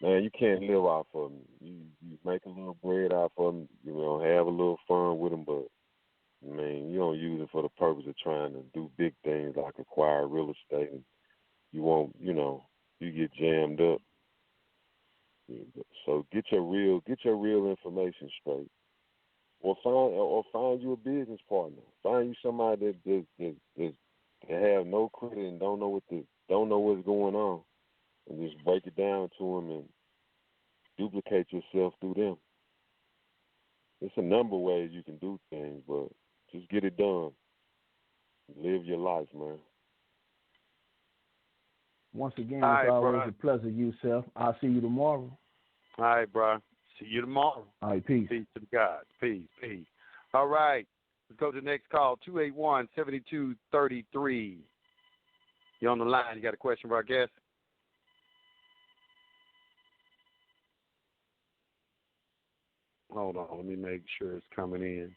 man, you can't live off of them. You make a little bread off of them. Have a little fun with them, but man, you don't use it for the purpose of trying to do big things like acquire real estate. And you won't, you get jammed up. So get your real information straight, or find you a business partner. Find you somebody that have no credit and don't know what's going on, and just break it down to them and duplicate yourself through them. There's a number of ways you can do things, but just get it done. Live your life, man. Once again, it's always a pleasure, Yusef. I'll see you tomorrow. All right, bro. See you tomorrow. All right, peace. Peace to God. Peace. All right. Let's go to the next call, 281-7233. You're on the line. You got a question for our guest? Hold on. Let me make sure it's coming in.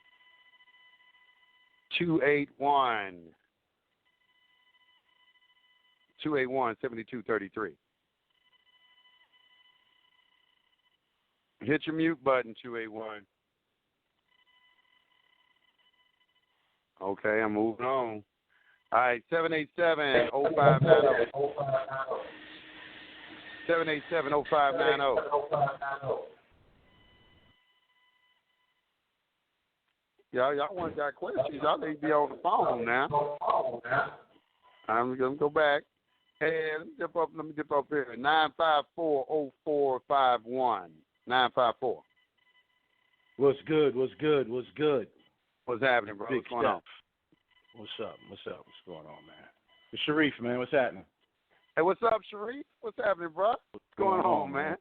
281-7233. Hit your mute button, 281. Okay, I'm moving on. All right, 787-0590. 787-0590. Y'all want got questions? Y'all need to be on the phone now. I'm gonna go back. Hey, let me dip up here. 954-0451. 954. What's good? What's happening, bro? Big What's going on? What's up? What's going on, man? It's Sharif, man. What's happening? Hey, what's up, Sharif? What's happening, bro? What's going on, man?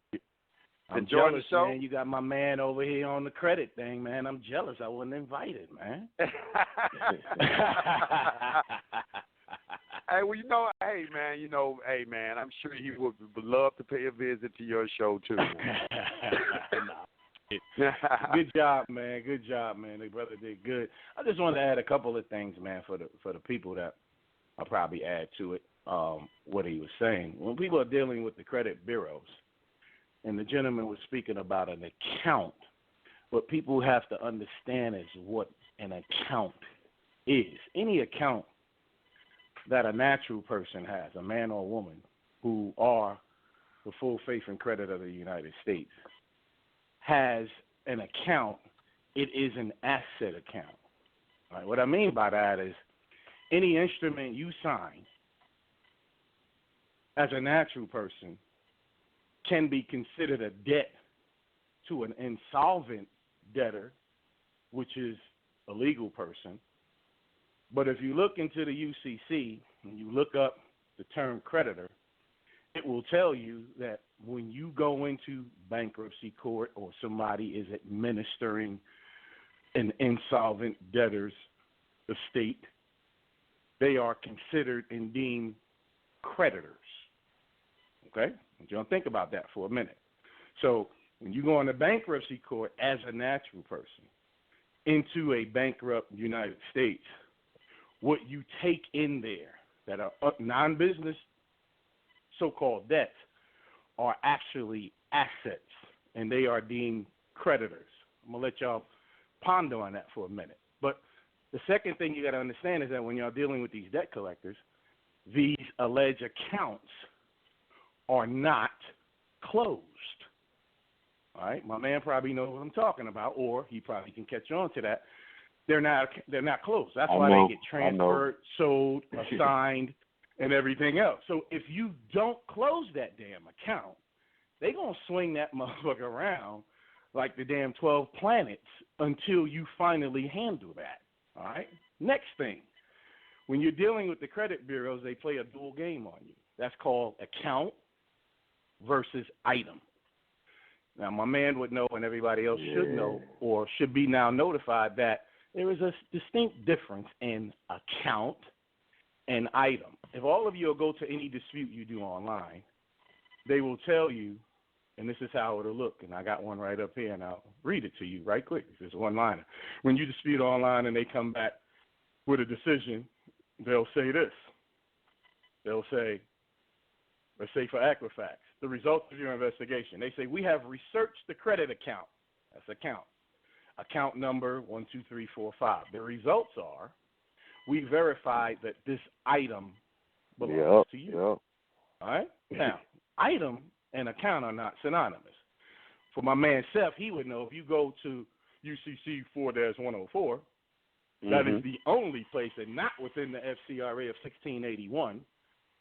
I'm enjoying jealous, the show, man. You got my man over here on the credit thing, man. I'm jealous. I wasn't invited, man. Hey, well, hey, man, I'm sure he would love to pay a visit to your show, too. Good job, man. The brother did good. I just wanted to add a couple of things, man, for the people that I'll probably add to it, what he was saying. When people are dealing with the credit bureaus, and the gentleman was speaking about an account, what people have to understand is what an account is. Any account that a natural person has, a man or a woman, who are the full faith and credit of the United States, has an account, it is an asset account. All right, what I mean by that is any instrument you sign as a natural person can be considered a debt to an insolvent debtor, which is a legal person. But if you look into the UCC and you look up the term creditor, it will tell you that when you go into bankruptcy court or somebody is administering an insolvent debtor's estate, they are considered and deemed creditors. Okay? I want you to think about that for a minute. So when you go into bankruptcy court as a natural person into a bankrupt United States, what you take in there that are non-business so-called debts are actually assets, and they are deemed creditors. I'm going to let y'all ponder on that for a minute. But the second thing you got to understand is that when y'all dealing with these debt collectors, these alleged accounts are not closed. All right? My man probably knows what I'm talking about, or he probably can catch on to that. They're not closed. That's why they get transferred, sold, assigned, and everything else. So if you don't close that damn account, they're going to swing that motherfucker around like the damn 12 planets until you finally handle that. All right? Next thing, when you're dealing with the credit bureaus, they play a dual game on you. That's called account versus item. Now, my man would know, and everybody else should know, or should be now notified, that there is a distinct difference in account and item. If all of you will go to any dispute you do online, they will tell you and this is how it'll look. And I got one right up here, and I'll read it to you right quick. It's one-liner. When you dispute online and they come back with a decision, they'll say this. They'll say, let's say for Equifax, the results of your investigation. They say, we have researched the credit account. That's account. Account number 12345. The results are, we verified that this item belongs to you. All right? Now, item and account are not synonymous. For my man Seth, he would know if you go to UCC 4-104, that is the only place, and not within the FCRA of 1681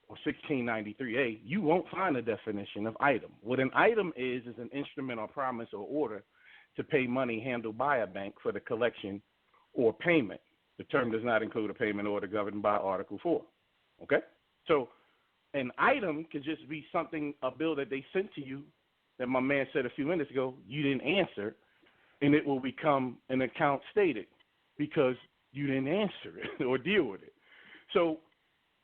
or 1693A, you won't find a definition of item. What an item is an instrument or promise or order to pay money handled by a bank for the collection or payment. The term does not include a payment order governed by Article 4. Okay? So an item could just be something, a bill that they sent to you that my man said a few minutes ago, you didn't answer, and it will become an account stated because you didn't answer it or deal with it. So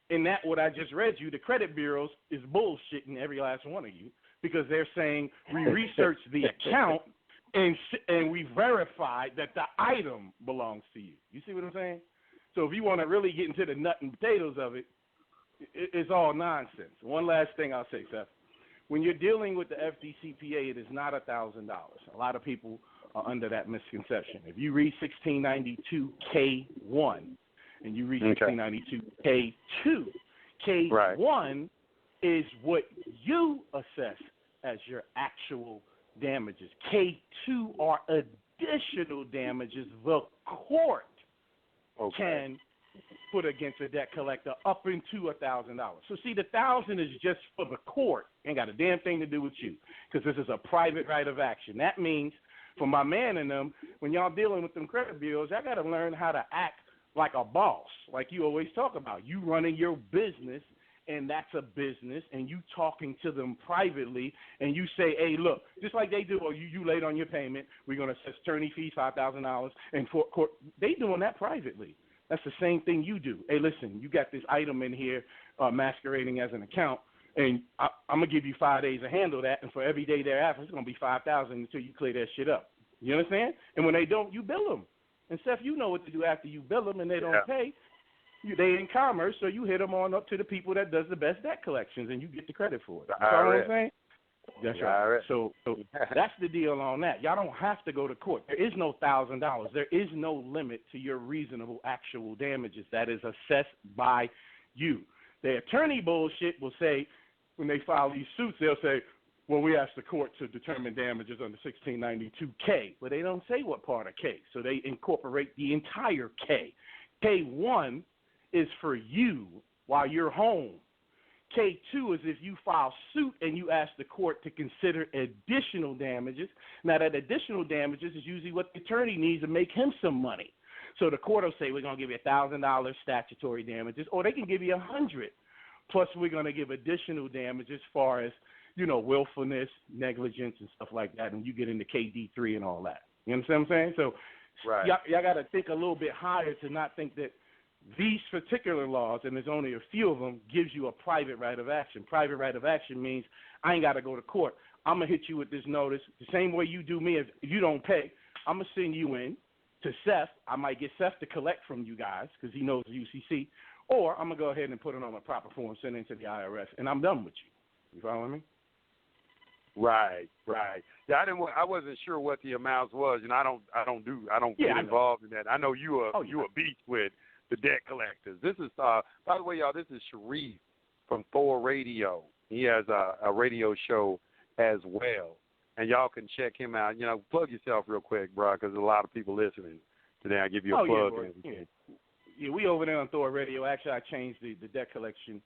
in that, what I just read you, the credit bureaus is bullshitting every last one of you because they're saying we researched the account and we verified that the item belongs to you. You see what I'm saying? So if you want to really get into the nut and potatoes of it, it's all nonsense. One last thing I'll say, Seth. When you're dealing with the FDCPA, it is not $1,000. A lot of people are under that misconception. If you read 1692K1 and you read 1692K2, K1 is what you assess as your actual damages. K2 are additional damages the court can put against a debt collector up into $1,000. So see, the $1,000 is just for the court. Ain't got a damn thing to do with you because this is a private right of action. That means for my man and them, when y'all dealing with them credit bureaus, y'all got to learn how to act like a boss, like you always talk about. You running your business, and that's a business, and you talking to them privately, and you say, hey, look, just like they do, oh, you late on your payment, we're going to assess attorney fees, $5,000, and for court, they doing that privately. That's the same thing you do. Hey, listen, you got this item in here masquerading as an account, and I'm going to give you 5 days to handle that, and for every day thereafter, it's going to be $5,000 until you clear that shit up. You understand? And when they don't, you bill them. And, Seth, you know what to do after you bill them and they don't pay. They in commerce, so you hit them on up to the people that does the best debt collections, and you get the credit for it. You know what I'm saying? That's right. So that's the deal on that. Y'all don't have to go to court. There is no $1,000. There is no limit to your reasonable actual damages. That is assessed by you. The attorney bullshit will say, when they file these suits, they'll say, well, we asked the court to determine damages under 1692K. But they don't say what part of K. So they incorporate the entire K. K1 is for you while you're home. K2 is if you file suit and you ask the court to consider additional damages. Now, that additional damages is usually what the attorney needs to make him some money. So the court will say, we're going to give you $1,000 statutory damages, or they can give you $100. Plus, we're going to give additional damages as far as, you know, willfulness, negligence, and stuff like that, and you get into KD3 and all that. You understand what I'm saying? So y'all got to think a little bit higher to not think that these particular laws, and there's only a few of them, gives you a private right of action. Private right of action means I ain't got to go to court. I'm going to hit you with this notice the same way you do me. If you don't pay, I'm going to send you in to Seth. I might get Seth to collect from you guys because he knows the UCC, or I'm going to go ahead and put it on a proper form, send it to the IRS, and I'm done with you. You following me? Right. Yeah, I wasn't sure what the amounts was, and I don't get involved in that. I know you a beast with the debt collectors. This is by the way, y'all, this is Sharif from Thor Radio. He has a radio show as well, and y'all can check him out. You know, plug yourself real quick, bro, because there's a lot of people listening today. I'll give you a plug. Yeah, we over there on Thor Radio. Actually, I changed the debt collection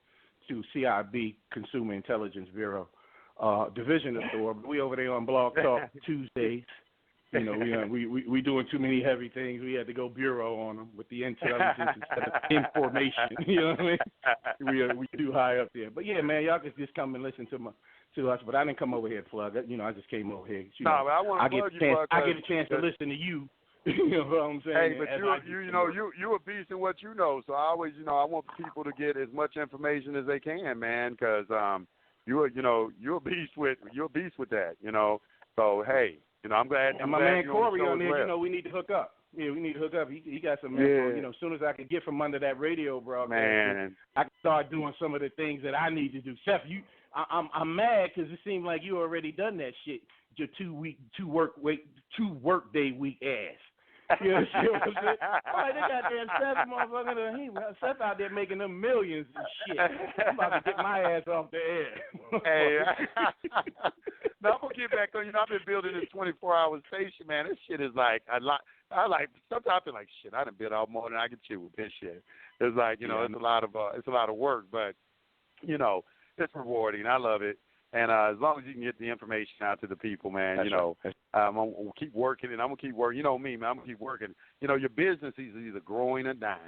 to CIB, Consumer Intelligence Bureau. Division of Thor. We over there on Blog Talk Tuesdays. You know, we doing too many heavy things. We had to go bureau on them with the intelligence instead of information. You know what I mean? We do high up there. But yeah, man, y'all can just come and listen to us. But I didn't come over here to plug it. You know, I just came over here. You know, I want to plug you. I get a chance to listen to you. You know what I'm saying? Hey, but you a beast in what you know. So I always, I want people to get as much information as they can, man, because you're a beast with that, So hey, I'm glad. And my man Corey on there, we need to hook up. Yeah, we need to hook up. He got some info, as soon as I can get from under that radio broadcast, man, I can start doing some of the things that I need to do. Seth, I'm mad because it seemed like you already done that shit. Your 2 work day week ass. You know what I'm saying? All right, they got damn Seth motherfucker. Seth out there making them millions and shit. I'm about to get my ass off the air. Hey, now I'm gonna get back on. I've been building this 24-hour station, man. This shit is like I like. Sometimes I feel like shit. I done built out more than I can chew with this shit. It's like it's a lot of work, but it's rewarding. I love it. And as long as you can get the information out to the people, man, I'm going to keep working, and I'm going to keep working. You know me, man, I'm going to keep working. Your business is either growing or dying.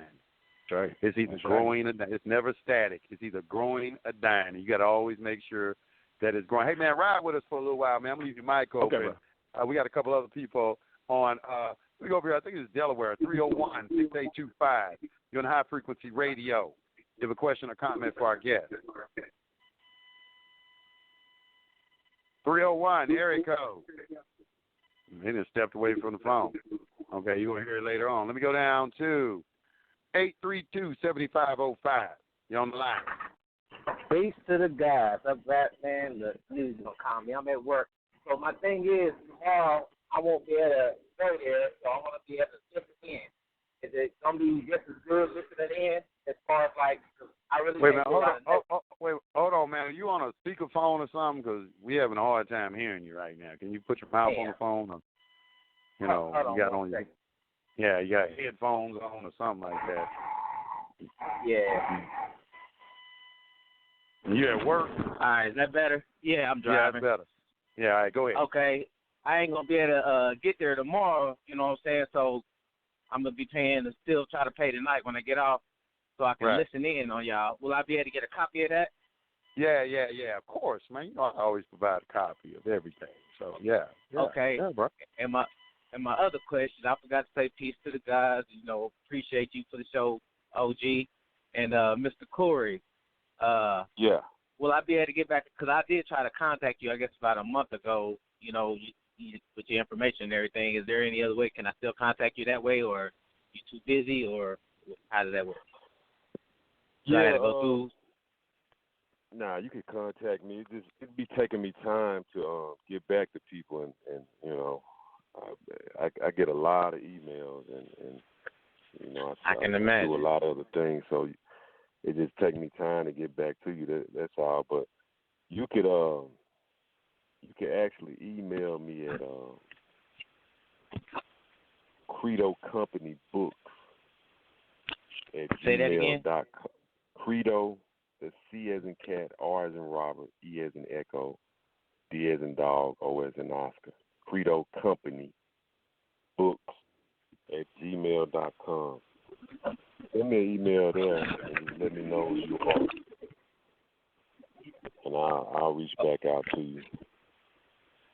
That's right. It's either growing or dying. It's never static. It's either growing or dying. You got to always make sure that it's growing. Hey, man, ride with us for a little while, man. I'm going to leave your mic open. Okay, we got a couple other people on. Let me go over here. I think it's Delaware, 301-6825. You're on high-frequency radio. You have a question or comment for our guest. 301, area code. He just stepped away from the phone. Okay, you're going to hear it later on. Let me go down to 832-7505. You're on the line. Peace to the guys. I'm glad, man. The news is going to call me. I'm at work. So my thing is, tomorrow I won't be able to go there, so I want to be able to listen in. Is it going to be just as good listening in as far as, like, I really wait a minute, hold on, man. Are you on a speakerphone or something? Because we're having a hard time hearing you right now. Can you put your mouth on the phone? Or, you got on your, you got headphones on or something like that. Yeah. You at work? All right, is that better? Yeah, I'm driving. Yeah, that's better. Yeah, all right, go ahead. Okay. I ain't going to be able to get there tomorrow, you know what I'm saying? So I'm going to be paying to still try to pay tonight when I get off so I can listen in on y'all. Will I be able to get a copy of that? Yeah, of course, man. I always provide a copy of everything. So, yeah. Okay. Yeah, bro. And my other question, I forgot to say peace to the guys. Appreciate you for the show, OG. And Mr. Corey. Yeah. Will I be able to get back? Because I did try to contact you, I guess, about a month ago, with your information and everything. Is there any other way? Can I still contact you that way, or you too busy, or how does that work? So I had to go through. Nah, you can contact me. It'd be taking me time to get back to people, and I get a lot of emails, and I can imagine. Do a lot of other things, so it just takes me time to get back to you. That's all. But you could actually email me at Credo Company Books at Say that again. Credo, the C as in cat, R as in Robert, E as in Echo, D as in dog, O as in Oscar. Credo Company Books at gmail.com. Send me an email there and let me know who you are, and I'll reach back out to you.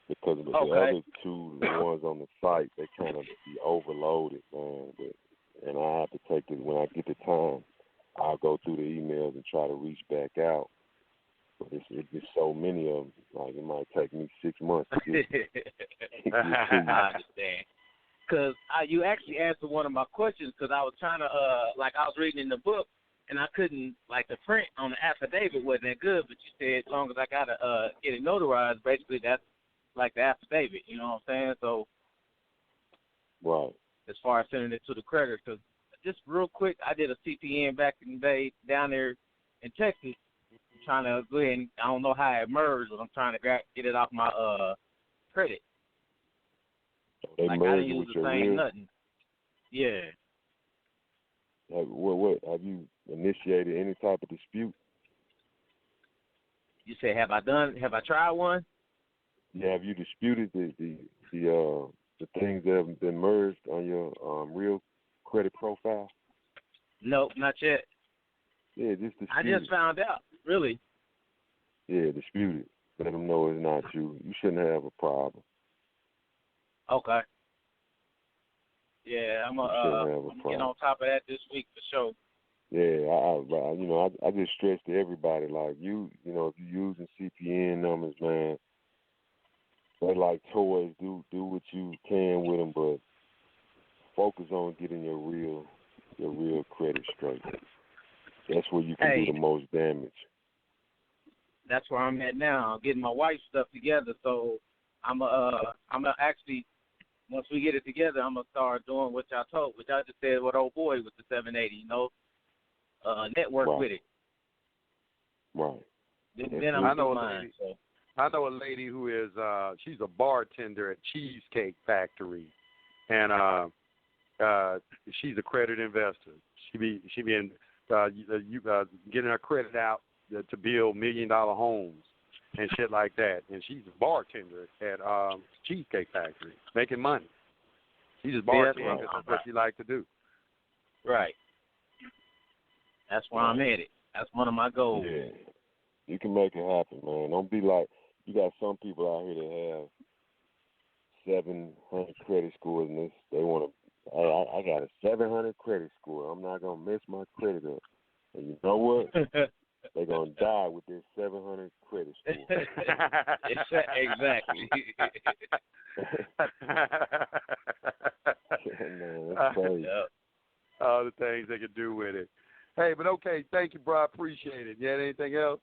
Because the other two, the ones on the site, they kind of be overloaded, man. And I have to take this when I get the time. I'll go through the emails and try to reach back out. But it's just so many of them. Like, it might take me 6 months to get I understand. Because you actually answered one of my questions, because I was trying to, I was reading in the book, and I couldn't, the print on the affidavit wasn't that good, but you said as long as I got to get it notarized, basically that's like the affidavit, you know what I'm saying? So, right. As far as sending it to the creditor, because just real quick, I did a CPN back in the day down there in Texas. I'm trying to go ahead and, I don't know how it merged, but I'm trying to get it off my credit. They I merged didn't use with the your same real? nothing. Yeah. What have you initiated any type of dispute? You say, have I tried one? Yeah, have you disputed the things that have been merged on your real credit profile? Nope, not yet. Yeah, just dispute. I just found out, really. Yeah, dispute it. Let them know it's not you. You shouldn't have a problem. Okay. Yeah, I'm gonna get on top of that this week for sure. I just stress to everybody, like, if you're using CPN numbers, man, they're like toys. Do what you can with them, but focus on getting your real credit straight. That's where you can do the most damage. That's where I'm at now. I'm getting my wife's stuff together, so I'm actually, once we get it together, I'm gonna start doing what y'all just said with old boy with the 780, network with it. Right. Then I'm doing mine. I know a lady who is she's a bartender at Cheesecake Factory, and she's a credit investor. She be getting her credit out to build $1 million homes and shit like that. And she's a bartender at Cheesecake Factory, making money. She's just bartending because that's what she likes to do. Right. That's where I'm at it. That's one of my goals. Yeah. You can make it happen, man. Don't be like, you got some people out here that have 700 credit scores, and they want to, I got a 700 credit score. I'm not going to mess my credit up. And you know what? They're going to die with this 700 credit score. Exactly. Man, that's crazy. All the things they can do with it. Hey, but okay, thank you, bro. I appreciate it. You had anything else?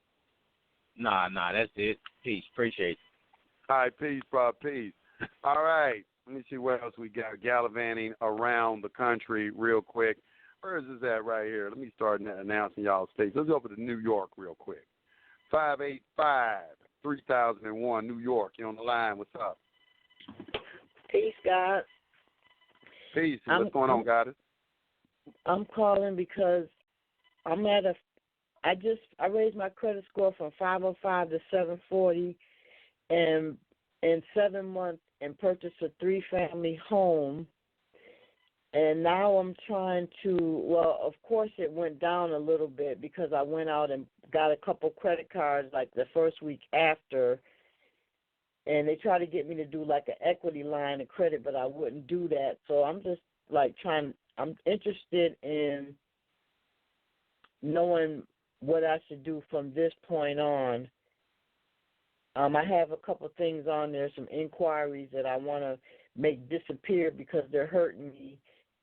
Nah, that's it. Peace. Appreciate it. All right, peace, bro. Peace. All right. Let me see what else we got. Gallivanting around the country real quick. Where is this at right here? Let me start announcing y'all states. Let's go over to New York real quick. 585-3001, New York. You're on the line. What's up? Peace, God. Peace. What's going on, Goddess? I'm calling because I raised my credit score from 505 to 740 and in 7 months and purchased a 3-family home. And now I'm trying to, of course it went down a little bit because I went out and got a couple credit cards like the first week after, and they tried to get me to do like an equity line of credit, but I wouldn't do that. So I'm just like I'm interested in knowing what I should do from this point on. I have a couple things on there, some inquiries that I want to make disappear because they're hurting me.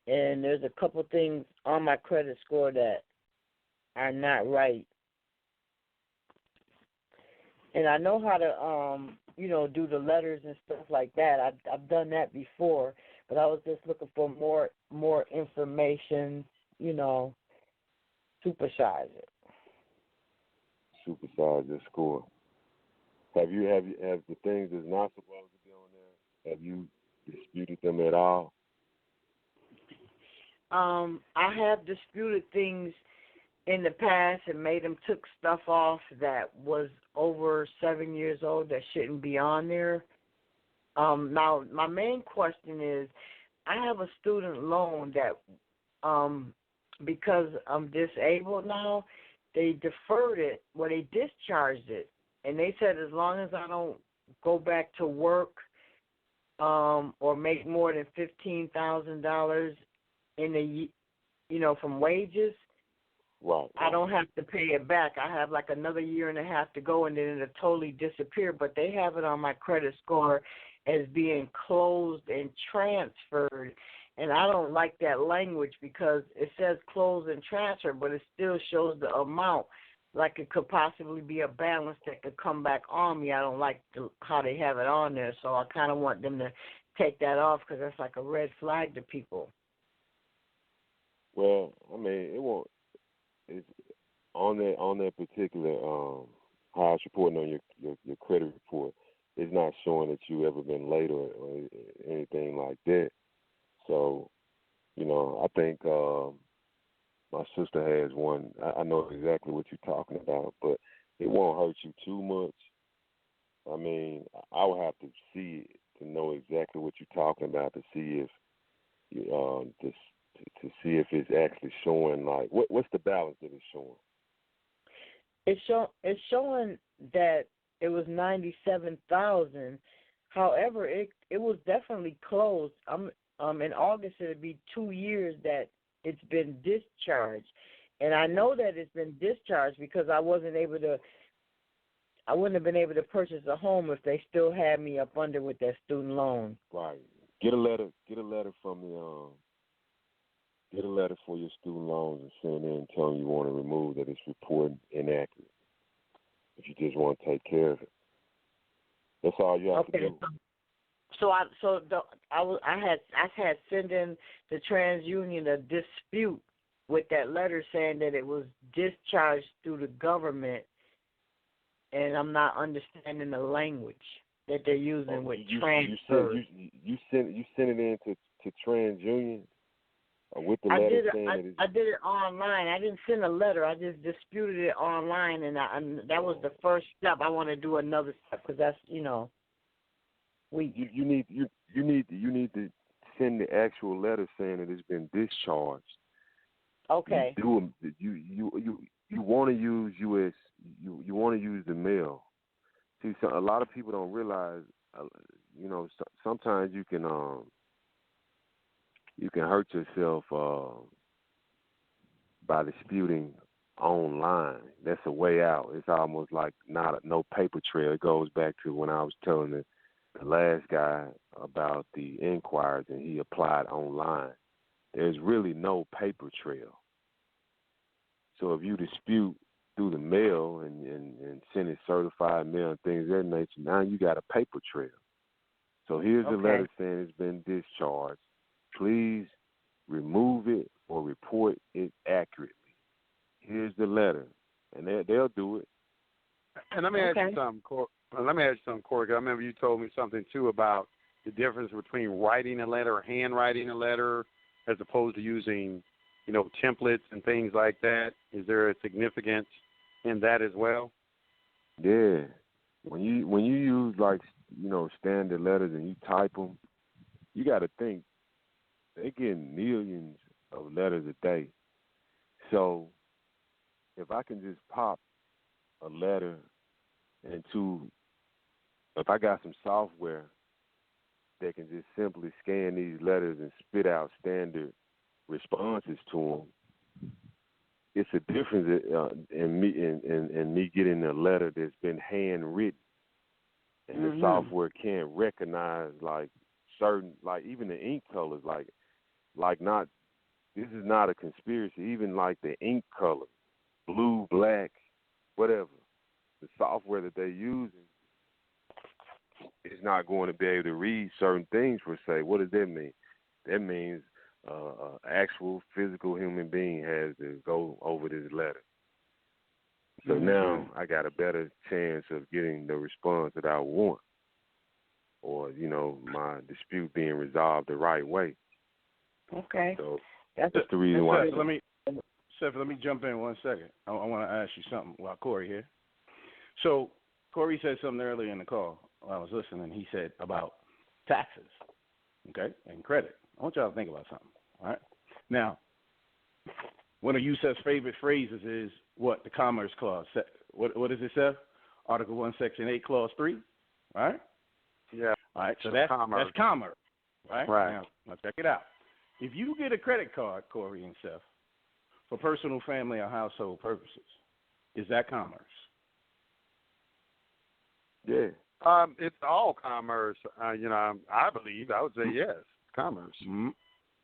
And there's a couple things on my credit score that are not right. And I know how to, do the letters and stuff like that. I've done that before, but I was just looking for more information, supersize it. Supersize your score. Have the things that's not supposed to be on there, have you disputed them at all? I have disputed things in the past and made them took stuff off that was over 7 years old that shouldn't be on there. Now, my main question is, I have a student loan that, because I'm disabled now, they deferred it, they discharged it. And they said as long as I don't go back to work or make more than $15,000 in from wages, right, I don't have to pay it back. I have like another year and a half to go, and then it'll totally disappear. But they have it on my credit score as being closed and transferred. And I don't like that language because it says closed and transferred, but it still shows the amount. Like it could possibly be a balance that could come back on me. I don't like how they have it on there, so I kind of want them to take that off because that's like a red flag to people. Well, I mean, it won't. It's on that particular how it's reporting on your credit report. It's not showing that you ever been late or anything like that. So, I think my sister has one. I know exactly what you're talking about, but it won't hurt you too much. I mean, I would have to see it to know exactly what you're talking about to see if to see if it's actually showing like what's the balance that it's showing. It's showing that it was 97,000. However, it was definitely closed. In August it'll be 2 years that it's been discharged, And I know that it's been discharged because I wouldn't have been able to purchase a home if they still had me up under with that student loan. Right. Get a letter from get a letter for your student loans and send in telling you want to remove that it's reporting inaccurate. If you just want to take care of it. That's all you have to do. I had sent in the TransUnion a dispute with that letter saying that it was discharged through the government, and I'm not understanding the language that they're using with transfer. You sent it in to TransUnion with the letter saying I did it online. I didn't send a letter. I just disputed it online, and that was the first step. I want to do another step because that's You need to send the actual letter saying that it's been discharged. Okay. You want to use US. You want to use the mail. See, so a lot of people don't realize. Sometimes you can hurt yourself by disputing online. That's a way out. It's almost like no paper trail. It goes back to when I was telling the last guy about the inquiries and he applied online. There's really no paper trail. So if you dispute through the mail and send it certified mail and things of that nature, now you got a paper trail. So here's the letter saying it's been discharged. Please remove it or report it accurately. Here's the letter, and they'll do it. And let me ask you something, Corey. I remember you told me something, too, about the difference between writing a letter or handwriting a letter as opposed to using, templates and things like that. Is there a significance in that as well? Yeah. When you use, standard letters and you type them, you got to think they're getting millions of letters a day. So if I can just pop a letter if I got some software that can just simply scan these letters and spit out standard responses to them, it's a difference in me getting a letter that's been handwritten, and the software can't recognize certain even the ink colors not. This is not a conspiracy. Even the ink color, blue, black, whatever, the software that they're using is not going to be able to read certain things per se. What does that mean? That means actual physical human being has to go over this letter. So now I got a better chance of getting the response that I want, or my dispute being resolved the right way. Okay. So that's the reason why. Seth, let me jump in 1 second. I want to ask you something while Corey here. So Corey said something earlier in the call while I was listening. He said about taxes, and credit. I want y'all to think about something, all right? Now, one of Yusef's favorite phrases is what? The Commerce Clause. What does it say? Article 1, Section 8, Clause 3, all right? Yeah. All right, so that's commerce, right? Right. Now check it out. If you get a credit card, Corey and Seth, for personal, family, or household purposes, is that commerce? Yeah. It's all commerce. I believe. I would say yes, commerce.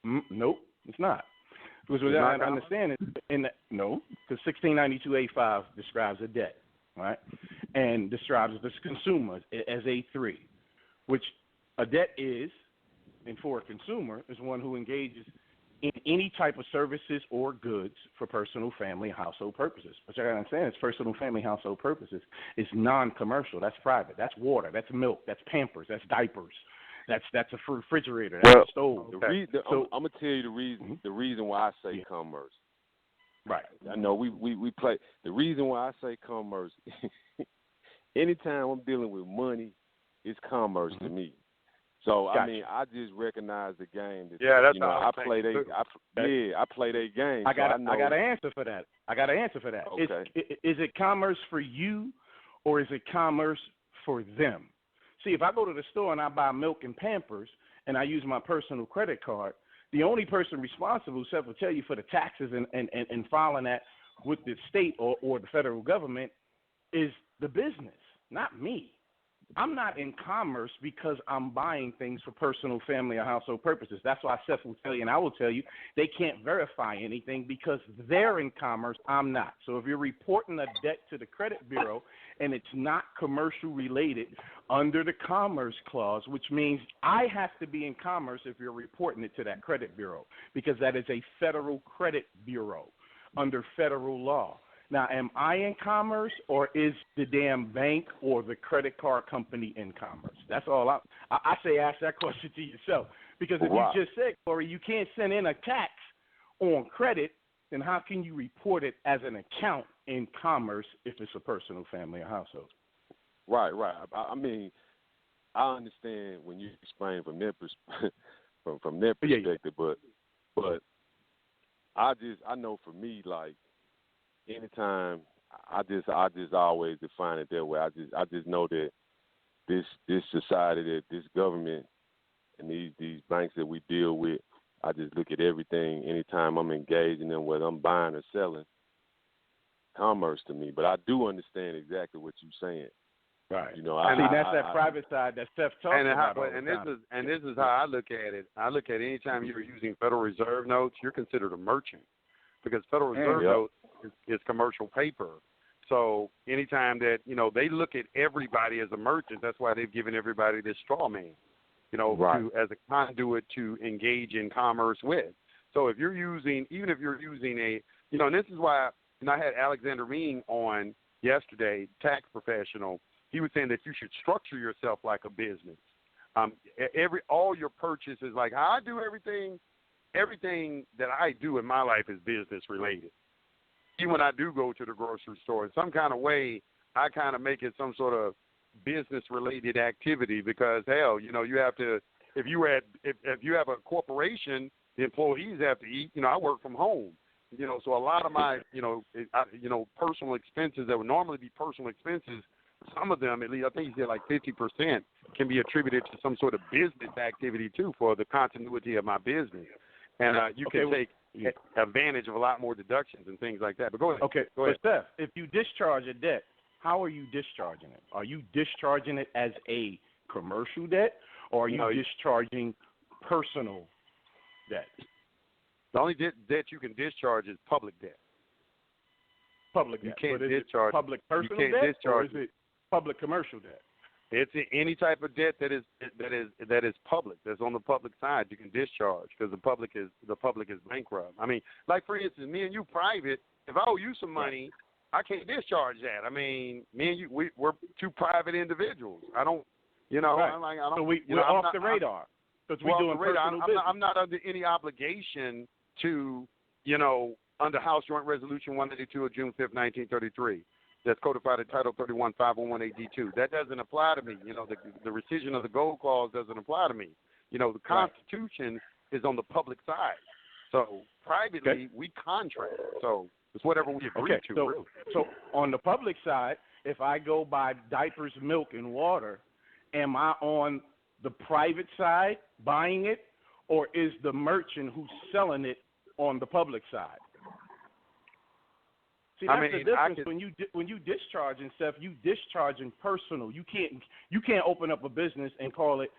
Nope, it's not. Because what I understand is, because 1692A5 describes a debt, right, and describes the consumer as A3, which a debt is, and for a consumer, is one who engages in any type of services or goods for personal, family, household purposes. But you got to understand, it's personal, family, household purposes. It's non-commercial. That's private. That's water. That's milk. That's Pampers. That's diapers. That's a refrigerator. That's a stove. I'm gonna tell you the reason. The reason why I say commerce. Right. I know we play. The reason why I say commerce. Anytime I'm dealing with money, it's commerce to me. So gotcha. I mean, I just recognize the game. That's how I play. I play their game. I got an answer for that. Okay. Is it commerce for you, or is it commerce for them? See, if I go to the store and I buy milk and Pampers and I use my personal credit card, the only person responsible, Seth will tell you, for the taxes and filing that with the state or the federal government is the business, not me. I'm not in commerce because I'm buying things for personal, family, or household purposes. That's why Seth will tell you, and I will tell you, they can't verify anything because they're in commerce, I'm not. So if you're reporting a debt to the credit bureau and it's not commercial related under the commerce clause, which means I have to be in commerce if you're reporting it to that credit bureau, because that is a federal credit bureau under federal law. Now, am I in commerce, or is the damn bank or the credit card company in commerce? That's all I say. Ask that question to yourself, because if you just said, Corey, you can't send in a tax on credit, then how can you report it as an account in commerce if it's a personal, family, or household? Right. I mean, I understand when you explain from their from their perspective, but I know for me, like, anytime I just always define it that way. I just know that this society, that this government and these banks that we deal with, I just look at everything anytime I'm engaged in them, whether I'm buying or selling, commerce to me. But I do understand exactly what you're saying. Right. You know, that's that private side that Steph talks about. And this is how I look at it. I look at anytime you're using Federal Reserve notes, you're considered a merchant, because Federal Reserve notes is commercial paper. So anytime that, they look at everybody as a merchant, that's why they've given everybody this straw man, as a conduit to engage in commerce with. So if you're using, even if you're using and this is why, I had Alexander Mean on yesterday, tax professional. He was saying that you should structure yourself like a business. All your purchases, like how I do everything that I do in my life is business related. Even when I do go to the grocery store, in some kind of way, I kind of make it some sort of business-related activity, because hell, you have to. If you have a corporation, the employees have to eat. I work from home. So a lot of my personal expenses that would normally be personal expenses, some of them, at least I think he said like 50%, can be attributed to some sort of business activity too, for the continuity of my business. And you can take advantage of a lot more deductions and things like that. But go ahead. Okay. Go ahead. But Steph, if you discharge a debt, how are you discharging it? Are you discharging it as a commercial debt, or are you discharging personal debt? The only debt you can discharge is public debt. Public debt. You can't but discharge public personal you can't debt, discharge or is it public commercial debt? It's any type of debt that is public, that's on the public side, you can discharge, because the public is bankrupt. I mean, like for instance, me and you private. If I owe you some money, I can't discharge that. I mean, me and you, we're two private individuals. I don't, Right. So we're off the radar. Because we're doing personal business. I'm not under any obligation to, under House Joint Resolution 192 of June 5th, 1933. That's codified in Title 31, 501A-D2. That doesn't apply to me. The rescission of the gold clause doesn't apply to me. The Constitution is on the public side. So privately, we contract. So it's whatever we agree to. So, really. So on the public side, if I go buy diapers, milk, and water, am I on the private side buying it, or is the merchant who's selling it on the public side? See, that's the difference. When you discharging stuff, you discharging personal. You can't open up a business and call it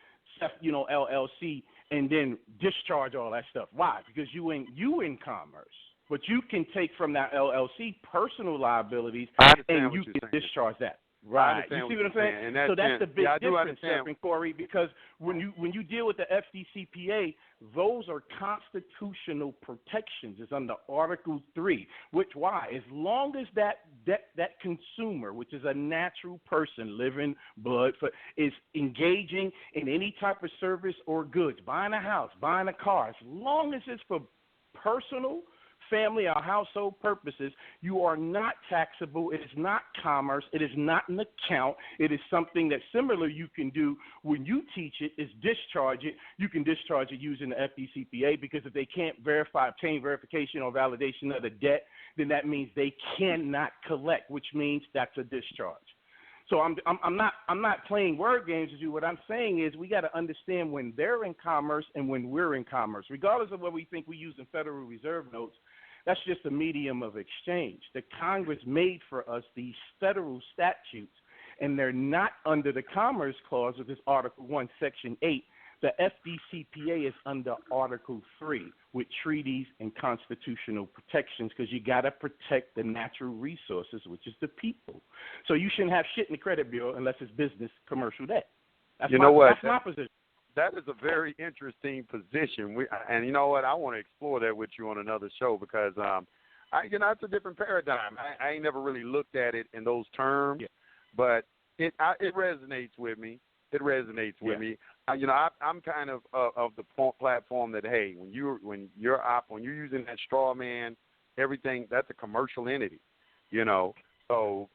LLC and then discharge all that stuff. Why? Because you in commerce. But you can take from that LLC personal liabilities and you can discharge that. Right. You see what I'm saying? So that's the big difference, Steph and Corey, because when you deal with the FDCPA, those are constitutional protections. It's under Article 3, why? As long as that consumer, which is a natural person, living blood, is engaging in any type of service or goods, buying a house, buying a car, as long as it's for personal, family, or household purposes, you are not taxable. It is not commerce. It is not an account. It is something that similar you can do when you teach it, is discharge it. You can discharge it using the FDCPA, because if they can't obtain verification or validation of the debt, then that means they cannot collect, which means that's a discharge. So I'm not playing word games with you. What I'm saying is we got to understand when they're in commerce and when we're in commerce, regardless of what we think we use in Federal Reserve notes. That's just a medium of exchange. The Congress made for us these federal statutes, and they're not under the Commerce Clause of this Article 1, Section 8. The FDCPA is under Article 3 with treaties and constitutional protections because you got to protect the natural resources, which is the people. So you shouldn't have shit in the credit bureau unless it's business commercial debt. That's my position. That is a very interesting position. And you know what? I want to explore that with you on another show because, it's a different paradigm. I ain't never really looked at it in those terms, but it resonates with me. It resonates with me. I'm kind of the platform that when you're using that straw man, everything that's a commercial entity, So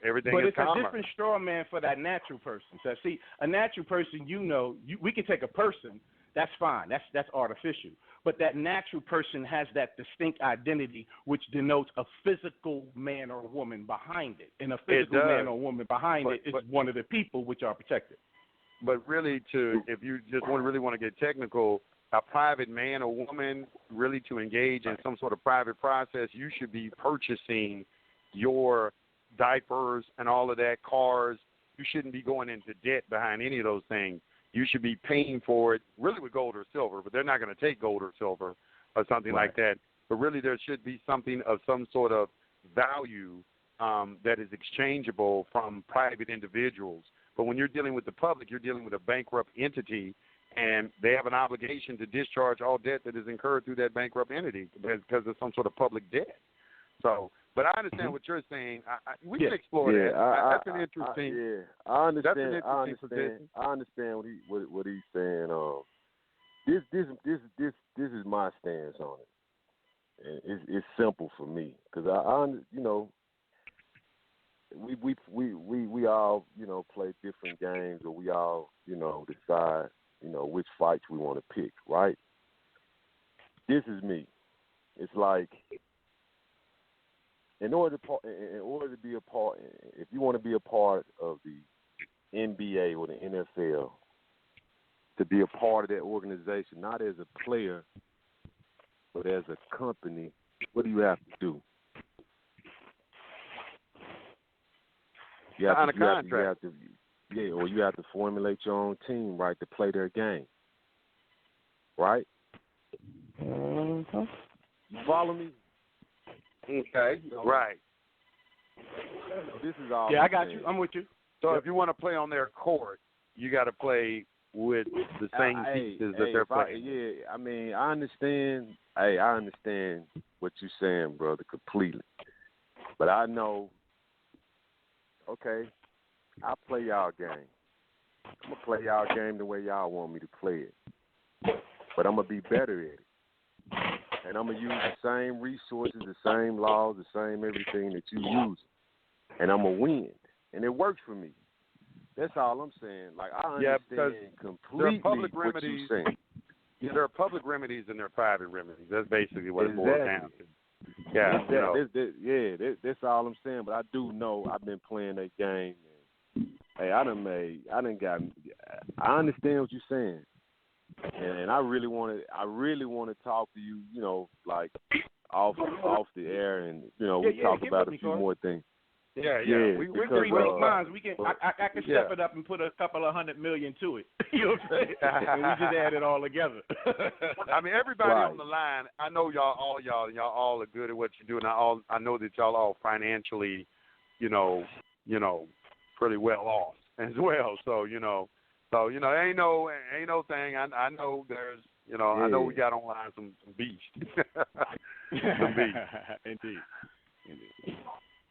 everything. But is it's commerce. a different straw man for that natural person. So see, a natural person, we can take a person. That's fine. That's artificial. But that natural person has that distinct identity, which denotes a physical man or woman behind it, and a physical man or woman behind it is one of the people which are protected. But really, if you just really want to get technical, a private man or woman really to engage in some sort of private process, you should be purchasing your diapers and all of that, cars. You shouldn't be going into debt behind any of those things. You should be paying for it really with gold or silver, but they're not going to take gold or silver or something like that. But really there should be something of some sort of value that is exchangeable from private individuals. But when you're dealing with the public, you're dealing with a bankrupt entity, and they have an obligation to discharge all debt that is incurred through that bankrupt entity because of some sort of public debt. So, but I understand what you're saying. We can explore that. That's an interesting. I understand. That's an interesting position. I understand what he's saying. This is my stance on it, and it's simple for me because we all play different games, or we all decide which fights we want to pick, right? This is me. It's like in order to be a part, if you want to be a part of the NBA or the NFL, to be a part of that organization, not as a player, but as a company, what do you have to do? You have to contract. Or you have to formulate your own team, right, to play their game, right? Mm-hmm. You follow me? Okay, right. This is all. Yeah, I got you. I'm with you. So if you want to play on their court, you got to play with the same pieces that they're playing. Yeah, I mean, I understand. I understand what you're saying, brother, completely. But I know. Okay, I'll play y'all game. I'm going to play y'all game the way y'all want me to play it. But I'm going to be better at it. And I'm going to use the same resources, the same laws, the same everything that you use. And I'm going to win. And it works for me. That's all I'm saying. Like, I understand completely what you're saying. Yeah, there are public remedies and there are private remedies. That's basically what it boils down to. Yeah, that's all I'm saying. But I do know I've been playing that game. And, hey, I understand what you're saying, and I really want to talk to you. Like off the air, and we talk about a few more things. Yeah. We're three big minds. We can. I can step it up and put a couple of $100 million to it. You know what I'm saying? And we just add it all together. I mean, everybody on the line. I know y'all all are good at what you do, and I know that y'all all financially, pretty well off as well. So ain't no thing. I know there's. I know we got online some beast. Some beast. Indeed.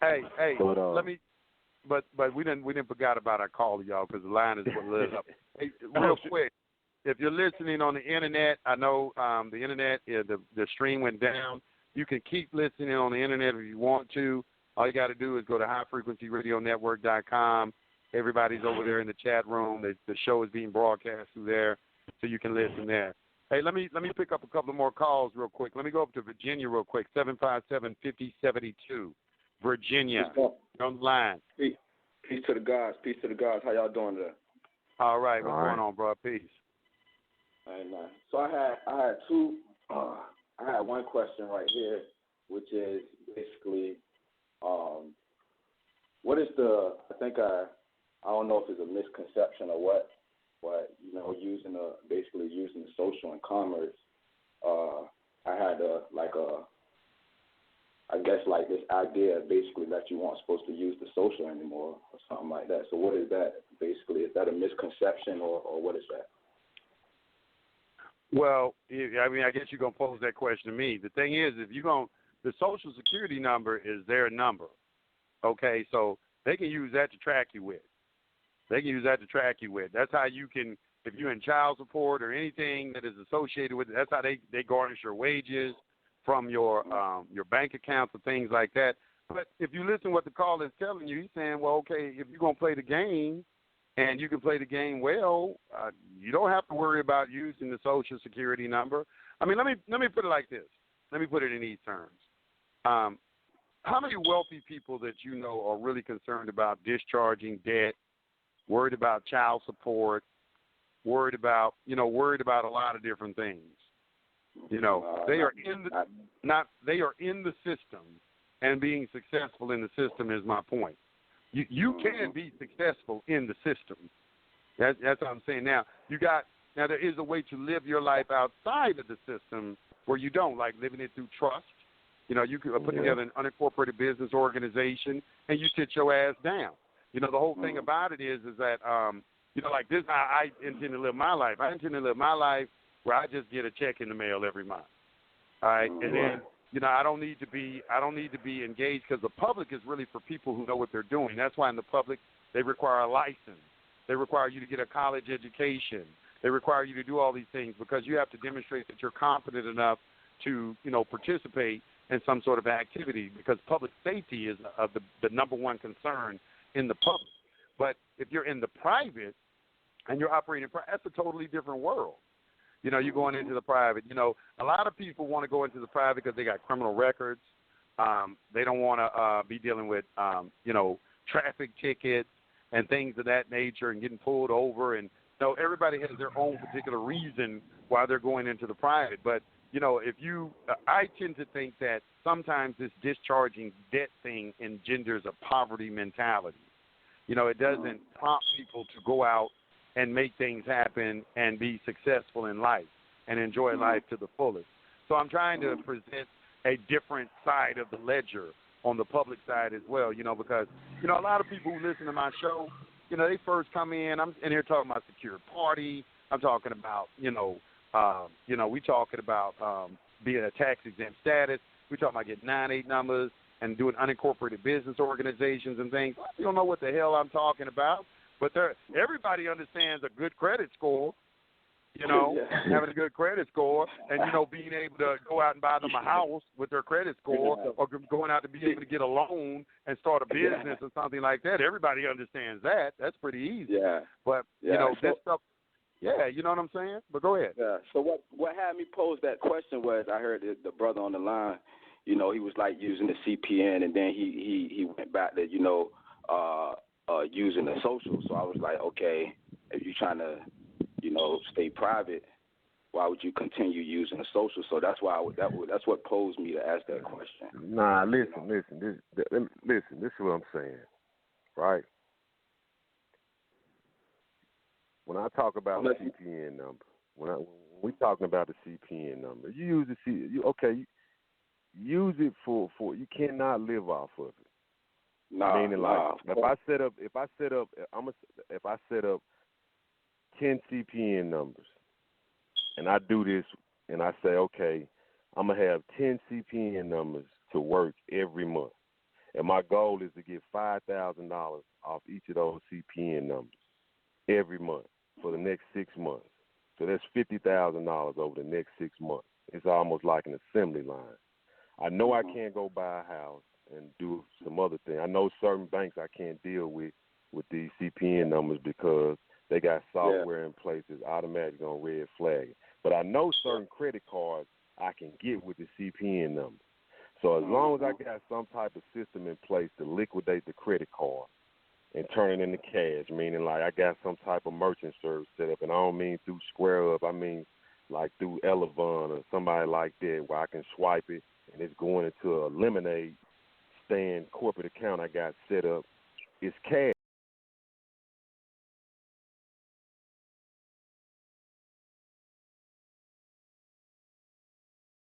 Hey, let me. But we didn't forget about our call, y'all, because the line is what lit up. Hey, real quick, if you're listening on the internet, I know the internet, the stream went down. You can keep listening on the internet if you want to. All you got to do is go to highfrequencyradionetwork.com. Everybody's over there in the chat room. The show is being broadcast through there, so you can listen there. Hey, let me pick up a couple more calls real quick. Let me go up to Virginia real quick. 757-5072. Virginia, you're on the line. Peace to the gods. Peace to the gods. How y'all doing today? All right. What's going on, bro? Peace. All right, nice. So I had two. I had one question right here, which is basically, what is the? I don't know if it's a misconception or what, but basically using the social and commerce. I had this idea basically that you weren't supposed to use the social anymore or something like that. So what is that basically? Is that a misconception or what is that? Well, I guess you're going to pose that question to me. The thing is, the Social Security number is their number, okay? So they can use that to track you with. That's how you can, if you're in child support or anything that is associated with it, that's how they garnish your wages from your bank accounts and things like that. But if you listen to what the caller is telling you, he's saying, well, okay, if you're going to play the game and you can play the game well, you don't have to worry about using the Social Security number. I mean, let me put it like this. Let me put it in these terms. How many wealthy people that you know are really concerned about discharging debt, worried about child support, worried about a lot of different things? They are in the system, and being successful in the system is my point. You can be successful in the system. That's what I'm saying. Now there is a way to live your life outside of the system where you don't, like living it through trust. You could put together an unincorporated business organization and you sit your ass down. The whole thing about it is that like this, I intend to live my life. I intend to live my life where I just get a check in the mail every month. All right, and then I don't need to be engaged, because the public is really for people who know what they're doing. That's why in the public they require a license. They require you to get a college education. They require you to do all these things because you have to demonstrate that you're competent enough to participate in some sort of activity, because public safety is the number one concern in the public. But if you're in the private and you're operating, that's a totally different world. You're going into the private. A lot of people want to go into the private because they got criminal records. They don't want to be dealing with, traffic tickets and things of that nature and getting pulled over. And everybody has their own particular reason why they're going into the private. But, I tend to think that sometimes this discharging debt thing engenders a poverty mentality. It doesn't prompt people to go out and make things happen and be successful in life and enjoy life to the fullest. So I'm trying to present a different side of the ledger on the public side as well, because, a lot of people who listen to my show, they first come in, I'm in here talking about secure party. I'm talking about, we talking about being a tax-exempt status. We talking about getting 9-8 numbers and doing unincorporated business organizations and things. You don't know what the hell I'm talking about. But everybody understands a good credit score, having a good credit score, and, being able to go out and buy them a house with their credit score, or going out to be able to get a loan and start a business or something like that. Everybody understands that. That's pretty easy. Yeah. But, that stuff, you know what I'm saying? But go ahead. Yeah. So what had me pose that question was I heard the brother on the line, he was like using the CPN, and then he went back to, using the social. So I was like, okay, if you're trying to, stay private, why would you continue using the social? So that's why that's what posed me to ask that question. Nah, listen. This is what I'm saying, right? When I talk about the CPN number, when we talking about the CPN number, you use use it for you cannot live off of it. Meaning, if I set up 10 CPN numbers, and I do this, and I say, okay, I'm gonna have 10 CPN numbers to work every month, and my goal is to get $5,000 off each of those CPN numbers every month for the next 6 months. So that's $50,000 over the next 6 months. It's almost like an assembly line. I know I can't go buy a house and do some other thing. I know certain banks I can't deal with these CPN numbers because they got software in place that's automatically on red flag. But I know certain credit cards I can get with the CPN number. So as long as I got some type of system in place to liquidate the credit card and turn it into cash, meaning like I got some type of merchant service set up, and I don't mean through Square Up, I mean like through Elevon or somebody like that where I can swipe it and it's going into a lemonade stand corporate account I got set up. It's cash.